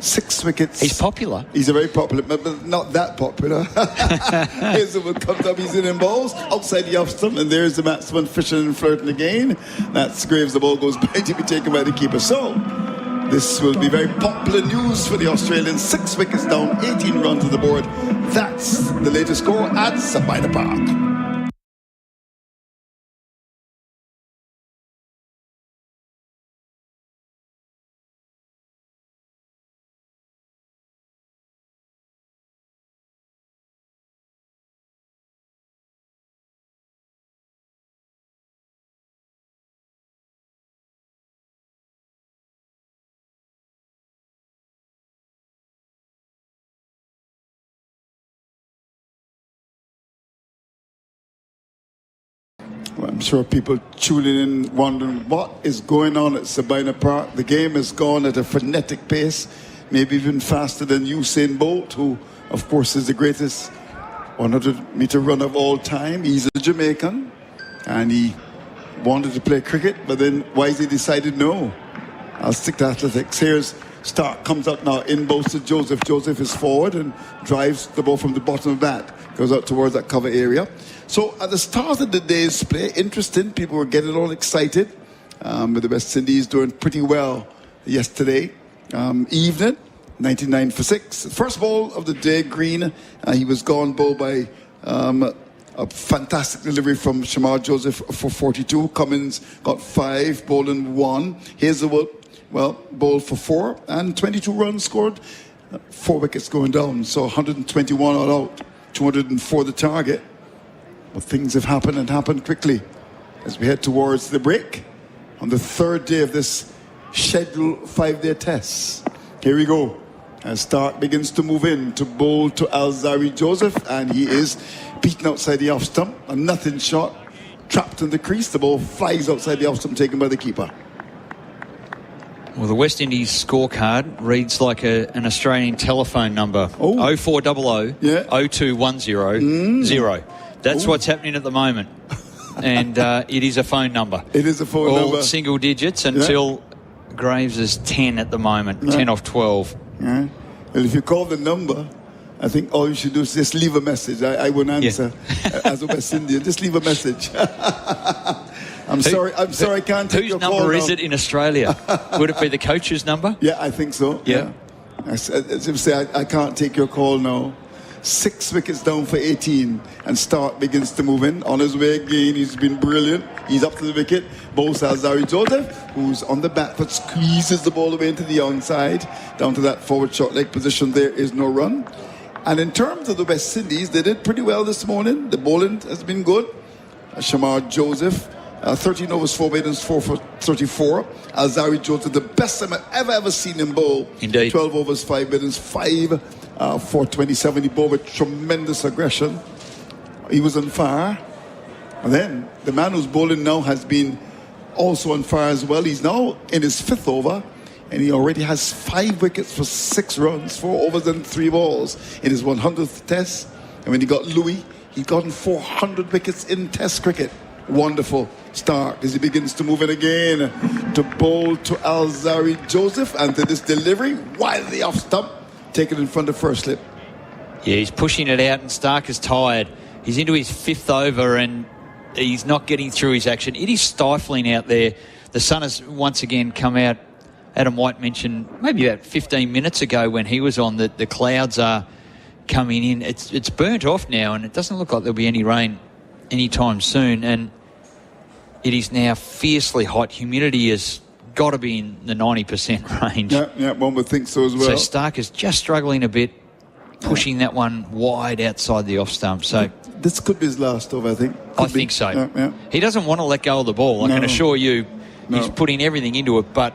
6 wickets. He's popular. He's a very popular, but not that popular. Hazelwood comes up, he's in and balls outside the off stump, and there's the batsman fishing and flirting again. That's Greaves. The ball goes by to be taken by the keeper. So this will be very popular news for the Australians. 6 wickets down, 18 runs on the board. That's the latest score at Sabina Park. I'm sure people tuning in wondering what is going on at Sabina Park. The game has gone at a frenetic pace, maybe even faster than Usain Bolt, who, of course, is the greatest 100-meter runner of all time. He's a Jamaican, and he wanted to play cricket, but then wisely decided, no, I'll stick to athletics. Here's Starc, comes up now in bowls to Joseph. Joseph is forward and drives the ball from the bottom of that, goes out towards that cover area. So at the start of the day's play, interesting, people were getting all excited with the West Indies doing pretty well yesterday evening, 99 for 6. First ball of the day, Green, he was gone bowled by a fantastic delivery from Shamar Joseph for 42. Cummins got 5, Boland 1. Hazelwood, well, bowled for 4 and 22 runs scored, 4 wickets going down. So 121 all out, 204 the target. But things have happened and happened quickly as we head towards the break on the 3rd day of this scheduled 5-day test. Here we go. As Starc begins to move in to bowl to Alzari Joseph, and he is beaten outside the off stump. A nothing shot trapped in the crease. The ball flies outside the off stump, taken by the keeper. Well, the West Indies scorecard reads like an Australian telephone number. 0400 Yeah. 0210 0. That's what's happening at the moment. And it is a phone number. It is a phone number. All single digits until Graves is 10 at the moment, 10 off 12. Yeah. Well, if you call the number, I think all you should do is just leave a message. I won't answer as a West Indian. Just leave a message. I'm sorry, I can't take your call. Whose number now. is it in Australia? Would it be the coach's number? Yeah, I think so. Yeah. As if say, I can't take your call now. 6 wickets down for 18, and Starc begins to move in. On his way again, he's been brilliant. He's up to the wicket. Bowls Alzarri Joseph, who's on the back foot, squeezes the ball away into the onside. Down to that forward short leg position, there is no run. And in terms of the West Indies, they did pretty well this morning. The Boland has been good. Shamar Joseph, 13 overs, 4 maidens, 4 for 34. Alzarri Joseph, the best I've ever seen him bowl. Indeed. 12 overs, 5 maidens, 5 for 27. He bowled with tremendous aggression. He was on fire. And then the man who's bowling now has been also on fire as well. He's now in his 5th over, and he already has 5 wickets for 6 runs, 4 overs and 3 balls in his 100th test. And when he got Louis, he'd gotten 400 wickets in test cricket. Wonderful start as he begins to move in again to bowl to Alzarri Joseph, and to this delivery wildly off stump, taken in front of first slip. Yeah, he's pushing it out, and Starc is tired. He's into his 5th over, and he's not getting through his action. It is stifling out there. The sun has once again come out. Adam White mentioned maybe about 15 minutes ago when he was on that the clouds are coming in. It's burnt off now, and it doesn't look like there'll be any rain anytime soon. And it is now fiercely hot. Humidity has got to be in the 90% range. Yeah, one would think so as well. So Starc is just struggling a bit, pushing that one wide outside the off stump. So this could be his last over, I think. I think so. Yeah. He doesn't want to let go of the ball. I can assure you, he's putting everything into it. But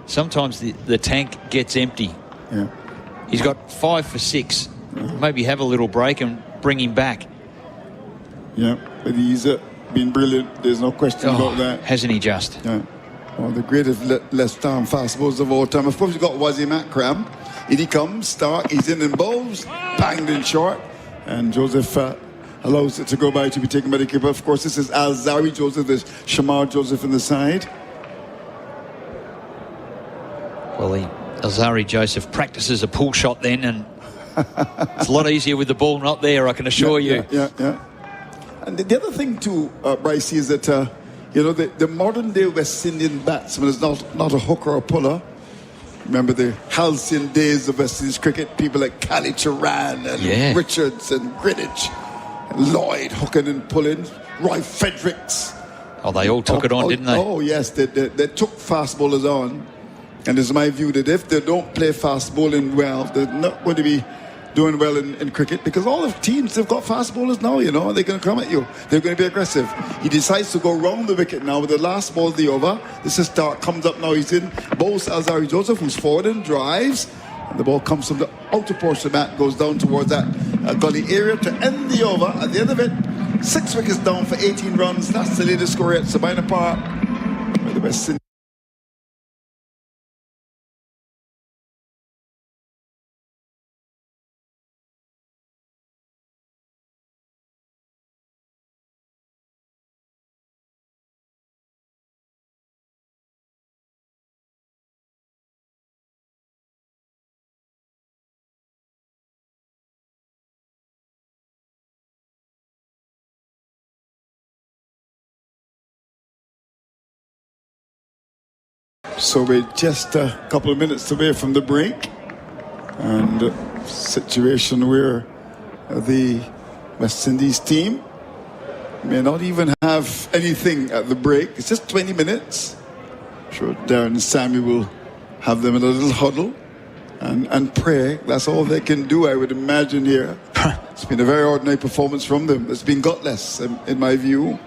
sometimes the tank gets empty. Yeah. He's got 5 for 6. Maybe have a little break and bring him back. Yeah, but he's been brilliant. There's no question about that. Hasn't he just? Yeah. One of the greatest left-arm fast bowlers of all time. Of course, you've got Wasim Akram. In he comes, Starc, he's in and bowls, banged in short, and Joseph allows it to go by, to be taken by the keeper. Of course, this is Alzarri Joseph, there's Shamar Joseph in the side. Well, Alzarri Joseph practices a pull shot then, and it's a lot easier with the ball not there, I can assure you. Yeah. And the other thing too, Bryce, is that the modern day West Indian batsman is not a hooker or puller. Remember the halcyon days of West Indies cricket, people like Cali Turan and Richards and Greenwich, and Lloyd hooking and pulling, Roy Fredericks. Oh, they all took it on, didn't they? Oh yes, they took fast bowlers on. And it's my view that if they don't play fast bowling well, they're not going to be doing well in cricket, because all the teams, they've got fast bowlers now, and they're going to come at you. They're going to be aggressive. He decides to go round the wicket now with the last ball of the over. This is Starc, comes up now, he's in. Bowls Alzarri Joseph, who's forward and drives. And the ball comes from the outer portion of the mat, goes down towards that gully area to end the over. At the end of it, 6 wickets down for 18 runs. That's the latest score at Sabina Park, where the West Indies. So we're just a couple of minutes away from the break, and a situation where the West Indies team may not even have anything at the break. It's just 20 minutes. I'm sure Darren and Sammy will have them in a little huddle and pray. That's all they can do, I would imagine, here. It's been a very ordinary performance from them. It's been gutless, in my view.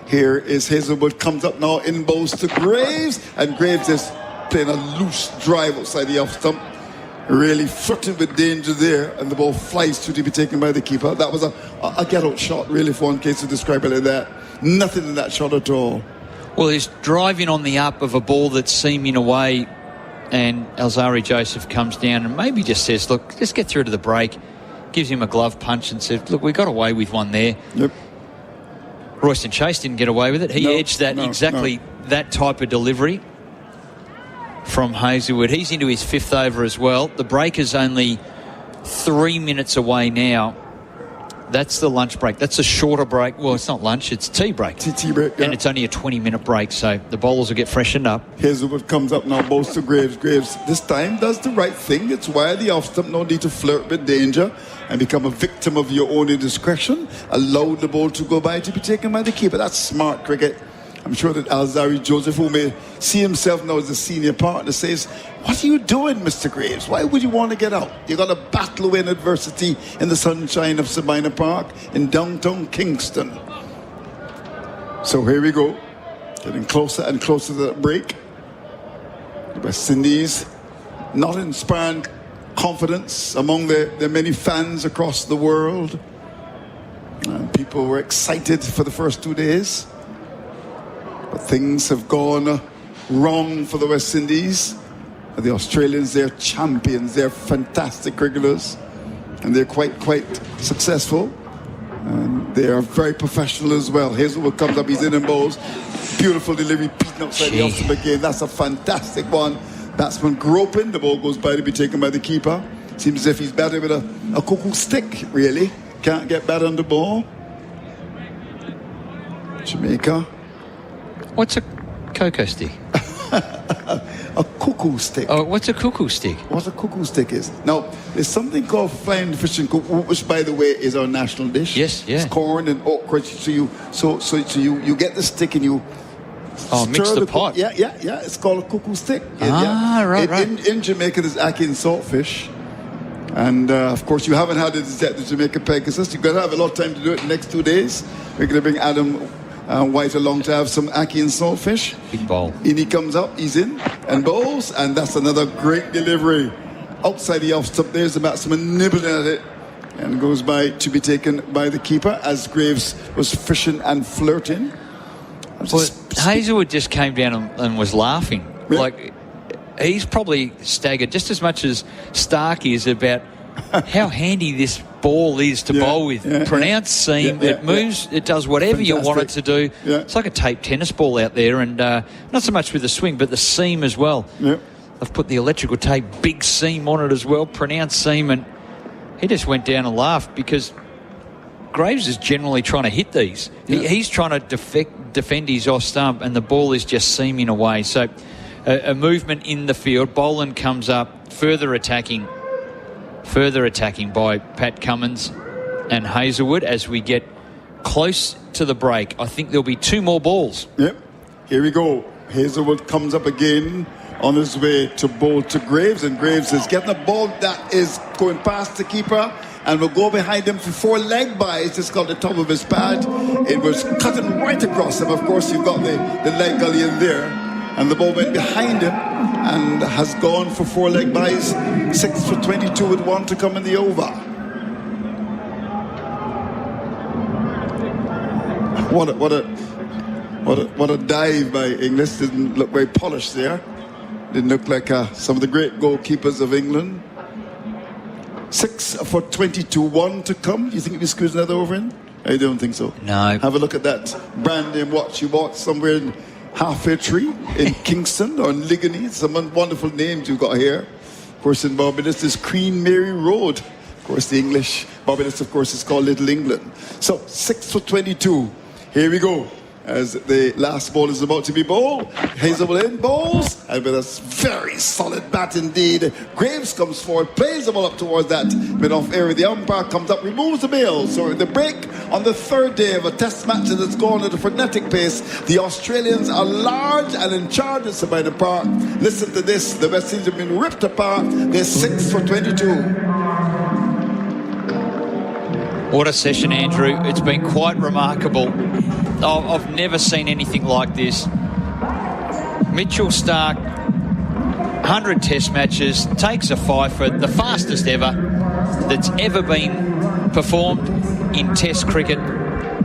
Here is Hazelwood, comes up now, in bowls to Graves, and Graves is playing a loose drive outside the off stump, really flirting with danger there, and the ball flies through to be taken by the keeper. That was a get-out shot, really, for one case to describe it like that. nothing in that shot at all. Well, he's driving on the up of a ball that's seaming away, and Alzari Joseph comes down and maybe just says, look, just get through to the break. Gives him a glove punch and says, look, we got away with one there. Yep. Royston Chase didn't get away with it. He edged that that type of delivery from Hazelwood. He's into his 5th over as well. The break is only 3 minutes away now. That's the lunch break. That's a shorter break. Well, it's not lunch, it's tea break. Tea break, yeah. And it's only a 20-minute break, so the bowlers will get freshened up. Hazelwood comes up now, bowls to Graves. Graves this time does the right thing. It's why the off stump, no need to flirt with danger and become a victim of your own indiscretion. Allow the ball to go by to be taken by the keeper. That's smart cricket. I'm sure that Alzari Joseph, who may see himself now as a senior partner, says, what are you doing, Mr. Graves? Why would you want to get out? You've got to battle away in adversity in the sunshine of Sabina Park in downtown Kingston. So here we go. Getting closer and closer to that break. The West Indies not inspiring confidence among their many fans across the world. People were excited for the first 2 days. But things have gone wrong for the West Indies. The Australians, they're champions. They're fantastic cricketers. And they're quite successful. And they are very professional as well. Hazelwood comes up, he's in and bowls. Beautiful delivery, beaten outside the off stump again. That's a fantastic one. Batsman groping. The ball goes by to be taken by the keeper. Seems as if he's batting with a cuckoo stick, really. Can't get bat on the ball. Jamaica. What's a cocoa stick? A cuckoo stick. Oh, what's a cuckoo stick? What a cuckoo stick is. Now, there's something called flying fish and cuckoo, which, by the way, is our national dish. Yes, yeah. It's corn and okra. So you get the stick and you mix the pot. Yeah. It's called a cuckoo stick. Right. In Jamaica, there's ackee and saltfish. And, of course, you haven't had it at the Jamaica Pegasus. You've got to have a lot of time to do it in the next 2 days. We're going to bring Adam White along to have some ackee and saltfish. Big bowl. In he comes up, he's in and bowls, and that's another great delivery. Outside the off stump, there's the batsman nibbling at it and goes by to be taken by the keeper as Graves was fishing and flirting. Hazelwood just came down and was laughing. Yeah. Like, he's probably staggered just as much as Starc is about how handy this ball is to bowl with. Pronounced seam, it moves, it does whatever you want it to do. Yeah. It's like a taped tennis ball out there, and not so much with the swing, but the seam as well. Yeah. I've put the electrical tape big seam on it as well, pronounced seam, and he just went down and laughed because Graves is generally trying to hit these. He's trying to defend his off stump, and the ball is just seaming away. So a movement in the field. Boland comes up, further attacking by Pat Cummins and Hazelwood as we get close to the break. I think there'll be 2 more balls. Yep. Here we go. Hazelwood comes up again on his way to bowl to Graves, and Graves is getting a ball that is going past the keeper and will go behind him for 4 leg byes. It's got the top of his pad. It was cutting right across him. Of course, you've got the leg gully in there. And the ball went behind him and has gone for 4 leg byes. 6 for 22 with 1 to come in the over. What a dive by Inglis. Didn't look very polished there. Didn't look like some of the great goalkeepers of England. 6 for 22, 1 to come. Do you think if he screws another over in? I don't think so. No. Have a look at that brand name watch you bought somewhere in Halfway Tree in Kingston or Ligony. Some wonderful names you've got here. Of course, in Barbados is Queen Mary Road. Of course, the English Barbados, of course, is called Little England. So 6 for 22. Here we go. As the last ball is about to be bowled. Hazelwood in bowls. And with a very solid bat indeed. Graves comes forward, plays the ball up towards that mid-off area. The umpire comes up, removes the bail. So the break on the 3rd day of a test match that's gone at a frenetic pace. The Australians are large and in charge at Sabina Park. Listen to this. The West Indies have been ripped apart. They're 6 for 22. What a session, Andrew. It's been quite remarkable. I've never seen anything like this. Mitchell Starc, 100 test matches, takes a 5 for the fastest ever that's ever been performed in test cricket.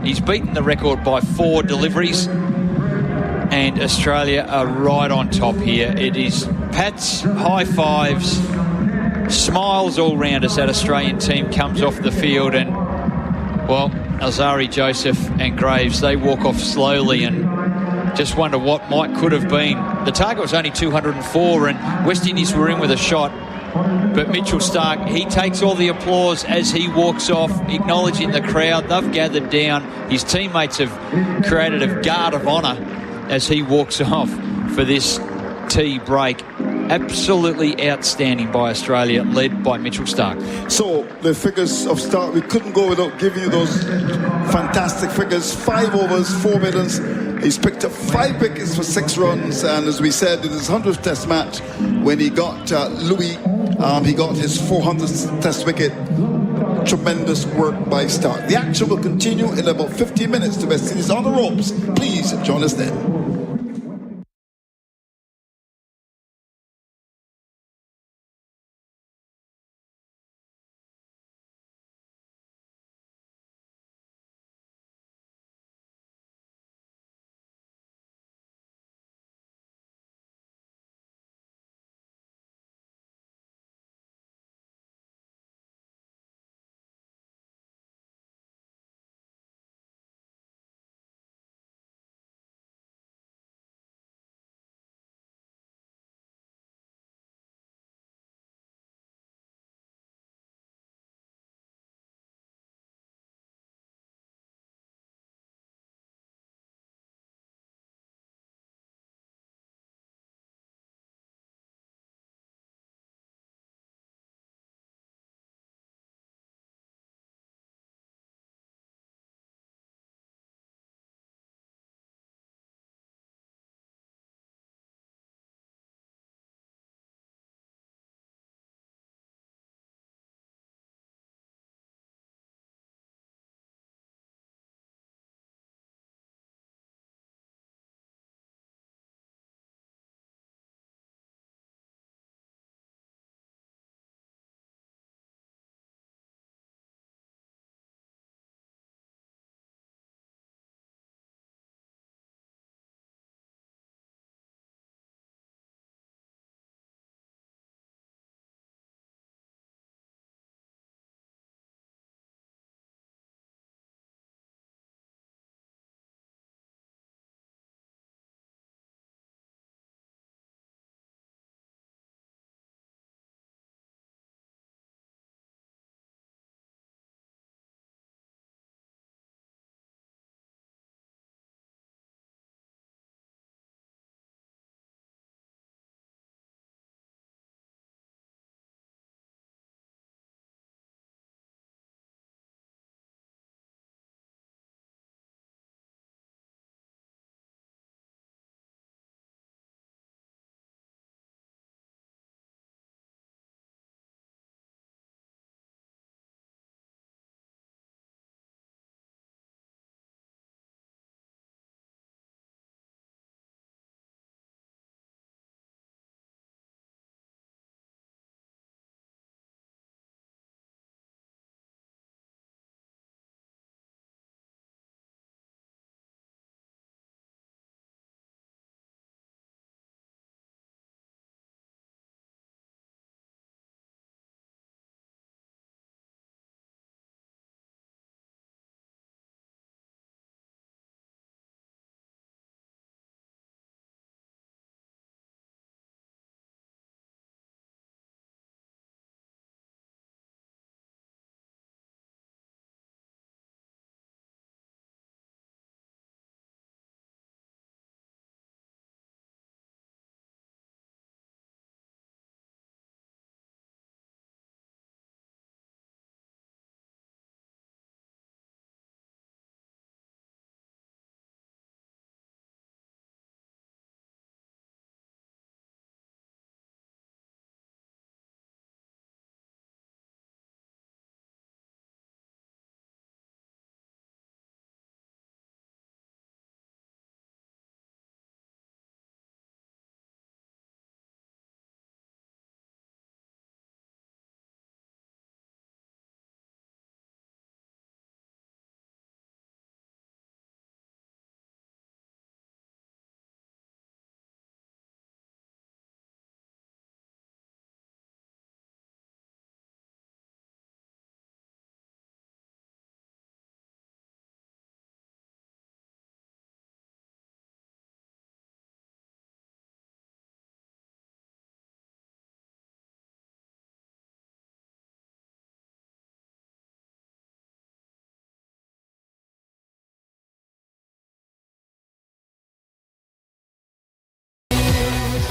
He's beaten the record by 4 deliveries, and Australia are right on top here. It is pats, high fives, smiles all round as that Australian team comes off the field, and, well, Alzari, Joseph and Graves, they walk off slowly and just wonder what could have been. The target was only 204 and West Indies were in with a shot. But Mitchell Starc, he takes all the applause as he walks off, acknowledging the crowd. They've gathered down. His teammates have created a guard of honour as he walks off for this tea break. Absolutely outstanding by Australia, led by Mitchell Starc. So the figures of Starc, we couldn't go without giving you those fantastic figures. 5 overs, 4 middles. He's picked up 5 wickets for 6 runs, and as we said, in his 100th Test match, when he got Louis, he got his 400th Test wicket. Tremendous work by Starc. The action will continue in about 15 minutes. The West Indies on the ropes. Please join us then.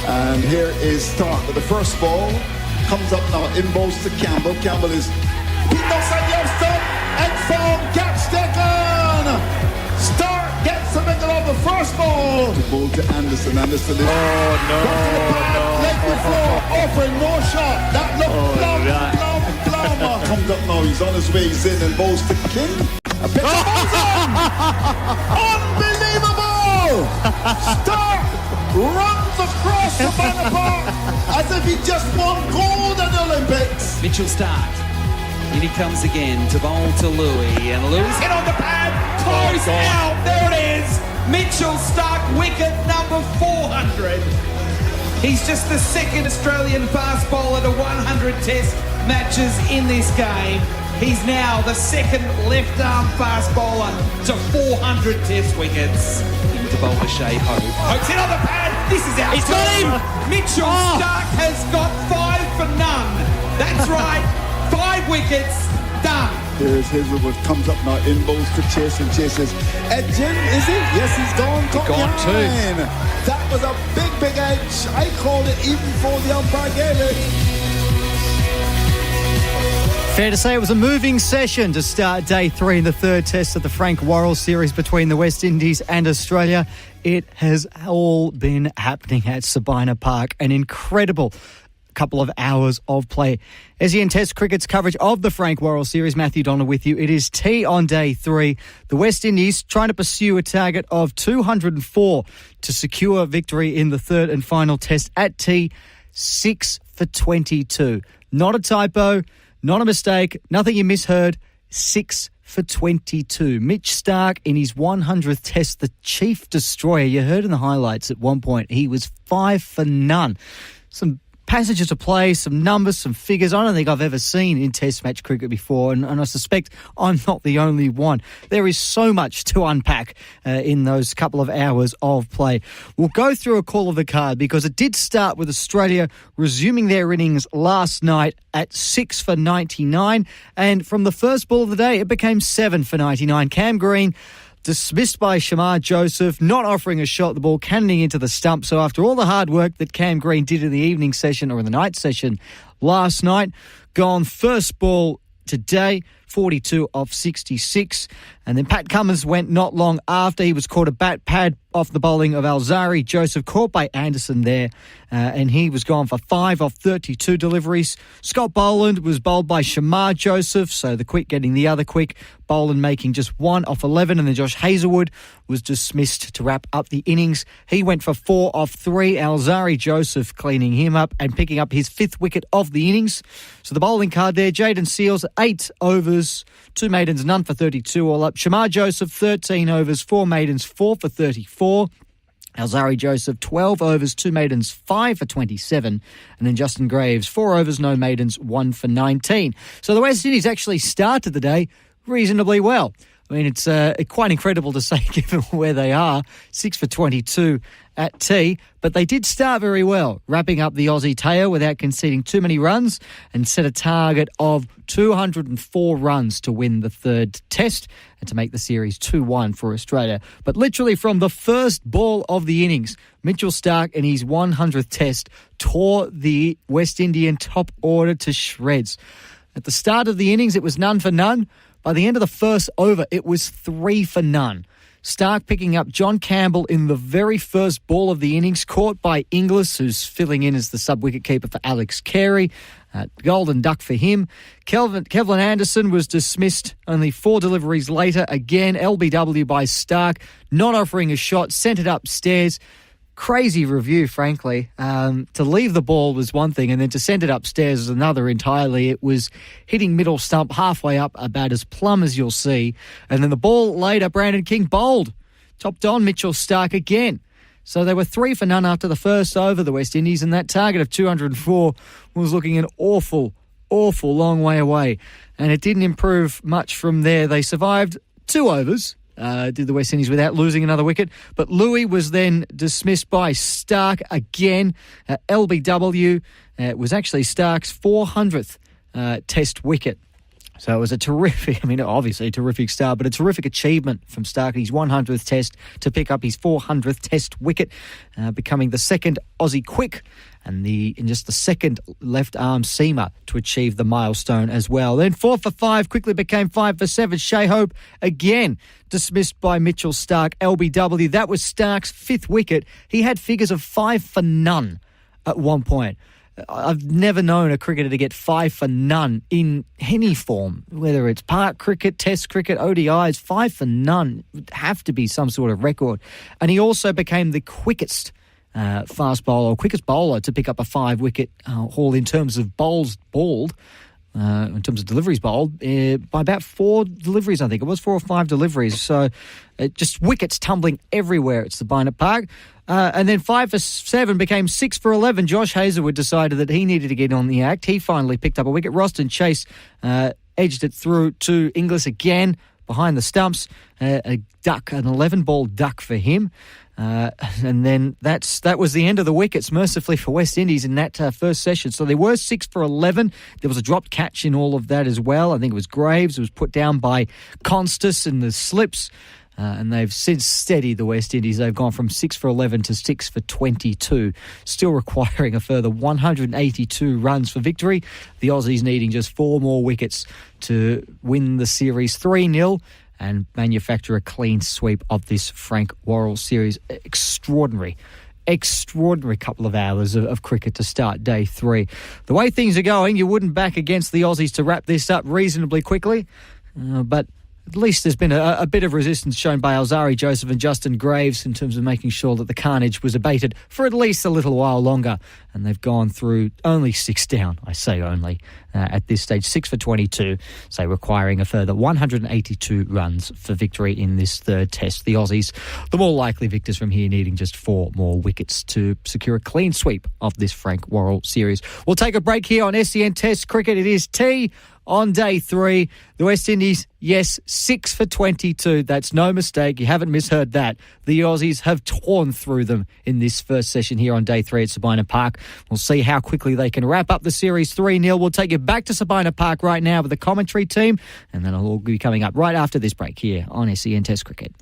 And here is Starc with the first ball. Comes up now, in bowls to Campbell. Campbell is beat outside the off stump and foul, catch taken. Starc gets the middle of the first ball. The ball to Anderson. Anderson is back to the pad, leg before, offering more shot. That looked plumb. Comes up now, he's on his way, he's in and bowls to King. A pitch unbelievable! Starc runs across the Park as if he just won gold at the Olympics. Mitchell Starc. In he comes again to bowl to Louis, and Louis hit on the pad, close out, there it is. Mitchell Starc, wicket number 400. He's just the second Australian fast bowler to 100 test matches in this game. He's now the second left-arm fast bowler to 400 test wickets. Into bowler Shea Hope. Hope's hit on the pad. This is out. He's got him. Mitchell Starc has got 5 for none. That's right. 5 wickets. Done. Here's Hazelwood, comes up now, in bowls to Chase, and Chase is edging, is he? Yes, he's gone. Gone too. That was a big edge. I called it even before the umpire gave it. Fair to say it was a moving session to start day 3 in the third test of the Frank Worrell series between the West Indies and Australia. It has all been happening at Sabina Park. An incredible couple of hours of play. SEN Test Cricket's coverage of the Frank Worrell series. Matthew Donner with you. It is tea on day 3. The West Indies trying to pursue a target of 204 to secure victory in the third and final test at tea. 6 for 22. Not a typo. Not a mistake, nothing you misheard. 6 for 22. Mitch Starc in his 100th test, the chief destroyer. You heard in the highlights at one point, he was 5 for none. Some passages of play, some numbers, some figures I don't think I've ever seen in test match cricket before, and I suspect I'm not the only one. There is so much to unpack in those couple of hours of play. We'll go through a call of the card because it did start with Australia resuming their innings last night at 6 for 99, and from the first ball of the day it became 7 for 99. Cam Green dismissed by Shamar Joseph, not offering a shot, the ball cannoning into the stump. So after all the hard work that Cam Green did in the evening session or in the night session last night, gone first ball today, 42 off 66. And then Pat Cummins went not long after. He was caught a bat pad off the bowling of Alzari Joseph, caught by Anderson there, and he was gone for 5 off 32 deliveries. Scott Boland was bowled by Shamar Joseph, so the quick getting the other quick. Boland making just 1 off 11, and then Josh Hazelwood was dismissed to wrap up the innings. He went for 4 off 3. Alzari Joseph cleaning him up and picking up his 5th wicket of the innings. So the bowling card there, Jaden Seals, 8 overs, 2 maidens, none for 32 all up. Shamar Joseph, 13 overs, 4 maidens, 4 for 34. Alzari Joseph, 12 overs, 2 maidens, 5 for 27. And then Justin Graves, 4 overs, no maidens, 1 for 19. So the West Indies actually started the day reasonably well. I mean, it's quite incredible to say, given where they are, 6 for 22 at tea. But they did start very well, wrapping up the Aussie tail without conceding too many runs and set a target of 204 runs to win the third test and to make the series 2-1 for Australia. But literally from the first ball of the innings, Mitchell Starc in his 100th test tore the West Indian top order to shreds. At the start of the innings, it was none for none. By the end of the first over, it was 3 for none. Starc picking up John Campbell in the very first ball of the innings, caught by Inglis, who's filling in as the sub-wicket keeper for Alex Carey. Golden duck for him. Kevlin Anderson was dismissed only 4 deliveries later. Again, LBW by Starc, not offering a shot, sent it upstairs. Crazy review, frankly. To leave the ball was one thing, and then to send it upstairs was another entirely. It was hitting middle stump halfway up, about as plumb as you'll see. And then the ball later, Brandon King bowled. Topped on Mitchell Starc again. So they were 3 for none after the first over, the West Indies, and that target of 204 was looking an awful long way away. And it didn't improve much from there. They survived 2 overs. Did the West Indies without losing another wicket. But Louis was then dismissed by Starc again. LBW was actually Starc's 400th test wicket. So it was a terrific, obviously a terrific start, but a terrific achievement from Starc, his 100th test, to pick up his 400th test wicket, becoming the second Aussie quick and just the second left-arm seamer to achieve the milestone as well. Then 4 for 5 quickly became 5 for 7. Shai Hope again dismissed by Mitchell Starc, LBW. That was Starc's 5th wicket. He had figures of 5 for none at one point. I've never known a cricketer to get 5 for none in any form, whether it's park cricket, test cricket, ODIs. 5 for none would have to be some sort of record. And he also became the quickest fast bowler, or quickest bowler to pick up a 5-wicket haul in terms of bowls balled, in terms of deliveries bowled, by about 4 deliveries, I think. It was 4 or 5 deliveries. So just wickets tumbling everywhere at Sabina Park. And then 5 for 7 became 6 for 11. Josh Hazlewood decided that he needed to get on the act. He finally picked up a wicket. Roston Chase edged it through to Inglis again behind the stumps. A duck, an 11-ball duck for him. And then that was the end of the wickets, mercifully for West Indies in that first session. So they were 6 for 11. There was a dropped catch in all of that as well. I think it was Graves. It was put down by Constas in the slips. And they've since steadied the West Indies. They've gone from 6 for 11 to 6 for 22, still requiring a further 182 runs for victory. The Aussies needing just 4 more wickets to win the series 3-0 and manufacture a clean sweep of this Frank Worrell series. Extraordinary couple of hours of cricket to start day 3. The way things are going, you wouldn't back against the Aussies to wrap this up reasonably quickly, but at least there's been a bit of resistance shown by Alzari Joseph and Justin Graves in terms of making sure that the carnage was abated for at least a little while longer. And they've gone through only 6 down, I say only, at this stage, 6 for 22, so requiring a further 182 runs for victory in this third test. The Aussies, the more likely victors from here, needing just 4 more wickets to secure a clean sweep of this Frank Worrell series. We'll take a break here on SEN Test Cricket. It is tea on day 3. The West Indies, yes, 6 for 22. That's no mistake. You haven't misheard that. The Aussies have torn through them in this first session here on day 3 at Sabina Park. We'll see how quickly they can wrap up the series 3-0. We'll take you back to Sabina Park right now with the commentary team, and then it'll all be coming up right after this break here on SEN Test Cricket.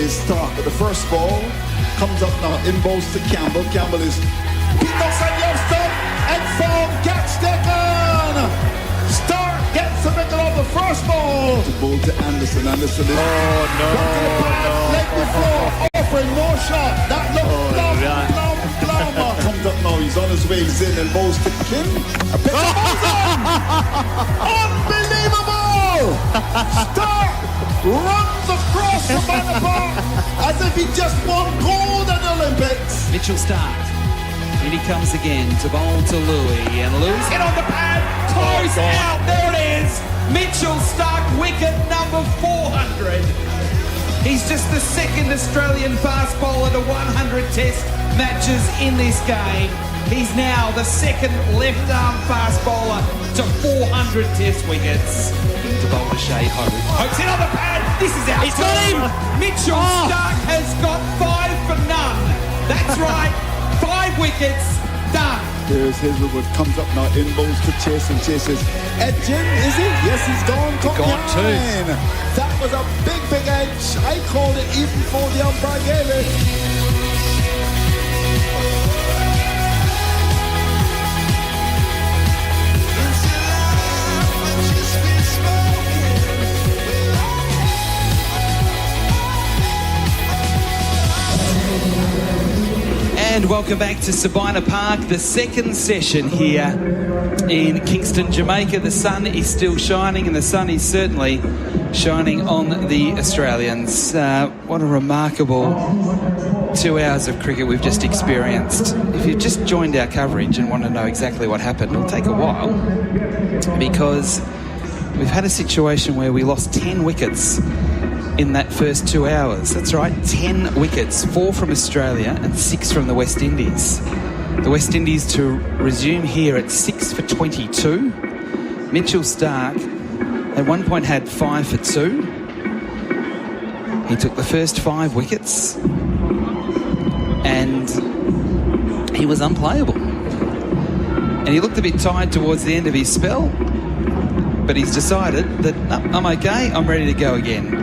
is Starc. The first ball comes up now, inbounds to Campbell. Campbell is beat outside the off stump and found, catch taken. Starc gets the wicket on the first ball. The ball to Anderson. Anderson is leg before, offering more shot. That looks plumb. Comes up now, he's on his way, he's in and bowls to Kim. A pitch bowls on. Unbelievable! Starc runs across the Savannah Park as if he just won gold at the Olympics. Mitchell Starc. And he comes again to bowl to Louis. And Louis hit on the pad. Close out. There it is. Mitchell Starc, wicket number 400. He's just the second Australian fast bowler to 100 test matches in this game. He's now the second left-arm fast bowler to 400 test wickets. To bowl to Shea Hope. Hope's hit on the pad. This is out. He's got him. Mitchell Starc has got 5 for none. That's right. 5 wickets. Done. There's Hazelwood, comes up now, inbounds to Chase, and Chase is edging, is he? Yes, he's gone. Gone too. That was a big, big edge. I called it even before the umpire gave it. And welcome back to Sabina Park, the second session here in Kingston, Jamaica. The sun is still shining, and the sun is certainly shining on the Australians. What a remarkable 2 hours of cricket we've just experienced. If you've just joined our coverage and want to know exactly what happened, it'll take a while, because we've had a situation where we lost 10 wickets in that first 2 hours. That's right, 10 wickets, 4 from Australia and 6 from the West Indies. The West Indies to resume here at 6 for 22. Mitchell Starc at one point had 5 for 2. He took the first 5 wickets and he was unplayable. And he looked a bit tired towards the end of his spell, but he's decided that, no, I'm okay, I'm ready to go again.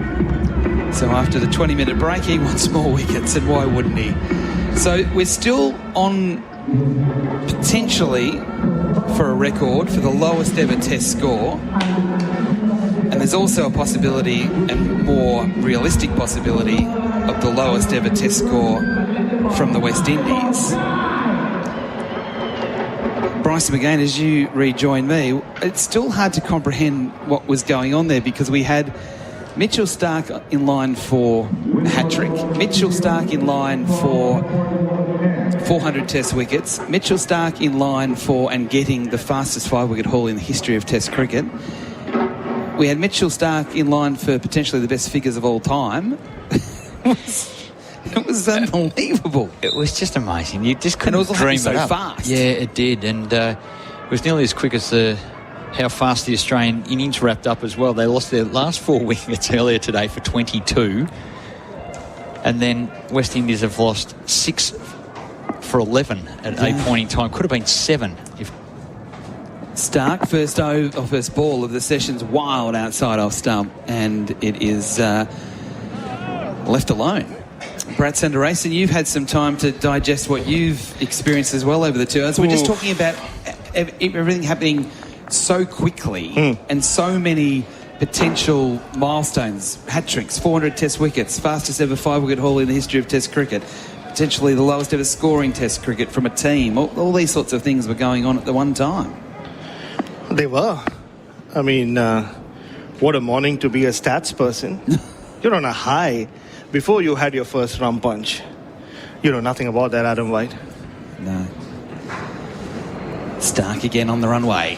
So after the 20-minute break, he wants more wickets, and why wouldn't he? So we're still on potentially for a record for the lowest ever test score. And there's also a possibility, and more realistic possibility, of the lowest ever test score from the West Indies. Bryson McGain, as you rejoin me, it's still hard to comprehend what was going on there, because we had Mitchell Starc in line for a hat-trick, Mitchell Starc in line for 400 test wickets, Mitchell Starc in line for and getting the fastest 5-wicket haul in the history of test cricket. We had Mitchell Starc in line for potentially the best figures of all time. It was unbelievable. It was just amazing. You just couldn't dream it up. Fast. Yeah, it did. And it was nearly as quick as how fast the Australian innings wrapped up as well. They lost their last 4 wickets earlier today for 22. And then West Indies have lost 6 for 11 at a point in time. Could have been 7 if Starc, first ball of the session's wild outside off stump, and it is left alone. Brad Sundaresan, you've had some time to digest what you've experienced as well over the 2 hours. We're just talking about everything happening so quickly and so many potential milestones, hat-tricks, 400 test wickets, fastest ever 5-wicket haul in the history of test cricket, potentially the lowest ever scoring test cricket from a team. All these sorts of things were going on at the one time. They were. I mean, what a morning to be a stats person. You're on a high before you had your first rum punch. You know nothing about that, Adam White. No. Starc again on the runway.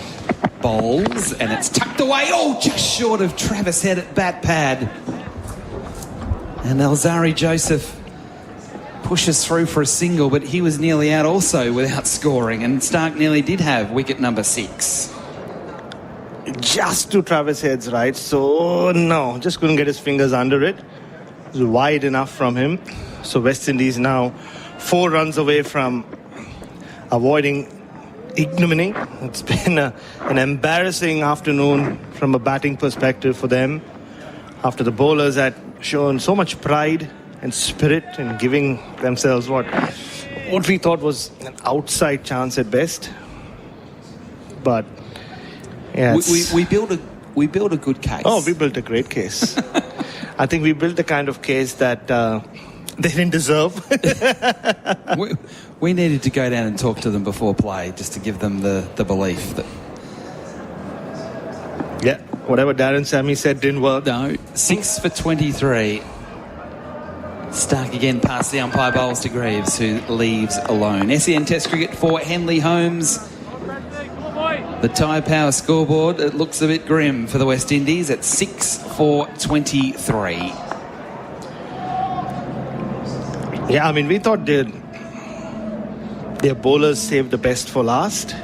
Bowls, and it's tucked away. Oh, just short of Travis Head at bat pad. And Alzari Joseph pushes through for a single, but he was nearly out also without scoring. And Starc nearly did have wicket number 6. Just to Travis Head's right, so no, just couldn't get his fingers under it. It was wide enough from him. So West Indies now 4 runs away from avoiding ignominy. It's been an embarrassing afternoon from a batting perspective for them, after the bowlers had shown so much pride and spirit and giving themselves what we thought was an outside chance at best. But yeah, we built a good case. Oh, we built a great case. I think we built the kind of case that they didn't deserve. we needed to go down and talk to them before play just to give them the belief that. Yeah, whatever Darren Sammy said didn't work. No, 6 for 23. Starc again past the umpire, bowls to Greaves, who leaves alone. SEN Test Cricket for Henley Holmes. The Tyre Power scoreboard, it looks a bit grim for the West Indies at 6 for 23. Yeah, I mean, we thought their bowlers saved the best for last.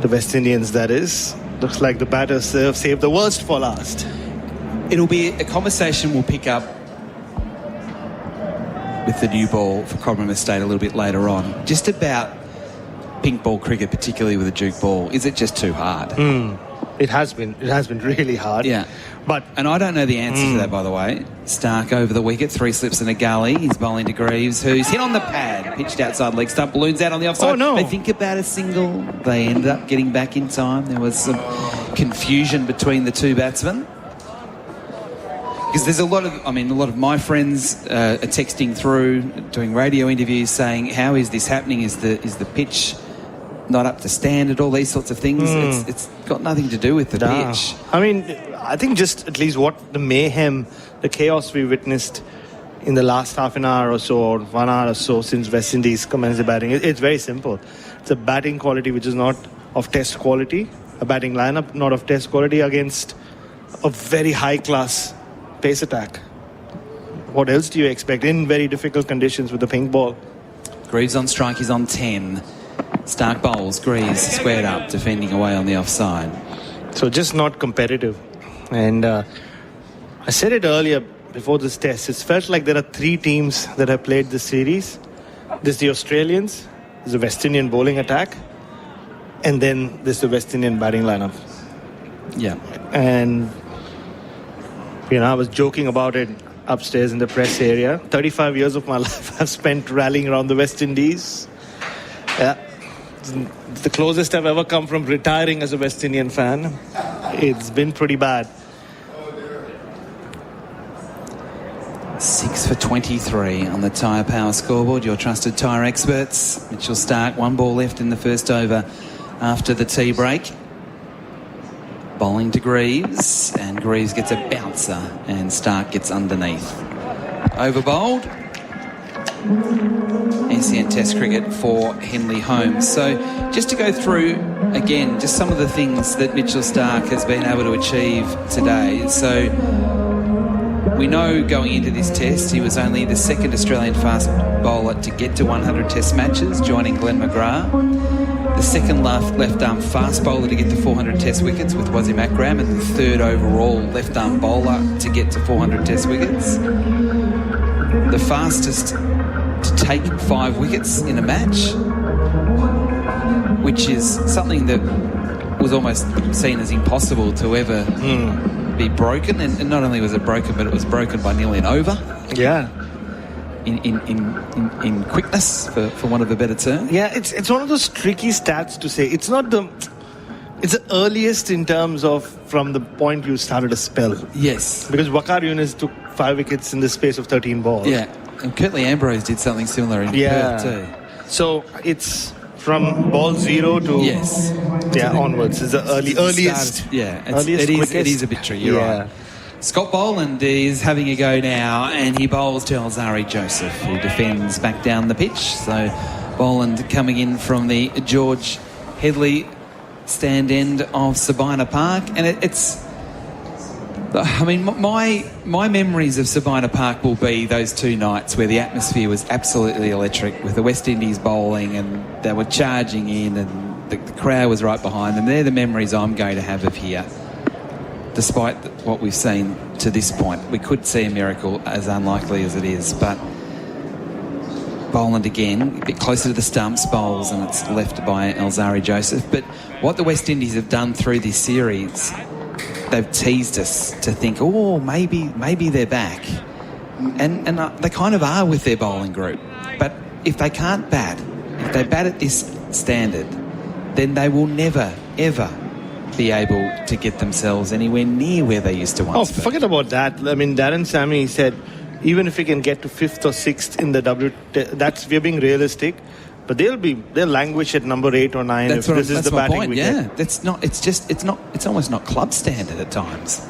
The West Indians, that is. Looks like the batters saved the worst for last. It'll be a conversation we'll pick up with the new ball for Cobram Estate a little bit later on. Just about pink ball cricket, particularly with a Duke ball. Is it just too hard? It has been really hard. Yeah. And I don't know the answer to that, by the way. Starc over the wicket, 3 slips and a gully. He's bowling to Greaves, who's hit on the pad, pitched outside leg stump, balloons out on the offside. Oh, no. They think about a single. They ended up getting back in time. There was some confusion between the two batsmen. Because there's a lot of my friends are texting through, doing radio interviews saying, how is this happening? Is the pitch not up to standard? All these sorts of things. It's got nothing to do with the pitch. I mean, I think just at least what the mayhem, the chaos we witnessed in the last half an hour or so, or 1 hour or so since West Indies commenced the batting, it's very simple. It's a batting quality which is not of test quality, a batting lineup not of test quality against a very high-class pace attack. What else do you expect in very difficult conditions with the pink ball? Greaves on strike, he's on 10. Starc bowls, Greaves squared up, defending away on the offside. So just not competitive. And I said it earlier before this test, it's felt like there are 3 teams that have played this series. There's the Australians, there's the West Indian bowling attack, and then there's the West Indian batting lineup. Yeah. And, I was joking about it upstairs in the press area. 35 years of my life I've spent rallying around the West Indies. Yeah. The closest I've ever come from retiring as a West Indian fan. It's been pretty bad. 6 for 23 on the Tyre Power scoreboard. Your trusted tyre experts. Mitchell Starc, 1 ball left in the first over after the tea break. Bowling to Greaves, and Greaves gets a bouncer, and Starc gets underneath. Over bowled. SEN Test Cricket for Henley Holmes. So just to go through again just some of the things that Mitchell Starc has been able to achieve today. So we know going into this test he was only the 2nd Australian fast bowler to get to 100 test matches, joining Glenn McGrath. The 2nd left arm fast bowler to get to 400 test wickets with Wasim Akram, and the 3rd overall left arm bowler to get to 400 test wickets. The fastest to take 5 wickets in a match, which is something that was almost seen as impossible to ever be broken. And not only was it broken, but it was broken by nearly an over. Yeah. In quickness, for want of a better term. Yeah, it's one of those tricky stats to say. It's the earliest in terms of from the point you started a spell. Yes. Because Waqar Younis took 5 wickets in the space of 13 balls. Yeah. And Curtly Ambrose did something similar in Perth too. So it's from ball 0 to onwards. It's the earliest. It is a bit tricky. You're right. Scott Boland is having a go now, and he bowls to Alzari Joseph, who defends back down the pitch. So Boland coming in from the George Headley stand end of Sabina Park, and it's. I mean, my memories of Sabina Park will be those 2 nights where the atmosphere was absolutely electric, with the West Indies bowling, and they were charging in, and the crowd was right behind them. They're the memories I'm going to have of here. Despite what we've seen to this point, we could see a miracle, as unlikely as it is, but Boland again, a bit closer to the stumps, bowls, and it's left by Alzari Joseph. But what the West Indies have done through this series, they've teased us to think, maybe they're back. And they kind of are with their bowling group. But if they can't bat, if they bat at this standard, then they will never, ever be able to get themselves anywhere near where they used to once be. Forget about that. I mean, Darren Sammy said, even if we can get to 5th or 6th in the we're being realistic. But they'll languish at number 8 or 9 if this is the batting we get. It's almost not club standard at times.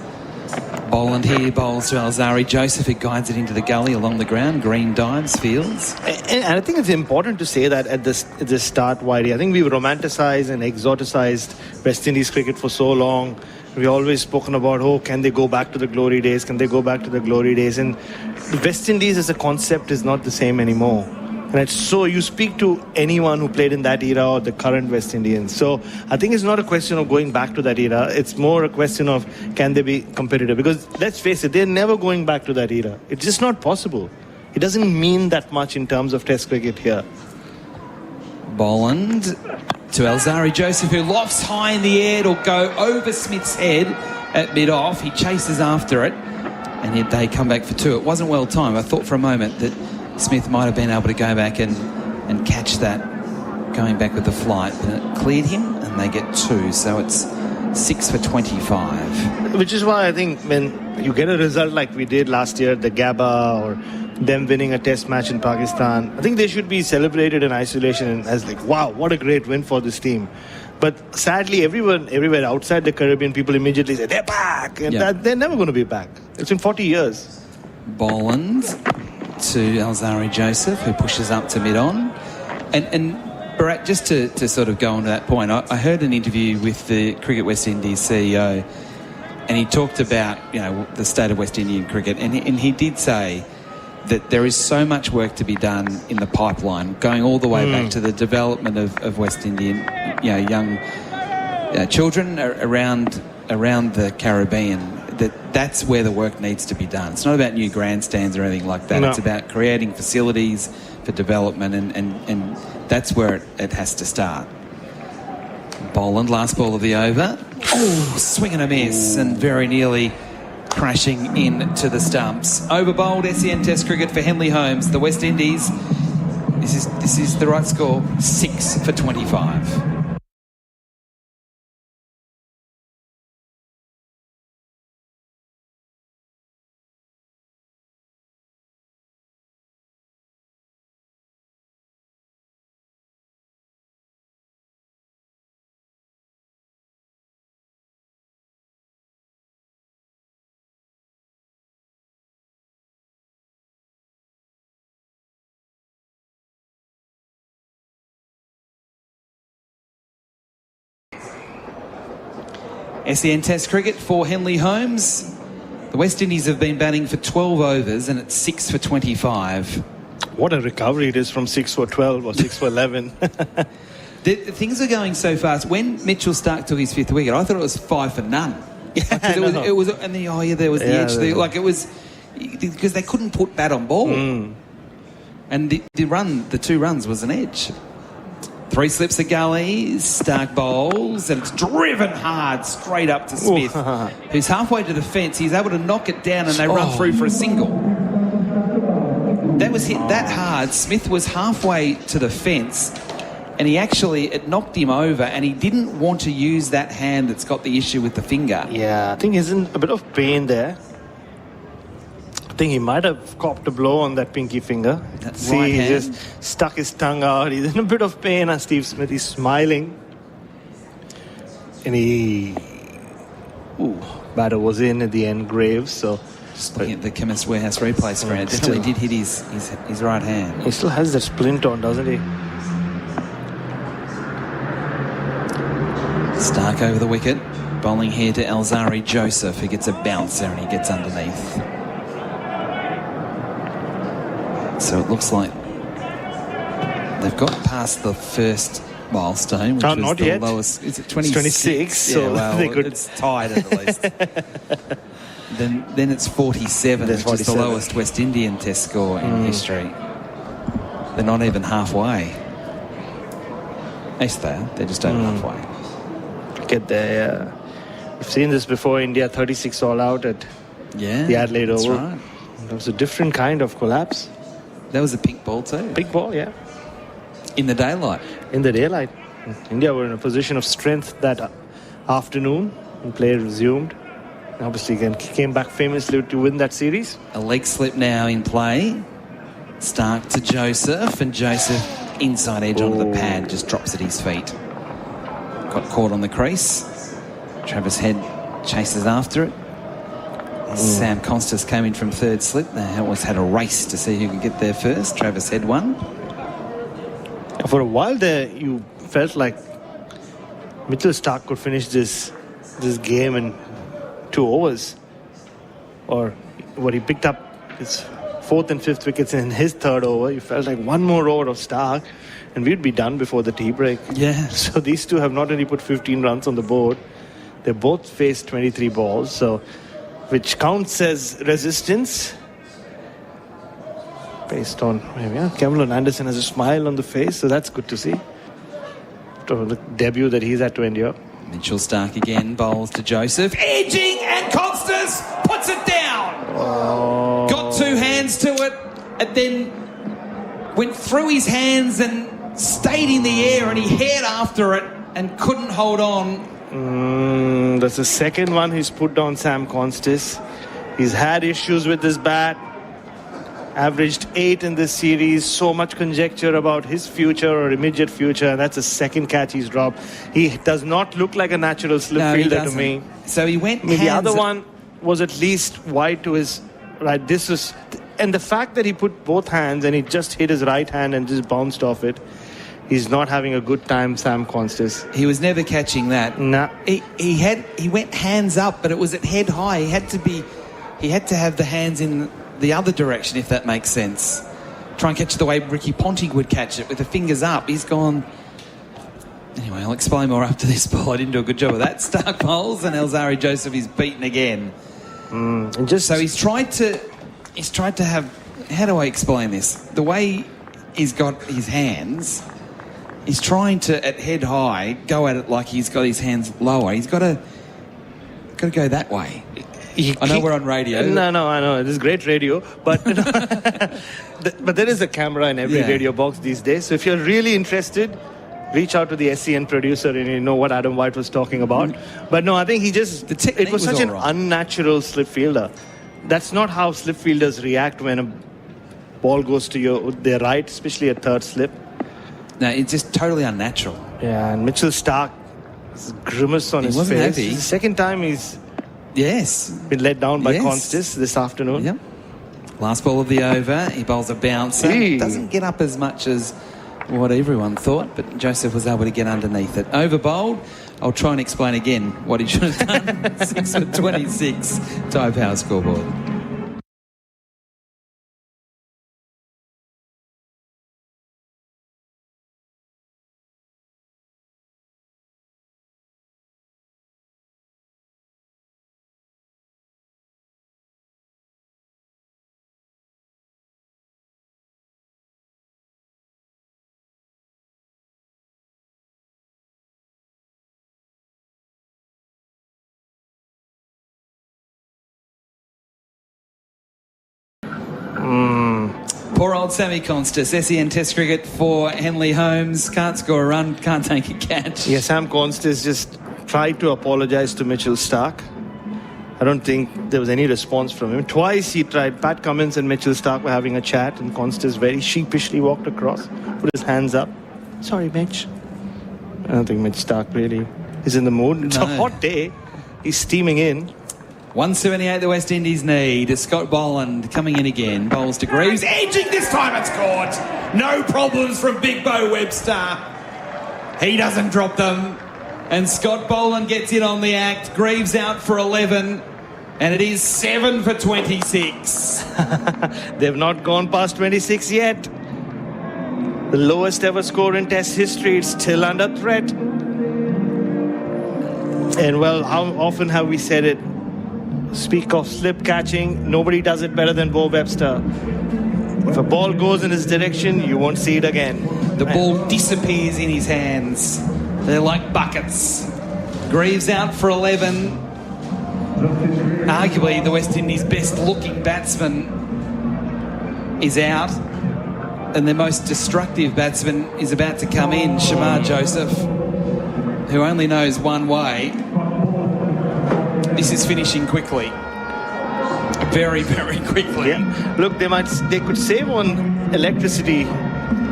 Boland here bowls to Alzari Joseph, who guides it into the gully along the ground. Green dives, fields. And I think it's important to say that at the start, Whitey. I think we've romanticised and exoticized West Indies cricket for so long. We've always spoken about, can they go back to the glory days? Can they go back to the glory days? And the West Indies as a concept is not the same anymore. And it's so, you speak to anyone who played in that era or the current West Indians. So I think it's not a question of going back to that era. It's more a question of, can they be competitive? Because let's face it, they're never going back to that era. It's just not possible. It doesn't mean that much in terms of Test cricket here. Boland to Alzari Joseph, who lofts high in the air. It'll go over Smith's head at mid-off. He chases after it, and yet they come back for 2. It wasn't well timed. I thought for a moment that Smith might have been able to go back and catch that going back with the flight, but it cleared him and they get 2, so it's 6 for 25. Which is why I think when you get a result like we did last year, the Gabba, or them winning a test match in Pakistan, I think they should be celebrated in isolation and as like, wow, what a great win for this team. But sadly, everywhere outside the Caribbean, people immediately say, they're back, and they're never going to be back. It's in 40 years. Boland to Alzari Joseph, who pushes up to mid-on. And Bharat, just to sort of go on to that point, I heard an interview with the Cricket West Indies CEO, and he talked about, the state of West Indian cricket, and he did say that there is so much work to be done in the pipeline, going all the way back to the development of West Indian, young children around the Caribbean. That's where the work needs to be done. It's not about new grandstands or anything like that. No. It's about creating facilities for development, and that's where it has to start. Boland, last ball of the over. Oh, swing and a miss, and very nearly crashing into the stumps. Over bowled SEN Test cricket for Henley Holmes. The West Indies, this is the right score, 6 for 25. SEN Test cricket for Henley Holmes. The West Indies have been batting for 12 overs and it's 6 for 25. What a recovery it is from 6 for 12 or 6 for 11. Things are going so fast. When Mitchell Starc took his 5th wicket, I thought it was 5 for none. Yeah, it was, and then, there was the edge. It was because they couldn't put bat on ball. And the 2 runs was an edge. 3 slips of gully, Starc bowls, and it's driven hard straight up to Smith, who's halfway to the fence. He's able to knock it down, and they run through for a single. That was hit that hard. Smith was halfway to the fence, and it knocked him over, and he didn't want to use that hand that's got the issue with the finger. Yeah, I think he's in a bit of pain there. I think he might have copped a blow on that pinky finger. He just stuck his tongue out. He's in a bit of pain, and Steve Smith is smiling. And batter was in at the end, Graves. So just looking at the Chemist Warehouse replay screen, it definitely did hit his right hand. He still has that splint on, doesn't he? Starc over the wicket, bowling here to Alzari Joseph, who gets a bouncer and he gets underneath. So it looks like they've got past the first milestone, which was the lowest. Is it 26? 26. So it's tied at least. Then it's 47, which is the lowest West Indian Test score in history. They're not even halfway. Yes, they're just over halfway. Get there. We've seen this before. India 36 all out at the Adelaide Oval. Right. That was a different kind of collapse. That was a pink ball too. Big ball, yeah. In the daylight. In the daylight. India were in a position of strength that afternoon when play resumed. And obviously again came back famously to win that series. A leg slip now in play. Starc to Joseph, and Joseph inside edge onto the pad, just drops at his feet. Got caught on the crease. Travis Head chases after it. Sam Constas came in from third slip. They always had a race to see who could get there first. Travis Head won. For a while there, you felt like Mitchell Starc could finish this game in 2 overs. Or what he picked up his 4th and 5th wickets in his 3rd over. You felt like one more over of Starc and we'd be done before the tea break. Yeah. So these two have not only put 15 runs on the board, they both faced 23 balls, so which counts as resistance. Based on, Kevin Anderson has a smile on the face, so that's good to see. After the debut that he's had to endure. Mitchell Starc again bowls to Joseph. Edging, and Constas puts it down. Oh. Got 2 hands to it, and then went through his hands and stayed in the air, and he haired after it and couldn't hold on. That's the second one he's put on Sam Constas. He's had issues with his bat. Averaged 8 in this series. So much conjecture about his future or immediate future. And that's the second catch he's dropped. He does not look like a natural slip fielder to me. So he went. The other one was at least wide to his right. This was, and the fact that he put both hands and he just hit his right hand and just bounced off it. He's not having a good time, Sam Constas. He was never catching that. Nah. He went hands up, but it was at head high. He had to have the hands in the other direction, if that makes sense. Try and catch it the way Ricky Ponting would catch it, with the fingers up. He's gone. Anyway, I'll explain more after this ball. I didn't do a good job of that. Starc bowls, and Alzari Joseph is beaten again. So he's tried to have. How do I explain this? The way he's got his hands, he's trying to, at head high, go at it like he's got his hands lower. He's got to go that way. I know we're on radio. No, I know. This is great radio. But but there is a camera in every radio box these days. So if you're really interested, reach out to the SCN producer and you know what Adam White was talking about. But no, I think it was such an unnatural slip fielder. That's not how slip fielders react when a ball goes to their right, especially a third slip. No, it's just totally unnatural. Yeah, and Mitchell Starc, grimace on his face. Happy. It's the second time he's been let down by Constas this afternoon. Yep. Last ball of the over. He bowls a bouncer. Hey. Doesn't get up as much as what everyone thought, but Joseph was able to get underneath it. Over bowled. I'll try and explain again what he should have done. 6 for 26. Tie power scoreboard. Poor old Sammy Constas, SEN Test cricket for Henley Holmes. Can't score a run, can't take a catch. Yeah, Sam Constas just tried to apologise to Mitchell Starc. I don't think there was any response from him. Twice he tried. Pat Cummins and Mitchell Starc were having a chat, and Constas very sheepishly walked across, put his hands up. Sorry, Mitch. I don't think Mitch Starc really is in the mood. It's a hot day. He's steaming in. 178 the West Indies need. Scott Boland coming in again. Bowls to Greaves. Edging this time, it's caught. No problems from Big Bo Webster. He doesn't drop them. And Scott Boland gets in on the act. Greaves out for 11. And it is 7 for 26. They've not gone past 26 yet. The lowest ever score in Test history. It's still under threat. And well, how often have we said it? Speak of slip catching, nobody does it better than Bo Webster. If a ball goes in his direction, you won't see it again. The ball disappears in his hands. They're like buckets. Greaves out for 11. Arguably the West Indies' best looking batsman is out, and their most destructive batsman is about to come in, Shamar Joseph, who only knows one way. This is finishing quickly. Very, very quickly. Yeah. Look, they could save on electricity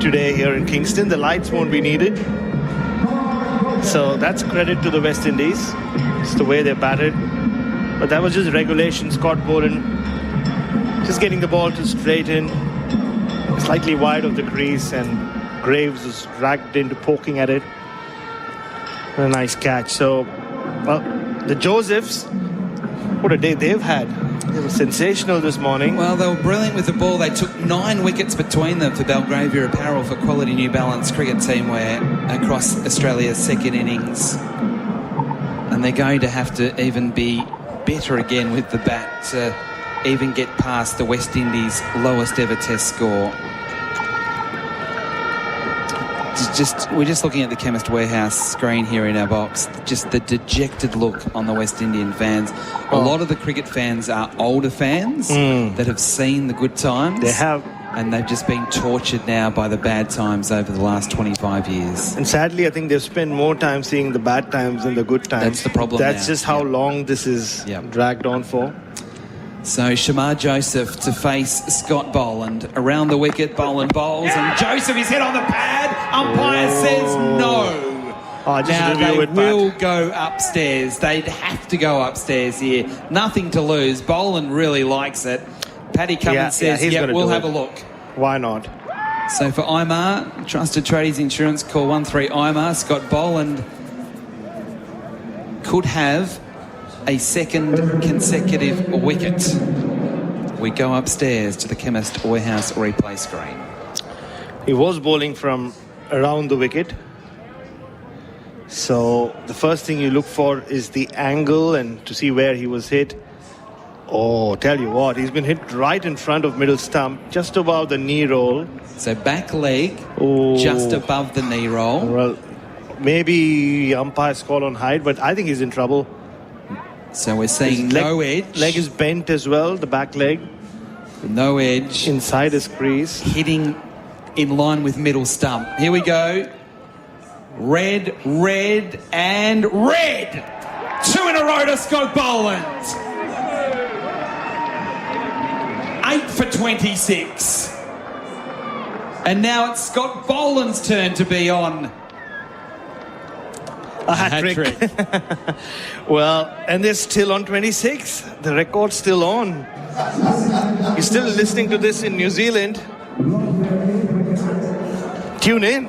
today here in Kingston. The lights won't be needed. So that's credit to the West Indies. It's the way they batted. But that was just regulation. Scott Boland just getting the ball to straighten, slightly wide of the crease, and Graves was dragged into poking at it. A nice catch. So, well, the Josephs, what a day they've had. They were sensational this morning. Well, they were brilliant with the ball. They took 9 wickets between them for Belgravia Apparel for Quality New Balance cricket team wear across Australia's second innings. And they're going to have to even be better again with the bat to even get past the West Indies' lowest ever test score. We're just looking at the Chemist Warehouse screen here in our box. Just the dejected look on the West Indian fans. A lot of the cricket fans are older fans that have seen the good times. They have. And they've just been tortured now by the bad times over the last 25 years. And sadly, I think they've spent more time seeing the bad times than the good times. That's the problem. That's now. just how long this is dragged on for. So Shamar Joseph to face Scott Boland. Around the wicket, Boland bowls, and Joseph is hit on the pad. Umpire says no. Now they will go upstairs. They'd have to go upstairs here. Nothing to lose. Boland really likes it. Paddy Cummins says, we'll have a look. Why not? So for Imar, Trusted Tradies Insurance, call 13 Imar. Scott Boland could have a second consecutive wicket. We go upstairs to the Chemist Warehouse replay screen. He was bowling from around the wicket. So the first thing you look for is the angle and to see where he was hit. Oh, tell you what, he's been hit right in front of middle stump, just above the knee roll. So back leg, just above the knee roll. Well, maybe umpire's call on hide, but I think he's in trouble. So we're seeing no edge. Leg is bent as well, the back leg. No edge. Inside his crease. Hitting in line with middle stump. Here we go. Red, red, and red. 2 in a row to Scott Boland. 8 for 26. And now it's Scott Boland's turn to be on. A hat-trick. Well, and they're still on 26. The record's still on. You're still listening to this in New Zealand. Tune in.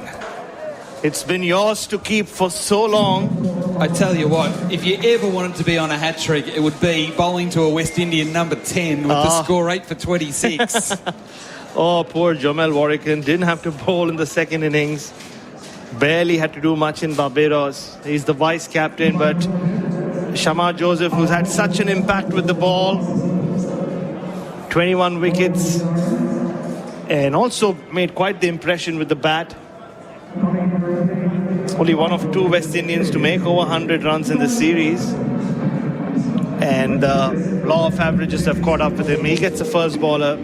It's been yours to keep for so long. I tell you what, if you ever wanted to be on a hat-trick, it would be bowling to a West Indian number 10 with the score 8 for 26. Oh, poor Jomel Warrican didn't have to bowl in the second innings. Barely had to do much in Barbados. He's the vice captain, but Shamar Joseph, who's had such an impact with the ball, 21 wickets, and also made quite the impression with the bat. Only one of 2 West Indians to make over 100 runs in the series. And law of averages have caught up with him. He gets the first bowler.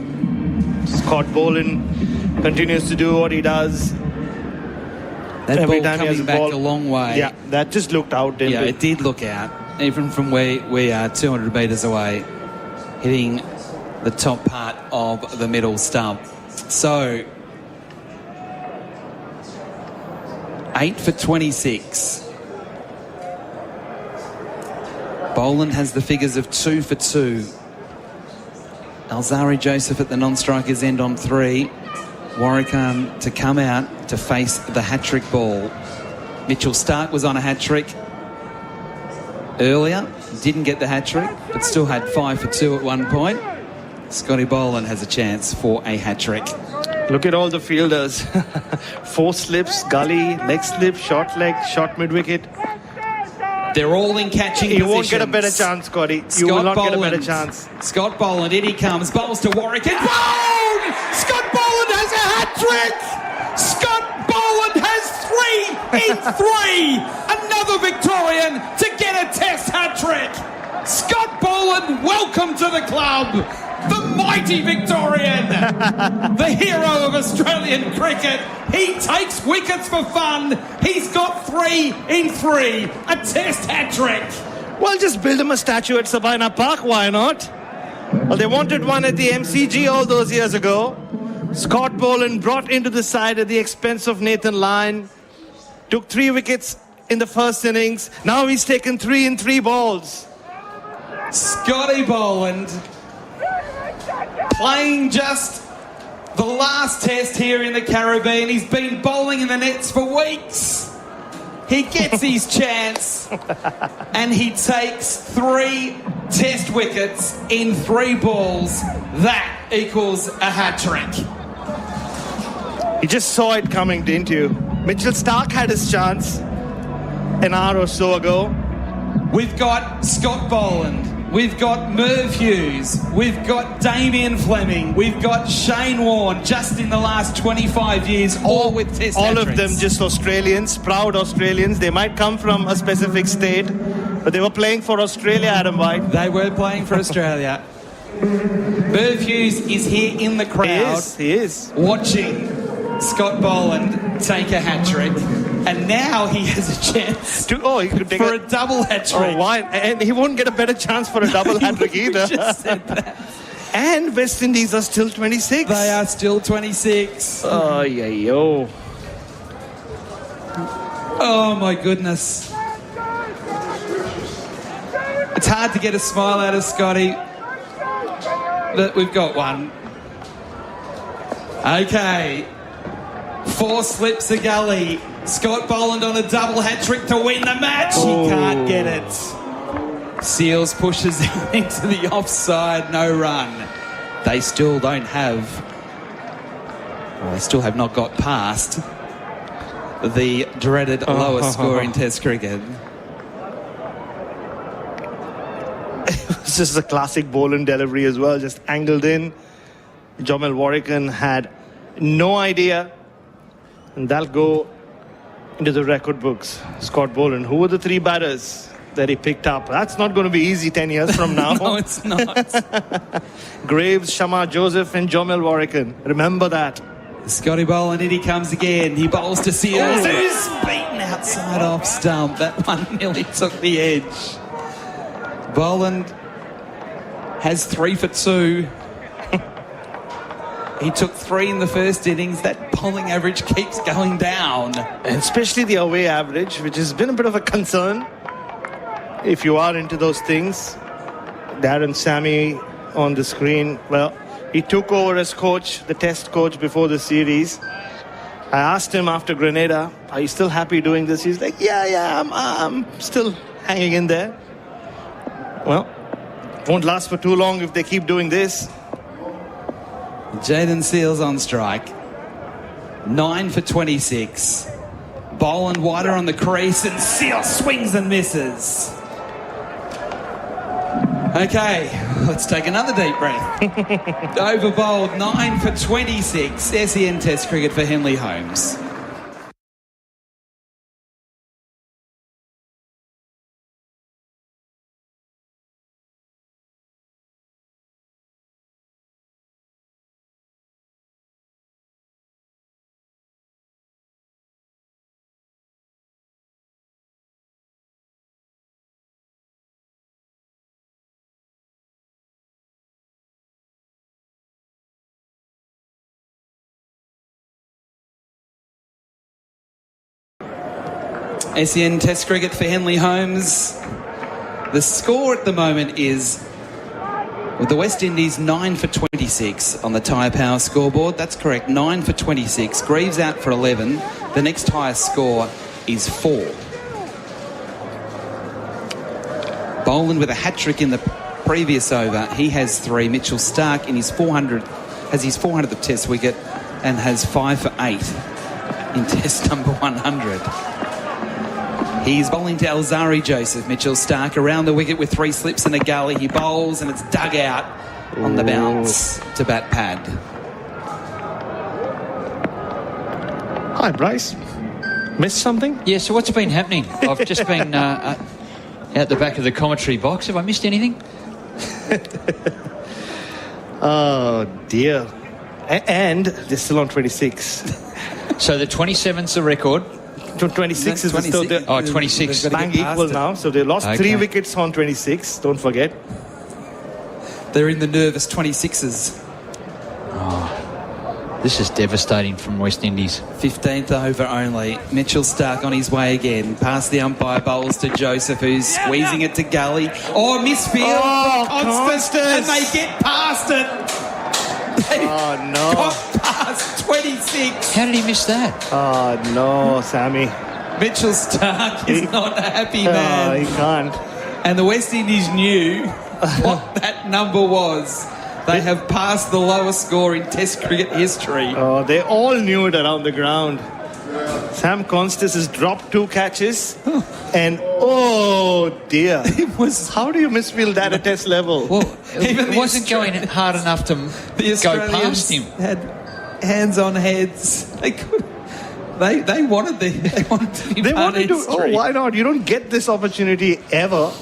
Scott Boland continues to do what he does. That Every ball time he has coming back a long way. Yeah, that just looked out, didn't it? It did look out. Even from where we are, 200 metres away, hitting the top part of the middle stump. So 8 for 26. Boland has the figures of 2 for 2. Alzari Joseph at the non-strikers end on 3. Warrican to come out to face the hat-trick ball. Mitchell Starc was on a hat-trick earlier. Didn't get the hat-trick, but still had 5 for 2 at one point. Scotty Boland has a chance for a hat-trick. Look at all the fielders. 4 slips, gully, leg slip, short leg, short mid-wicket. They're all in catching positions. You won't get a better chance, Scotty. You will not get a better chance. Scott Boland, in he comes, bowls to Warrican. Bold! Scott Boland has a hat-trick! Scott Boland has 3 in 3! Another Victorian to get a test hat-trick! Scott Boland, welcome to the club! the mighty Victorian, the hero of Australian cricket. He takes wickets for fun. He's got 3 in 3, a test hat-trick. Well, just build him a statue at Sabina Park, why not? Well, they wanted one at the MCG all those years ago. Scott Boland brought into the side at the expense of Nathan Lyon. Took 3 wickets in the first innings. Now he's taken 3 in 3 balls. Scotty Boland playing just the last test here in the Caribbean. He's been bowling in the nets for weeks. He gets his chance and he takes 3 test wickets in 3 balls. That equals a hat-trick. You just saw it coming, didn't you? Mitchell Starc had his chance an hour or so ago. We've got Scott Boland. We've got Merv Hughes. We've got Damien Fleming. We've got Shane Warne just in the last 25 years, all with test All hat-tricks. of them just Australians, proud Australians. They might come from a specific state, but they were playing for Australia, Adam White. They were playing for Australia. Merv Hughes is here in the crowd. He is. Watching Scott Boland take a hat-trick. And now he has a chance He could take for a double hat-trick. Oh, why? And he won't get a better chance for a double hat-trick either. Just said that. And West Indies are still 26. They are still 26. Oh, yeah, yo. Oh, my goodness. It's hard to get a smile out of Scotty, but we've got one. Okay. 4 slips a gully. Scott Boland on a double hat-trick to win the match. He can't get it. Seals pushes into the offside, no run. They still don't have... Well, they still have not got past the dreaded lowest score in Test cricket. It's just a classic Boland delivery as well, just angled in. Jamil Warrican had no idea. And that'll go into the record books. Scott Boland, who were the 3 batters that he picked up? That's not going to be easy 10 years from now. No, it's not. Graves, Shamar Joseph and Jamil Warrican. Remember that. Scotty Boland, in he comes again. He bowls to Seals, who's beaten outside off stump. That one nearly took the edge. Boland has 3 for 2. He took 3 in the first innings. That bowling average keeps going down. And especially the away average, which has been a bit of a concern. If you are into those things. Darren Sammy on the screen. Well, he took over as coach, the test coach before the series. I asked him after Grenada, are you still happy doing this? He's like, yeah, I'm still hanging in there. Well, won't last for too long if they keep doing this. Jaden Seals on strike. 9 for 26. Boland wider on the crease and Seals swings and misses. Okay, let's take another deep breath. Over bowled, 9 for 26. SEN Test cricket for Henley Holmes. SEN Test cricket for Henley Holmes. The score at the moment is, with the West Indies 9 for 26 on the Tyre Power scoreboard. That's correct, 9 for 26. Greaves out for 11. The next highest score is 4. Boland with a hat-trick in the previous over. He has 3. Mitchell Starc in his 400th Test wicket and has 5 for 8 in Test number 100. He's bowling to Alzari Joseph. Mitchell Starc around the wicket with 3 slips and a gully. He bowls and it's dug out on the bounce to bat pad. Hi, Bryce. Missed something? Yeah, so what's been happening? I've just been out the back of the commentary box. Have I missed anything? Oh, dear. And they're still on 26. So the 27's the record. 26 is still the 26. bang equal now. So they lost 3 wickets on 26. Don't forget. They're in the nervous 26s. This is devastating from West Indies. 15th over only. Mitchell Starc on his way again. Past the umpire, bowls to Joseph, who's squeezing it to Gully. Oh, misfield. Constance. And they get past it. They got past 26. How did he miss that? Oh, no, Sammy. Mitchell Starc is not a happy man. He can't. And the West Indies knew what that number was. They have passed the lowest score in Test cricket history. Oh, they all knew it around the ground. Sam Constance has dropped 2 catches. And, oh, dear. How do you misfield that at Test level? Well, it wasn't going hard enough to go past him. Had hands on heads. They could. They wanted to be part of history. Why not? You don't get this opportunity ever.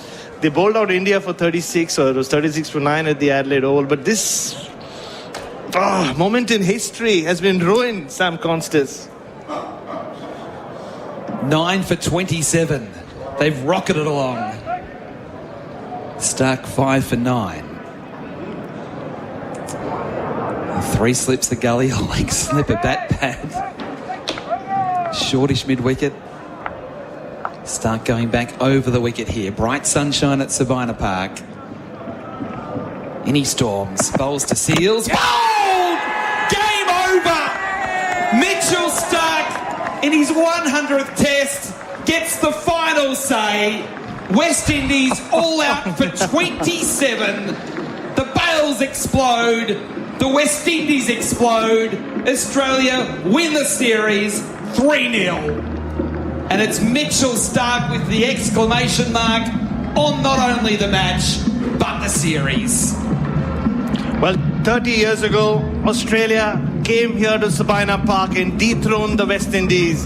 They bowled out India for 36, or it was 36 for 9 at the Adelaide Oval. But this moment in history has been ruined, Sam Constance. 9 for 27. They've rocketed along. Starc 5 for 9. 3 slips the Gully, a leg slip, a bat pad. Shortish mid-wicket. Starc going back over the wicket here. Bright sunshine at Sabina Park. In he storms. Bowls to Seals. Bowled! Game over! Mitchell Starc, in his 100th test, gets the final say. West Indies all out for 27. The Bales explode. The West Indies explode. Australia win the series 3-0. And it's Mitchell Starc with the exclamation mark on not only the match, but the series. Well, 30 years ago, Australia came here to Sabina Park and dethroned the West Indies.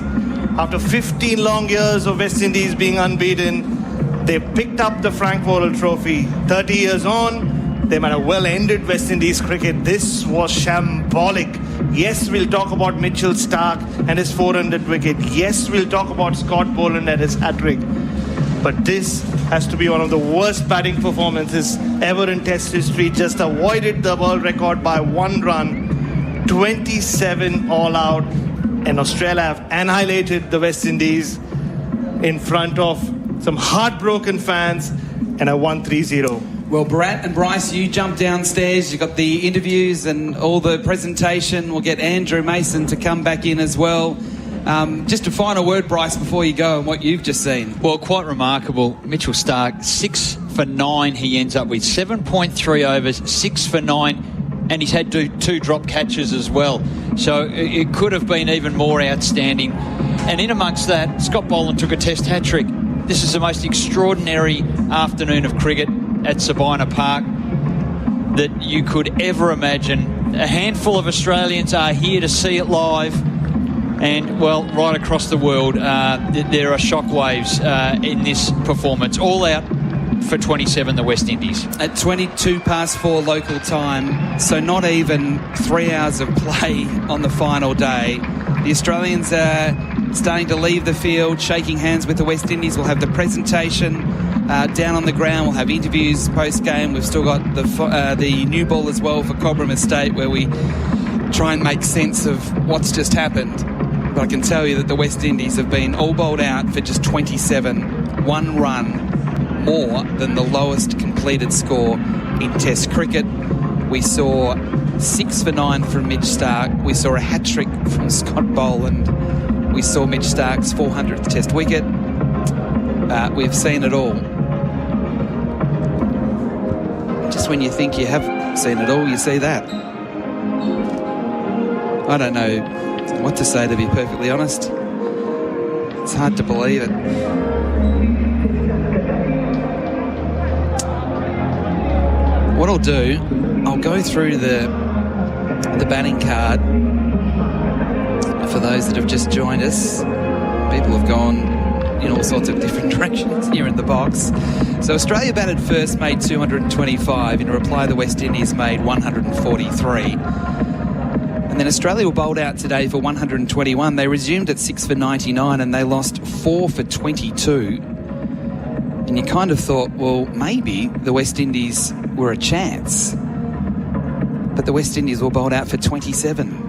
After 15 long years of West Indies being unbeaten, they picked up the Frank Worrell Trophy. 30 years on, they might have well ended West Indies cricket. This was shambolic. Yes, we'll talk about Mitchell Starc and his 400 wicket. Yes, we'll talk about Scott Boland and his hat-trick. But this has to be one of the worst batting performances ever in Test history. Just avoided the world record by 1 run. 27 all out. And Australia have annihilated the West Indies in front of some heartbroken fans and have won 3-0. Well, Brat and Bryce, you jump downstairs. You've got the interviews and all the presentation. We'll get Andrew Mason to come back in as well. Just a final word, Bryce, before you go on what you've just seen. Well, quite remarkable. Mitchell Starc, 6 for 9 he ends up with. 7.3 overs, 6 for 9. And he's had 2 drop catches as well. So it could have been even more outstanding. And in amongst that, Scott Boland took a Test hat-trick. This is the most extraordinary afternoon of cricket at Sabina Park that you could ever imagine. A handful of Australians are here to see it live, and well, right across the world there are shockwaves in this performance. All out for 27, the West Indies. At 22 past 4 local time, so not even 3 hours of play on the final day. The Australians are starting to leave the field, shaking hands with the West Indies. We'll have the presentation down on the ground. We'll have interviews post-game. We've still got the new ball as well for Cobram Estate, where we try and make sense of what's just happened. But I can tell you that the West Indies have been all bowled out for just 27. 1 run more than the lowest completed score in Test cricket. We saw 6 for 9 from Mitch Starc. We saw a hat-trick from Scott Boland. We saw Mitch Starc's 400th Test wicket. We've seen it all. Just when you think you have seen it all, you see that. I don't know what to say, to be perfectly honest. It's hard to believe it. What I'll do, I'll go through the batting card for those that have just joined us. People have gone in all sorts of different directions here in the box. So Australia batted first, made 225. In reply, the West Indies made 143. And then Australia were bowled out today for 121. They resumed at 6 for 99 and they lost 4 for 22. And you kind of thought, well, maybe the West Indies were a chance. But the West Indies were bowled out for 27.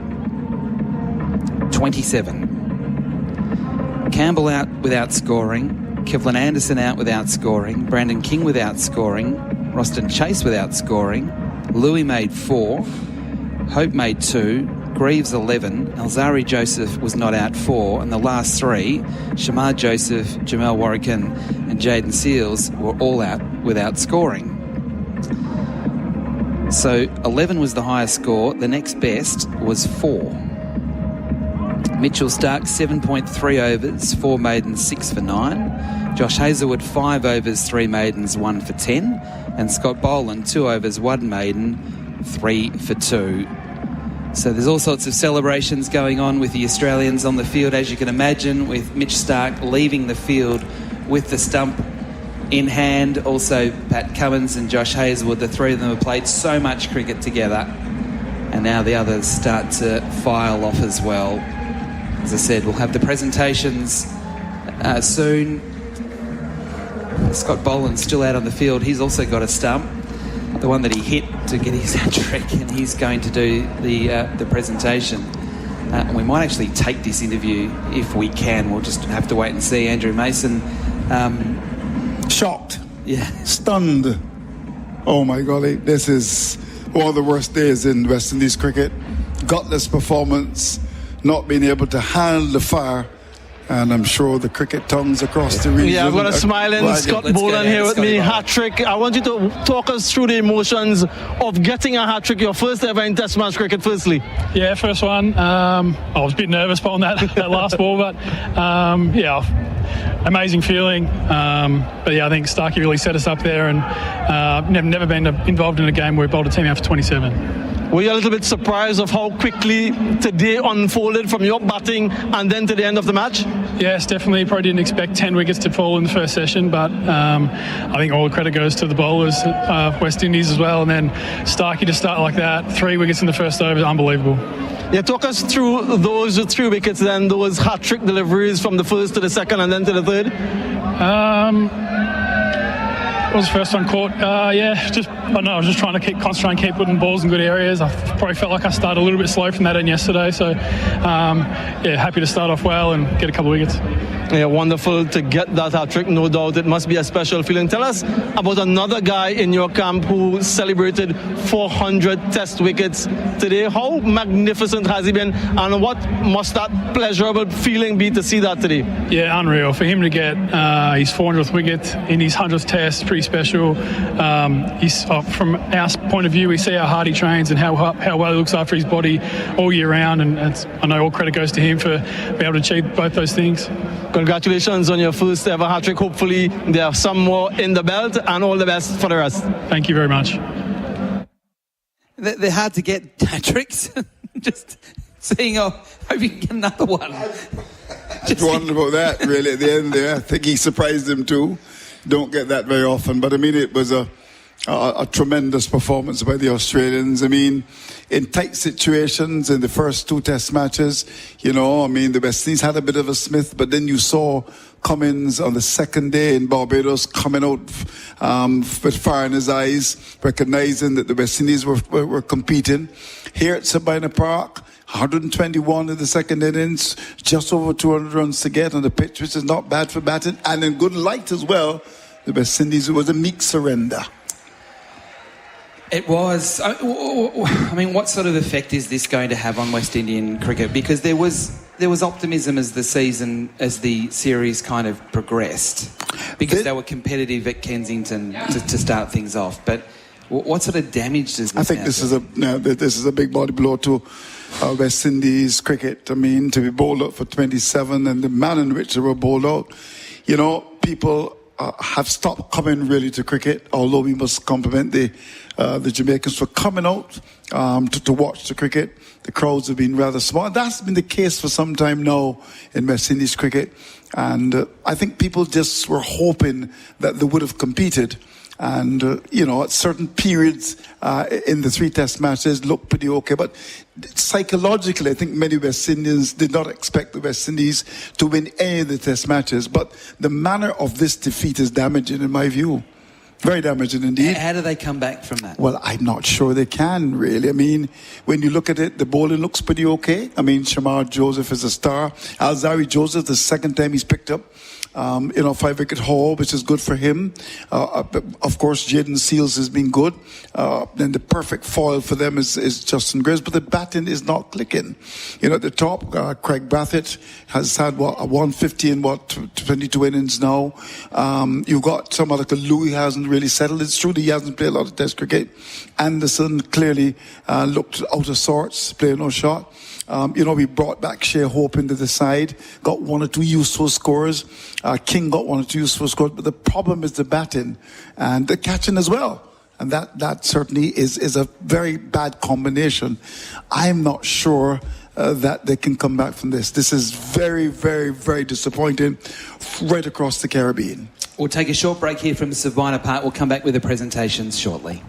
27. Campbell out without scoring. Kevlin Anderson out without scoring. Brandon King without scoring. Roston Chase without scoring. Louis made 4. Hope made 2. Greaves 11. Alzari Joseph was not out 4. And the last 3, Shamar Joseph, Jamel Warrican and Jaden Seals were all out without scoring. So 11 was the highest score. The next best was 4. Mitchell Starc, 7.3 overs, 4 maidens, 6 for 9. Josh Hazlewood, 5 overs, 3 maidens, 1 for 10. And Scott Boland, 2 overs, 1 maiden, 3 for 2. So there's all sorts of celebrations going on with the Australians on the field, as you can imagine, with Mitch Starc leaving the field with the stump in hand. Also, Pat Cummins and Josh Hazlewood, the three of them have played so much cricket together. And now the others start to file off as well. As I said, we'll have the presentations soon. Scott Boland's still out on the field. He's also got a stump, the one that he hit to get his hat-trick, and he's going to do the presentation. And we might actually take this interview if we can. We'll just have to wait and see. Andrew Mason. Shocked. Yeah. Stunned. Oh my golly, this is one of the worst days in West Indies cricket. Gutless performance, not being able to handle the fire, and I'm sure the cricket tongues across the region. Yeah, I've got a smiling Scott Boland here with me. Hat-trick. I want you to talk us through the emotions of getting a hat-trick, your first ever in Test match cricket, firstly. Yeah, first one. I was a bit nervous on that last ball, but yeah, amazing feeling. But yeah, I think Starkey really set us up there, and never been involved in a game where we bowled a team out for 27. Were you a little bit surprised of how quickly today unfolded from your batting and then to the end of the match? Yes, definitely. Probably didn't expect 10 wickets to fall in the first session, but I think all the credit goes to the bowlers, West Indies as well, and then Starkey to start like that. 3 wickets in the first over, unbelievable. Yeah, talk us through those 3 wickets, then those hat-trick deliveries from the first to the second and then to the third. What was the first one caught? I was just trying to concentrate and keep putting balls in good areas. I probably felt like I started a little bit slow from that end yesterday. So, happy to start off well and get a couple of wickets. Yeah, wonderful to get that hat-trick, no doubt. It must be a special feeling. Tell us about another guy in your camp who celebrated 400 Test wickets today. How magnificent has he been, and what must that pleasurable feeling be to see that today? Yeah, unreal. For him to get his 400th wicket in his 100th Test, pretty special. From our point of view, we see how hard he trains and how well he looks after his body all year round, and I know all credit goes to him for being able to achieve both those things. Congratulations on your first ever hat-trick. Hopefully there are some more in the belt, and all the best for the rest. Thank you very much. They're hard to get hat-tricks. Just seeing, hope you can get another one. I just wondered about that, really, at the end there. I think he surprised him too. Don't get that very often. But, I mean, it was a tremendous performance by the Australians. I mean, in tight situations in the first 2 Test matches, the West Indies had a bit of a Smith, but then you saw Cummins on the second day in Barbados coming out with fire in his eyes, recognizing that the West Indies were competing. Here at Sabina Park, 121 in the second innings, just over 200 runs to get on the pitch, which is not bad for batting, and in good light as well. The West Indies, it was a meek surrender. It was. I mean, what sort of effect is this going to have on West Indian cricket? Because there was optimism as the series kind of progressed, because they were competitive at Kensington to start things off. But what sort of damage does this? I think this is a big body blow to West Indies cricket. I mean, to be bowled out for 27 and the manner in which they were bowled out, people have stopped coming really to cricket, although we must compliment the Jamaicans for coming out to watch the cricket. The crowds have been rather small. That's been the case for some time now in West Indies cricket. And I think people just were hoping that they would have competed. And, at certain periods in the 3 test matches looked pretty okay. But psychologically, I think many West Indians did not expect the West Indies to win any of the test matches. But the manner of this defeat is damaging, in my view. Very damaging indeed. How do they come back from that? Well, I'm not sure they can, really. I mean, when you look at it, the bowling looks pretty okay. I mean, Shamar Joseph is a star. Alzari Joseph, the second time he's picked up 5-wicket haul, which is good for him. Of course, Jaden Seals has been good. Then the perfect foil for them is Justin Graves, but the batting is not clicking. At the top, Craig Brathwaite has had, a 150 in 22 innings now. You've got someone like Louis hasn't really settled. It's true that he hasn't played a lot of Test cricket. Anderson clearly looked out of sorts, playing no shot. We brought back Shea Hope into the side, got 1 or 2 useful scores. King got 1 or 2 useful scores, but the problem is the batting and the catching as well. And that certainly is a very bad combination. I'm not sure that they can come back from this. This is very, very, very disappointing right across the Caribbean. We'll take a short break here from Sabina Park. We'll come back with the presentations shortly.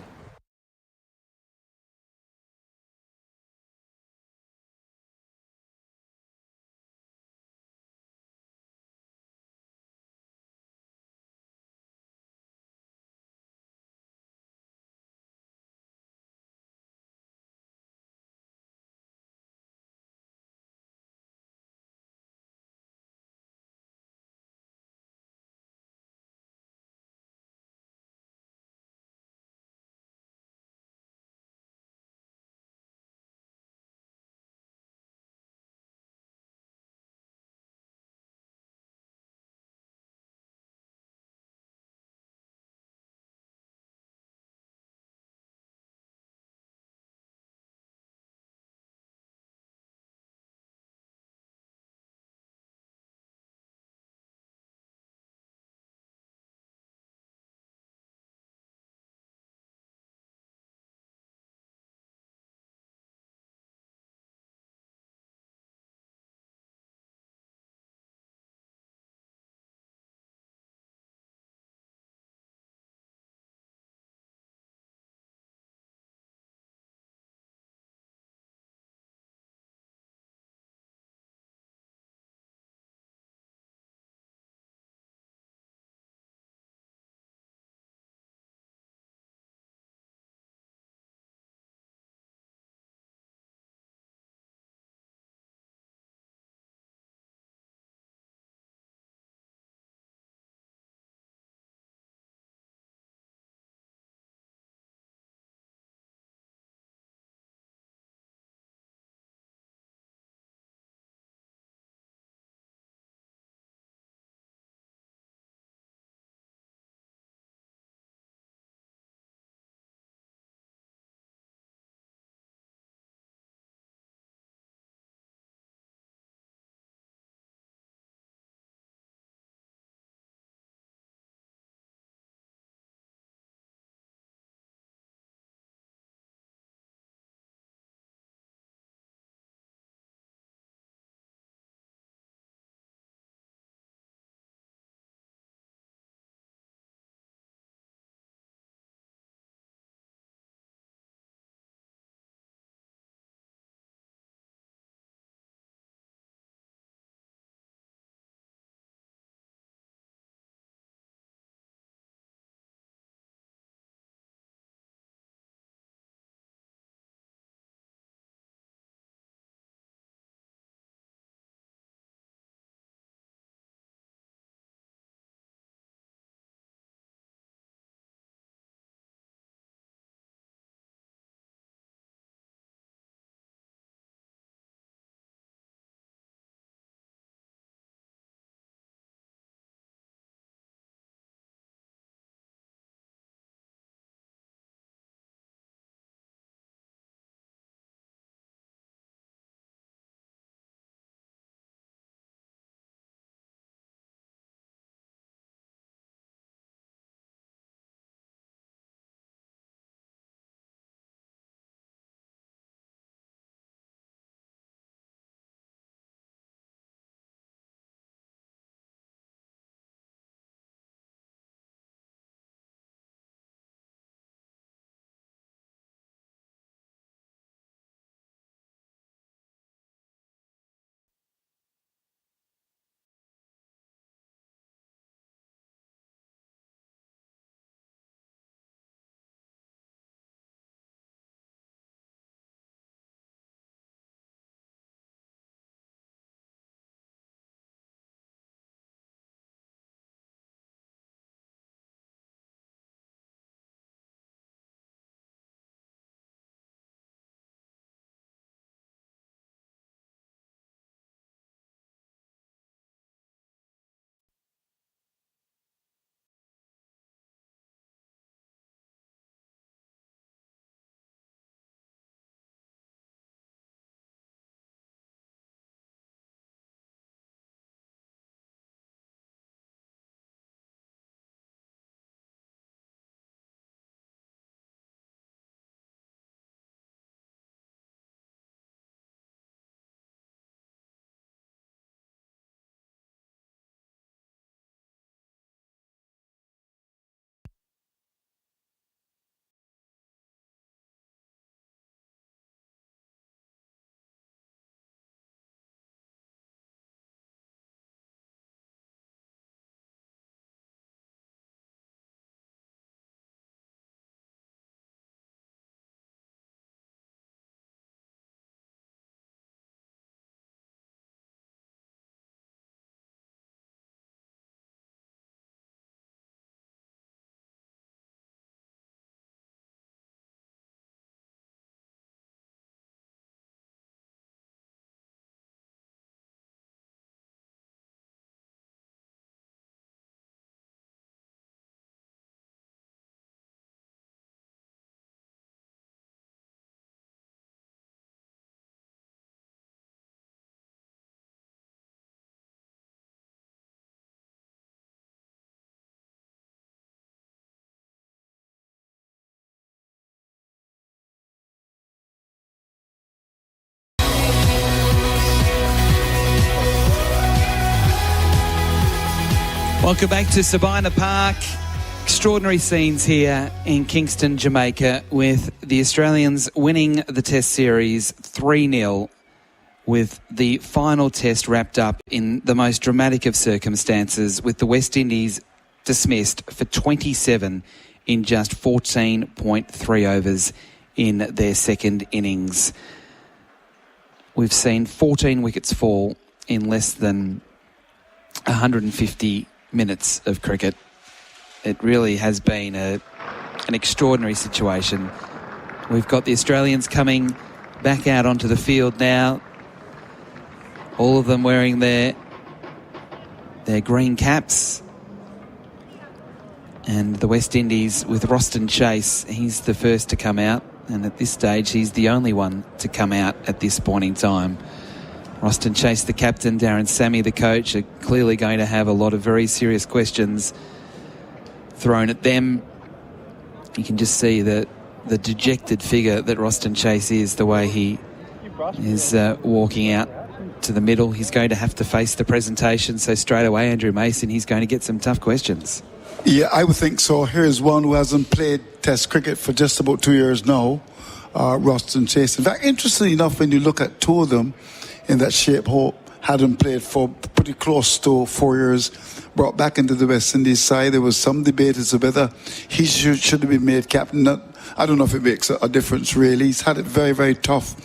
Welcome back to Sabina Park. Extraordinary scenes here in Kingston, Jamaica, with the Australians winning the Test series 3-0, with the final test wrapped up in the most dramatic of circumstances, with the West Indies dismissed for 27 in just 14.3 overs in their second innings. We've seen 14 wickets fall in less than 150 minutes of cricket. It really has been an extraordinary situation. We've got the Australians coming back out onto the field now, all of them wearing their green caps, and the West Indies with Roston Chase, he's the first to come out, and at this stage he's the only one to come out at this point in time. Roston Chase, the captain, Darren Sammy, the coach, are clearly going to have a lot of very serious questions thrown at them. You can just see the dejected figure that Roston Chase is, the way he is walking out to the middle. He's going to have to face the presentation, so straight away, Andrew Mason, he's going to get some tough questions. Yeah, I would think so. Here's one who hasn't played Test cricket for just about 2 years now, Roston Chase. In fact, interestingly enough, when you look at two of them in that shape, Hope hadn't played for pretty close to 4 years, brought back into the West Indies side. There was some debate as to whether he should have been made captain. I don't know if it makes a difference, really. He's had it very, very tough.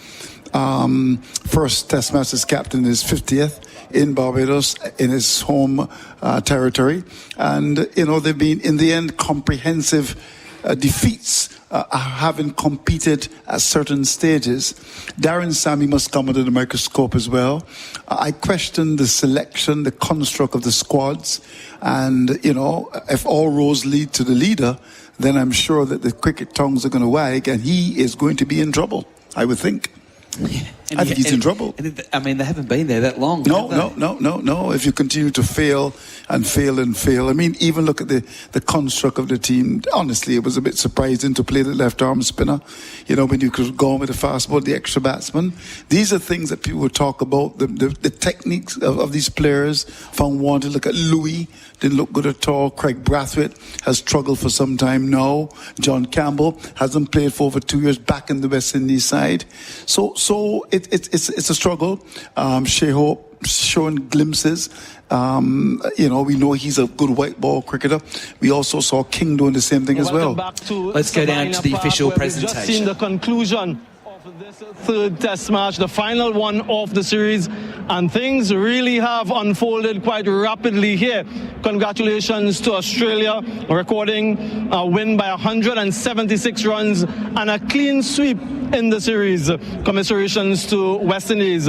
First Test match as captain, his 50th in Barbados, in his home territory. And, you know, they've been, in the end, comprehensive defeats, having competed at certain stages. Darren Sammy must come under the microscope as well. I question the selection, the construct of the squads, and, you know, if all roads lead to the leader, then I'm sure that the cricket tongues are going to wag, and he is going to be in trouble, I would think. I think he's in trouble. I mean, they haven't been there that long. No. If you continue to fail and fail and fail. I mean, even look at the construct of the team. Honestly, it was a bit surprising to play the left arm spinner. You know, when you could go on with the fast ball, the extra batsman. These are things that people talk about. The techniques of these players. From one to look at Louis, didn't look good at all. Craig Brathwaite has struggled for some time now. John Campbell hasn't played for over 2 years back in the West Indies side. So it's a struggle. Shea Hope showing glimpses. You know, we know he's a good white ball cricketer. We also saw King doing the same thing as well. Let's go down to the official presentation. We've just seen the conclusion of this third Test match, the final one of the series, and things really have unfolded quite rapidly here. Congratulations to Australia, recording a win by 176 runs and a clean sweep in the series. Commiserations to West Indies.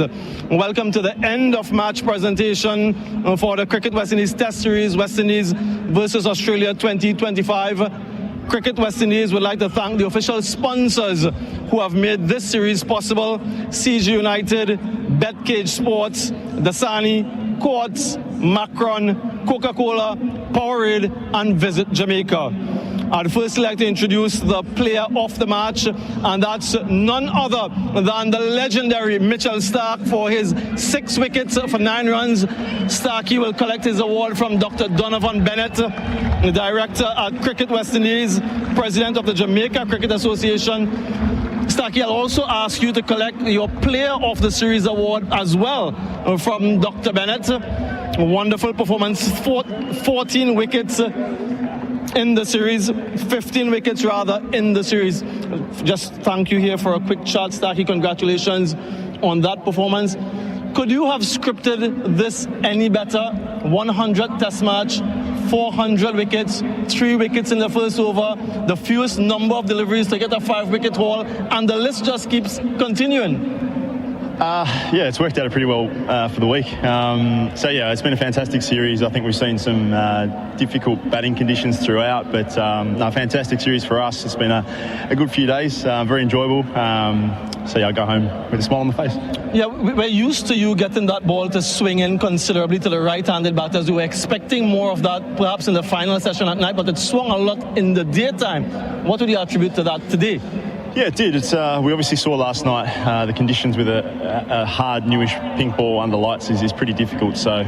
Welcome to the end of match presentation for the Cricket West Indies Test Series, West Indies versus Australia 2025. Cricket West Indies would like to thank the official sponsors who have made this series possible: CG United, Betcage Sports, Dasani, Courts, Macron, Coca-Cola, Powerade, and Visit Jamaica. I'd first like to introduce the player of the match, and that's none other than the legendary Mitchell Starc for his 6 wickets for 9 runs. Starkey will collect his award from Dr. Donovan Bennett, the director at Cricket West Indies, president of the Jamaica Cricket Association. Starkey, I'll also ask you to collect your Player of the Series award as well from Dr. Bennett. A wonderful performance, 14 wickets in the series, 15 wickets rather in the series. Just thank you here for a quick chat, Starkey. Congratulations on that performance. Could you have scripted this any better? 100 Test match, 400 wickets, 3 wickets in the first over, the fewest number of deliveries to get a 5-wicket haul, and the list just keeps continuing. Yeah, it's worked out pretty well for the week. So yeah, it's been a fantastic series. I think we've seen some difficult batting conditions throughout, but no, fantastic series for us. It's been a good few days, very enjoyable. So yeah, I go home with a smile on the face. Yeah, we're used to you getting that ball to swing in considerably to the right-handed batters. We were expecting more of that perhaps in the final session at night, but it swung a lot in the daytime. What would you attribute to that today? Yeah, it did. We obviously saw last night the conditions with a hard, newish pink ball under lights is pretty difficult. So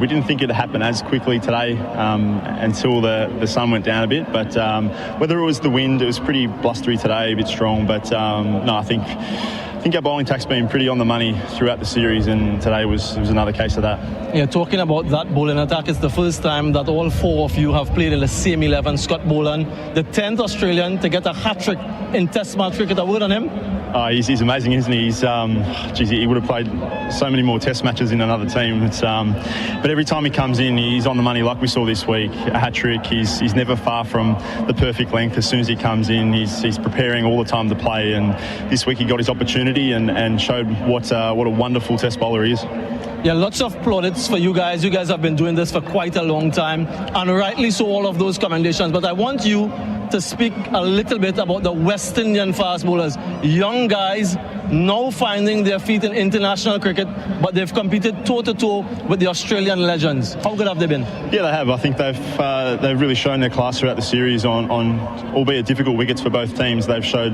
we didn't think it'd happen as quickly today until the sun went down a bit. But whether it was the wind, it was pretty blustery today, a bit strong. But no, I think our bowling attack's been pretty on the money throughout the series, and today was another case of that. Yeah, talking about that bowling attack, it's the first time that all four of you have played in the same 11. Scott Boland, the 10th Australian to get a hat-trick in Test match cricket. A word on him? He's amazing, isn't he? He would have played so many more Test matches in another team. But every time he comes in, he's on the money, like we saw this week. A hat-trick. He's never far from the perfect length. As soon as he comes in, he's preparing all the time to play. And this week he got his opportunity and showed what a wonderful Test bowler he is. Yeah, lots of plaudits for you guys. You guys have been doing this for quite a long time, and rightly so, all of those commendations. But I want you to speak a little bit about the West Indian fast bowlers. Young guys now finding their feet in international cricket, but they've competed toe-to-toe with the Australian legends. How good have they been? Yeah, they have. I think they've really shown their class throughout the series on albeit difficult wickets for both teams. They've showed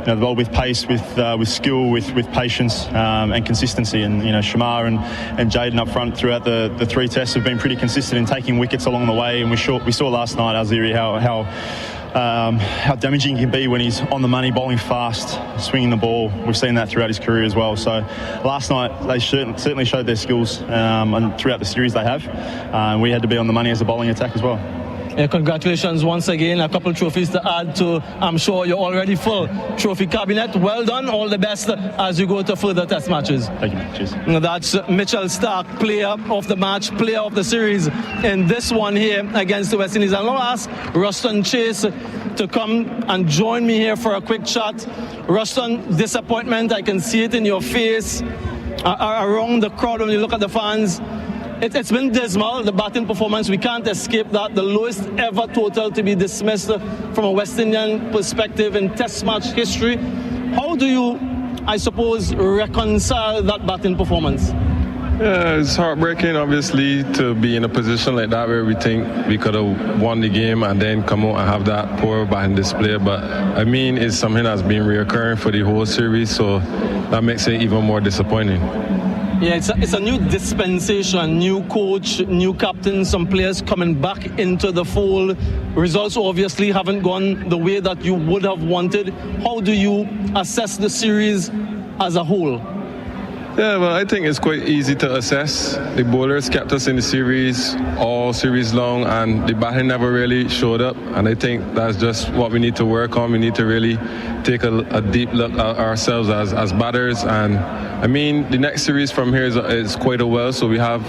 the ball with pace, with skill, with patience and consistency. And Shamar and Jaden up front throughout the three tests have been pretty consistent in taking wickets along the way. And we saw last night, Aziri, how damaging he can be when he's on the money, bowling fast, swinging the ball. We've seen that throughout his career as well. So last night they certainly showed their skills, and throughout the series they have. We had to be on the money as a bowling attack as well. Yeah, congratulations once again. A couple of trophies to add to, I'm sure you're already full trophy cabinet. Well done. All the best as you go to further Test matches. Thank you. Cheers. That's Mitchell Starc, player of the match, player of the series in this one here against the West Indies. I'm going to ask Ruston Chase to come and join me here for a quick chat. Ruston, disappointment, I can see it in your face, around the crowd when you look at the fans. It's been dismal, the batting performance. We can't escape that. The lowest ever total to be dismissed from a West Indian perspective in Test match history. How do you, I suppose, reconcile that batting performance? Yeah, it's heartbreaking, obviously, to be in a position like that where we think we could have won the game and then come out and have that poor batting display. But, I mean, it's something that's been reoccurring for the whole series, so that makes it even more disappointing. Yeah, it's a new dispensation, new coach, new captain, some players coming back into the fold. Results obviously haven't gone the way that you would have wanted. How do you assess the series as a whole? Yeah, well, I think it's quite easy to assess. The bowlers kept us in the series all series long, and the batting never really showed up. And I think that's just what we need to work on. We need to really take a deep look at ourselves as batters. And I mean, the next series from here is quite a while, so we have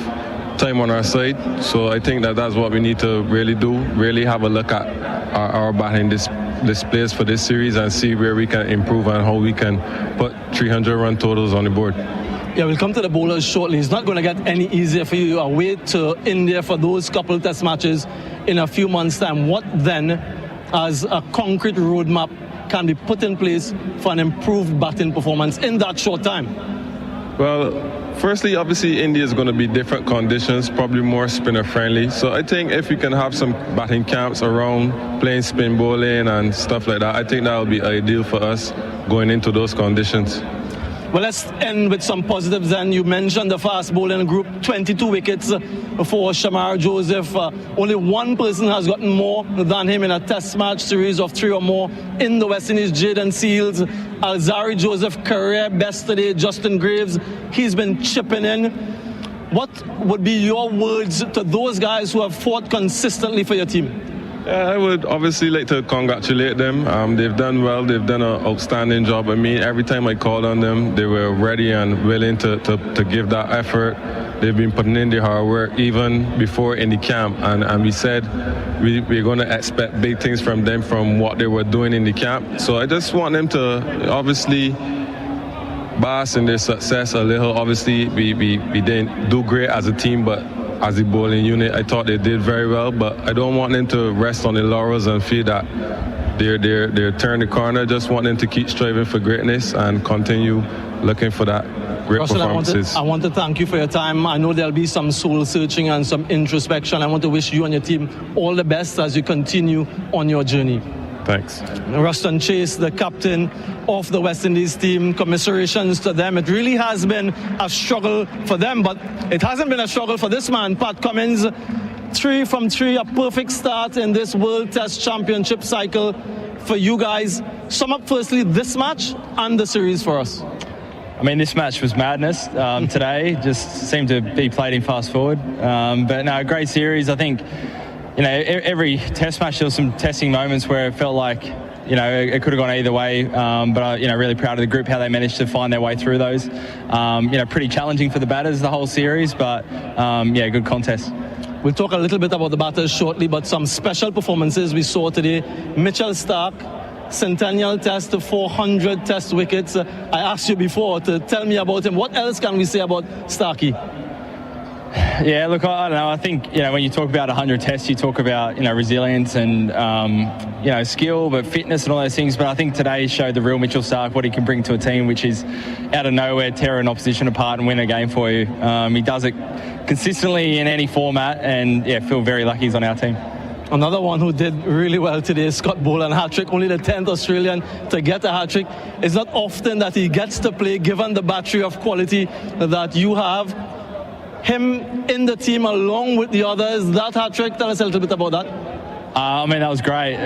time on our side. So I think that's what we need to really do, really have a look at our batting displays for this series and see where we can improve and how we can put 300 run totals on the board. Yeah, we'll come to the bowlers shortly. It's not going to get any easier for you. Away to India for those couple Test matches in a few months' time. What then, as a concrete roadmap, can be put in place for an improved batting performance in that short time? Well, firstly, obviously, India is going to be different conditions, probably more spinner friendly. So I think if we can have some batting camps around playing spin bowling and stuff like that, I think that would be ideal for us going into those conditions. Well, let's end with some positives then. You mentioned the fast bowling group, 22 wickets for Shamar Joseph. Only one person has gotten more than him in a Test match series of 3 or more in the West Indies. Jaden Seals, Alzari Joseph, career best today. Justin Graves, he's been chipping in. What would be your words to those guys who have fought consistently for your team? I would obviously like to congratulate them. They've done well. They've done an outstanding job. I mean, every time I called on them, they were ready and willing to give that effort. They've been putting in their hard work even before in the camp. And we said we're going to expect big things from them from what they were doing in the camp. So I just want them to obviously bask in their success a little. Obviously, we didn't do great as a team, but as a bowling unit, I thought they did very well, but I don't want them to rest on the laurels and feel that they're turned the corner. Just want them to keep striving for greatness and continue looking for that great Russell, performances. I want to thank you for your time. I know there'll be some soul searching and some introspection. I want to wish you and your team all the best as you continue on your journey. Thanks. Ruston Chase, the captain of the West Indies team, commiserations to them. It really has been a struggle for them, but it hasn't been a struggle for this man, Pat Cummins. 3 from 3, a perfect start in this World Test Championship cycle for you guys. Sum up firstly this match and the series for us. I mean, this match was madness today. Just seemed to be played in fast forward. But no, great series. I think, you know, every test match there was some testing moments where it felt like, you know, it could have gone either way. But, you know, really proud of the group, how they managed to find their way through those. You know, pretty challenging for the batters, the whole series. But, yeah, good contest. We'll talk a little bit about the batters shortly, but some special performances we saw today. Mitchell Starc, Centennial Test, 400 Test wickets. I asked you before to tell me about him. What else can we say about Starkey? Yeah, look, I don't know. I think, you know, when you talk about 100 Tests, you talk about, you know, resilience and, you know, skill, but fitness and all those things. But I think today showed the real Mitchell Starc, what he can bring to a team, which is out of nowhere, tear an opposition apart and win a game for you. He does it consistently in any format, and, yeah, feel very lucky he's on our team. Another one who did really well today, Scott Boland, hat-trick, only the 10th Australian to get a hat-trick. It's not often that he gets to play, given the battery of quality that you have. Him in the team along with the others, that hat-trick, tell us a little bit about that. I mean, that was great.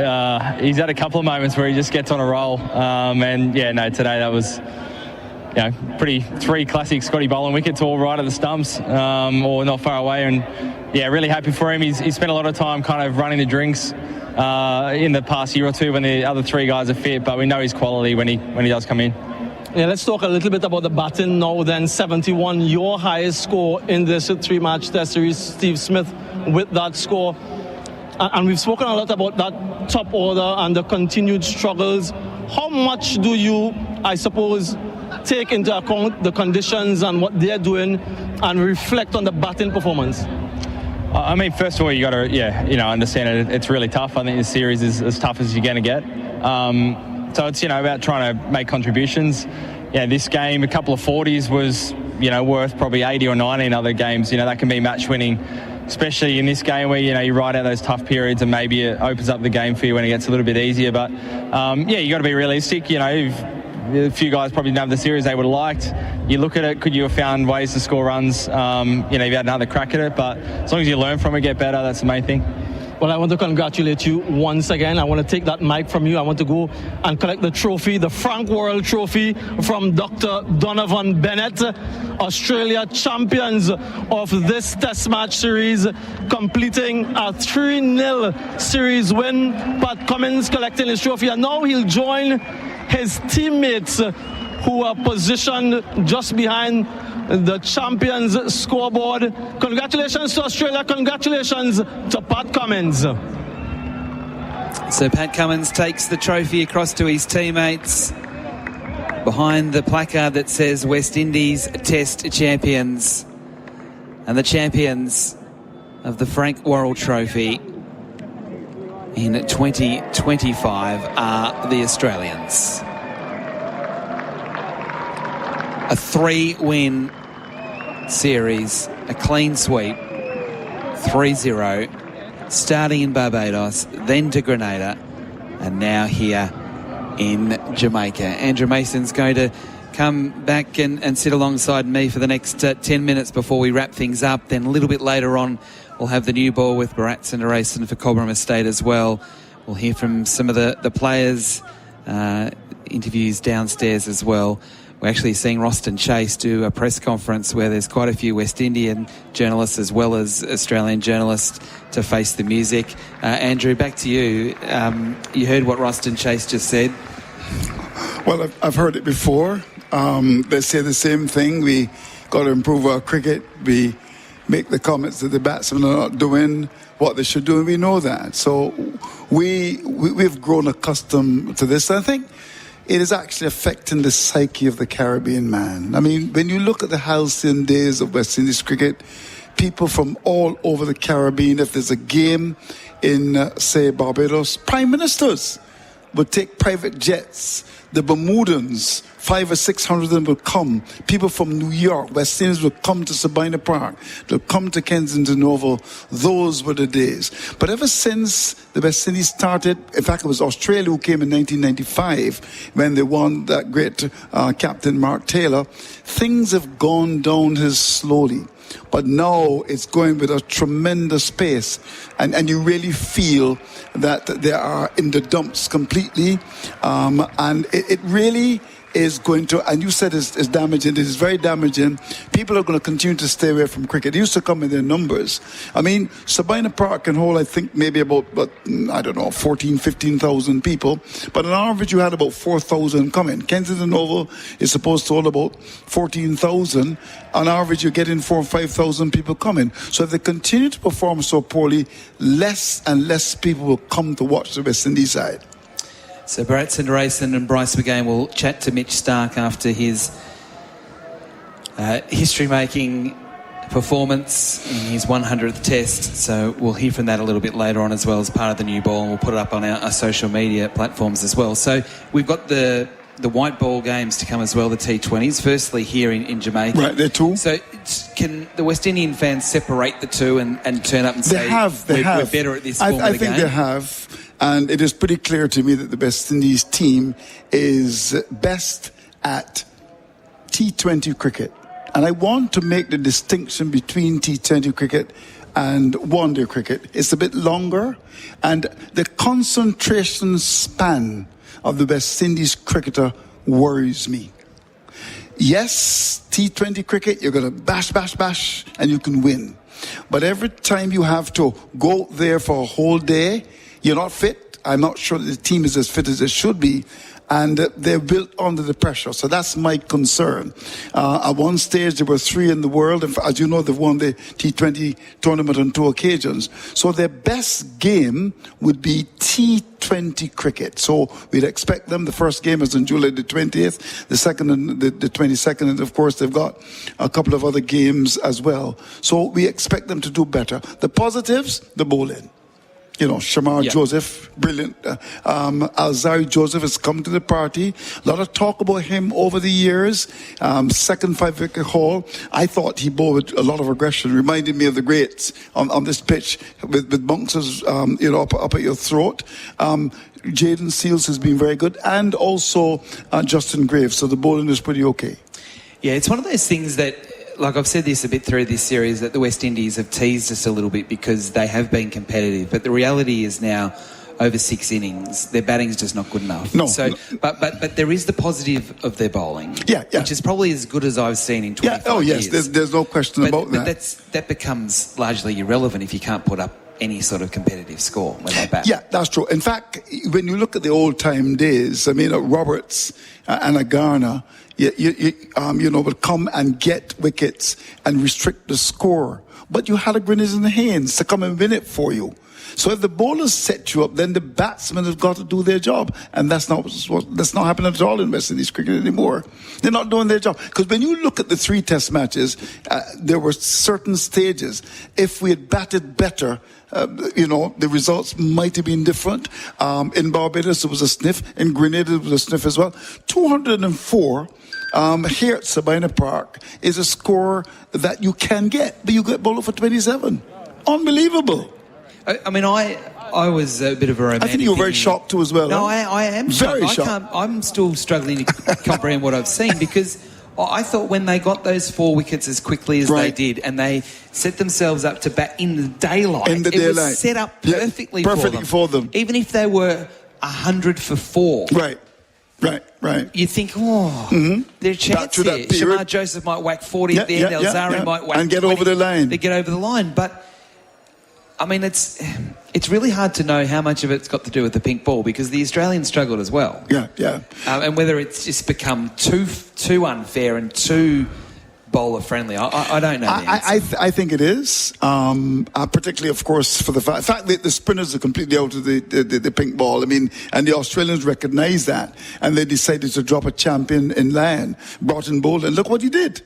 He's had a couple of moments where he just gets on a roll. And, yeah, no, today that was, you know, pretty 3 classic Scotty Boland wickets all right at the stumps, or not far away. And, yeah, really happy for him. He's spent a lot of time kind of running the drinks in the past year or two when the other 3 guys are fit, but we know his quality when he does come in. Yeah, let's talk a little bit about the batting now then. 71, your highest score in this 3-match test series. Steve Smith with that score. And we've spoken a lot about that top order and the continued struggles. How much do you, I suppose, take into account the conditions and what they're doing and reflect on the batting performance? I mean, first of all, you got to, yeah, you know, understand it's really tough. I think this series is as tough as you're going to get. So it's, you know, about trying to make contributions. Yeah, this game, a couple of 40s was, you know, worth probably 80 or 90 in other games. You know, that can be match winning, especially in this game where, you know, you ride out those tough periods and maybe it opens up the game for you when it gets a little bit easier. But, yeah, you got to be realistic. You know, a few guys probably didn't have the series they would have liked. You look at it, could you have found ways to score runs? You know, you've had another crack at it, but as long as you learn from it, get better, that's the main thing. Well, I want to congratulate you once again. I want to take that mic from you. I want to go and collect the trophy, the Frank Worrell Trophy from Dr. Donovan Bennett. Australia champions of this Test match series, completing a 3-0 series win. Pat Cummins collecting his trophy, and now he'll join his teammates who are positioned just behind the champions scoreboard. Congratulations to Australia. Congratulations to Pat Cummins. So Pat Cummins takes the trophy across to his teammates behind the placard that says West Indies Test Champions. And the champions of the Frank Worrell Trophy in 2025 are the Australians. A 3-win series, a clean sweep, 3-0, starting in Barbados, then to Grenada, and now here in Jamaica. Andrew Mason's going to come back and sit alongside me for the next 10 minutes before we wrap things up. Then a little bit later on, we'll have the new ball with Bharat Sundaresan for Cobram Estate as well. We'll hear from some of the players, interviews downstairs as well. We're actually seeing Ruston Chase do a press conference where there's quite a few West Indian journalists as well as Australian journalists to face the music. Andrew, back to you. You heard what Ruston Chase just said. Well, I've heard it before. They say the same thing. We got to improve our cricket. We make the comments that the batsmen are not doing what they should do, and we know that. So we've grown accustomed to this. I think it is actually affecting the psyche of the Caribbean man. I mean, when you look at the halcyon days of West Indies cricket, people from all over the Caribbean, if there's a game in, say, Barbados, prime ministers would take private jets. The Bermudans, 500 or 600 of them will come. People from New York, West Indies will come to Sabina Park. They'll come to Kensington Oval. Those were the days. But ever since the West Indies started, in fact, it was Australia who came in 1995 when they won that great captain Mark Taylor. Things have gone downhill slowly. But now it's going with a tremendous pace. And you really feel that they are in the dumps completely. And it really is going to, and you said it's damaging, it is very damaging. People are going to continue to stay away from cricket. It used to come in their numbers. I mean, Sabina Park can hold, I think, maybe about, I don't know, 14, 15,000 people. But on average, you had about 4,000 coming. Kensington Oval is supposed to hold about 14,000. On average, you're getting 4,000 or 5,000 people coming. So if they continue to perform so poorly, less and less people will come to watch the West Indies side. So Bharat Sundaresan and Bryce McGain will chat to Mitch Starc after his history-making performance in his 100th test. So we'll hear from that a little bit later on as well as part of the new ball, and we'll put it up on our social media platforms as well. So we've got the white ball games to come as well, the T20s, firstly here in Jamaica. Right, there too. So can the West Indian fans separate the two and turn up and say we're better at this form of the game? I think they have. And it is pretty clear to me that the West Indies team is best at T20 cricket. And I want to make the distinction between T20 cricket and one-day cricket. It's a bit longer. And the concentration span of the West Indies cricketer worries me. Yes, T20 cricket, you're going to bash, and you can win. But every time you have to go there for a whole day, you're not fit. I'm not sure that the team is as fit as it should be. And they're built under the pressure. So that's my concern. At one stage, there were 3 in the world. And as you know, they've won the T20 tournament on 2 occasions. So their best game would be T20 cricket. So we'd expect them. The first game is on July the 20th. The second and the 22nd. And of course, they've got a couple of other games as well. So we expect them to do better. The positives, the Boland. You know, Shamar Joseph, brilliant. Alzari Joseph has come to the party. A lot of talk about him over the years. Second 5-wicket haul. I thought he bowled with a lot of aggression. Reminded me of the greats on this pitch with bounces, up at your throat. Jaden Seals has been very good. And also Justin Graves. So the bowling is pretty okay. Yeah, it's one of those things that, like I've said this a bit through this series, that the West Indies have teased us a little bit because they have been competitive. But the reality is now, over 6 innings, their batting's just not good enough. No. So, but there is the positive of their bowling. Yeah. Which is probably as good as I've seen in 25 years. There's no question about that. But that becomes largely irrelevant if you can't put up any sort of competitive score when they bat. Yeah, that's true. In fact, when you look at the old-time days, I mean, Roberts and a Garner, would come and get wickets and restrict the score. But you had a Windies and the Haynes to come and win it for you. So if the bowlers set you up, then the batsmen have got to do their job. And that's not happening at all in West Indies cricket anymore. They're not doing their job. Because when you look at the 3 test matches, there were certain stages. If we had batted better, the results might have been different. In Barbados, there was a sniff. In Grenada, there was a sniff as well. 204 here at Sabina Park is a score that you can get, but you get bowled for 27. Unbelievable. I mean, I was a bit of a romantic. I think you were very shocked too as well. No, I am very shocked. I'm still struggling to comprehend what I've seen, because I thought when they got those 4 wickets as quickly as they did, and they set themselves up to bat in the daylight, it was set up perfectly for them. Even if they were 100 for 4. Right. You think, there's a chance here. Shamar Joseph might whack 40 at the end. Alzari might whack and get 20. over the line. They get over the line, but I mean, it's really hard to know how much of it's got to do with the pink ball, because the Australians struggled as well. Yeah. And whether it's just become too unfair and too bowler friendly, I don't know. I think it is, particularly, of course, for the fact that the spinners are completely out of the pink ball. I mean, and the Australians recognise that, and they decided to drop a champion in line, brought in Boland. Look what he did.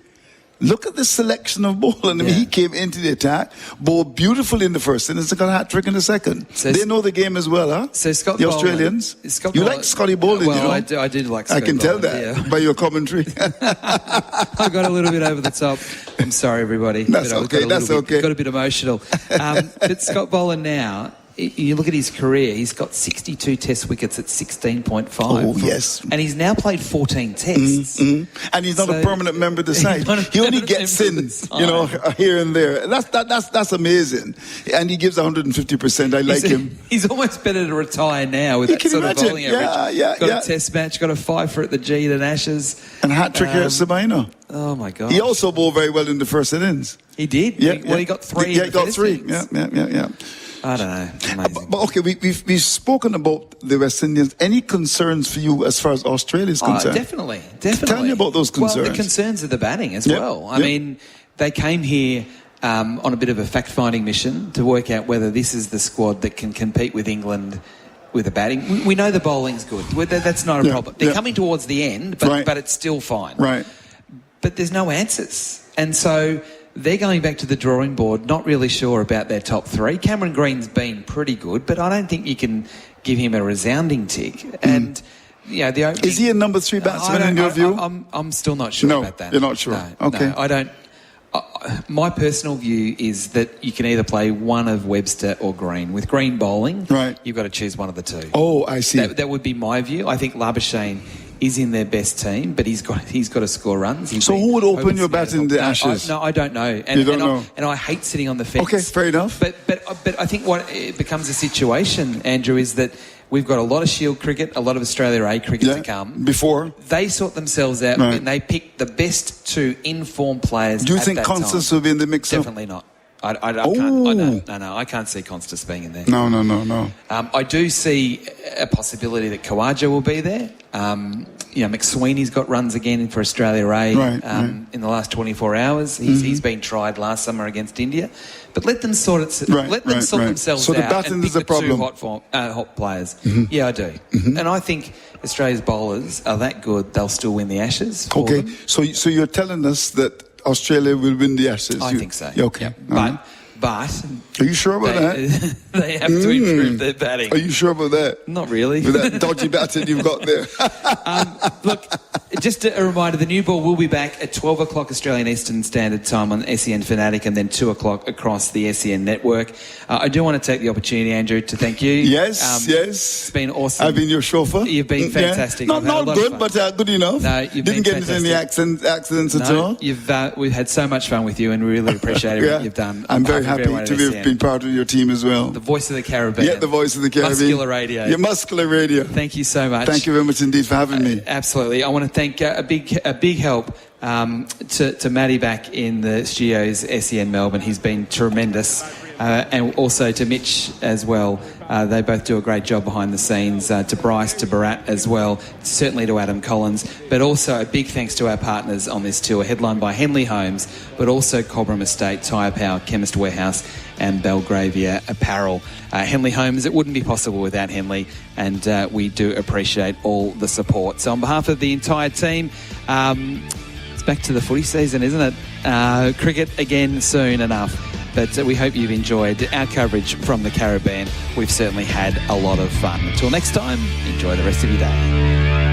Look at the selection of Boland. I mean, he came into the attack, bowled beautifully in the first innings, and got a hat-trick in the second. So they know the game as well, huh? So Scott the Boland, Australians. You like Scotty Boland, well, you know? I do like Scotty I can tell Boland, that by your commentary. I got a little bit over the top. I'm sorry, everybody. That's okay. Got a bit emotional. But Scott Boland now, you look at his career, he's got 62 test wickets at 16.5. Oh, yes. And he's now played 14 tests. And he's not a permanent member of the side. He only gets in, here and there. That's amazing. And he gives 150%. I like him. He's almost better to retire now with that sort of bowling average. Got a test match, got a 5 at the G at Ashes. And a hat-trick here at Sabina. Oh, my God. He also bowled very well in the first innings. He did? Yeah. He got 3. Yeah, he got 3. Yeah. I don't know. Amazing. But okay, we've spoken about the West Indians. Any concerns for you as far as Australia is concerned? Definitely. Tell me about those concerns. Well, the concerns are the batting as well. I mean, they came here on a bit of a fact-finding mission to work out whether this is the squad that can compete with England with the batting. We know the bowling's good. That's not a problem. They're coming towards the end, but it's still fine. Right. But there's no answers. And so they're going back to the drawing board, not really sure about their top 3. Cameron Green's been pretty good, but I don't think you can give him a resounding tick. And the opening, is he a number 3 batsman in your view? I'm still not sure about that. You're not sure. Okay. No, I don't. My personal view is that you can either play one of Webster or Green. With Green bowling, you've got to choose one of the 2. Oh, I see. That would be my view. I think Labuschagne is in their best team, but he's got to score runs. So who would open your bat in the Ashes? I don't know. And, you don't know. I hate sitting on the fence. Okay, fair enough. But I think what it becomes a situation, Andrew, is that we've got a lot of Shield cricket, a lot of Australia A cricket to come. Before they sort themselves out and they pick the best 2 in-form players. Do you think Constance will be in the mix? Definitely not. I can't see Constance being in there. No. I do see a possibility that Khawaja will be there. McSweeney's got runs again for Australia A in the last 24 hours. He's been tried last summer against India. But let them sort themselves so the out batting and pick is a the problem. 2 hot players. Yeah, I do. And I think Australia's bowlers are that good, they'll still win the Ashes. Okay, so you're telling us that Australia will win the Ashes? I think so. Okay. Yeah. But are you sure about that? They have to improve their batting. Are you sure about that? Not really. With that dodgy batting you've got there. Look, just a reminder, the new ball will be back at 12 o'clock Australian Eastern Standard Time on SEN Fanatic and then 2 o'clock across the SEN network. I do want to take the opportunity, Andrew, to thank you. Yes. It's been awesome. I've been your chauffeur. You've been fantastic. Not good, but good enough. No, you've Didn't get fantastic. into any accidents at all? We've had so much fun with you and we really appreciate everything you've done. I'm very happy to have been part of your team as well. The voice of the Caribbean. Yeah, the voice of the Caribbean. Muscular radio. Yeah, muscular radio. Thank you so much. Thank you very much indeed for having me. Absolutely. I want to thank a big help to Matty back in the studios, SEN Melbourne. He's been tremendous. And also to Mitch as well. They both do a great job behind the scenes. To Bryce, to Barat as well. Certainly to Adam Collins. But also a big thanks to our partners on this tour, headlined by Henley Homes, but also Cobram Estate, Tyre Power, Chemist Warehouse and Belgravia Apparel. Henley Homes, it wouldn't be possible without Henley, and we do appreciate all the support. So on behalf of the entire team, it's back to the footy season, isn't it? Cricket again soon enough. But we hope you've enjoyed our coverage from the Caribbean. We've certainly had a lot of fun. Until next time, enjoy the rest of your day.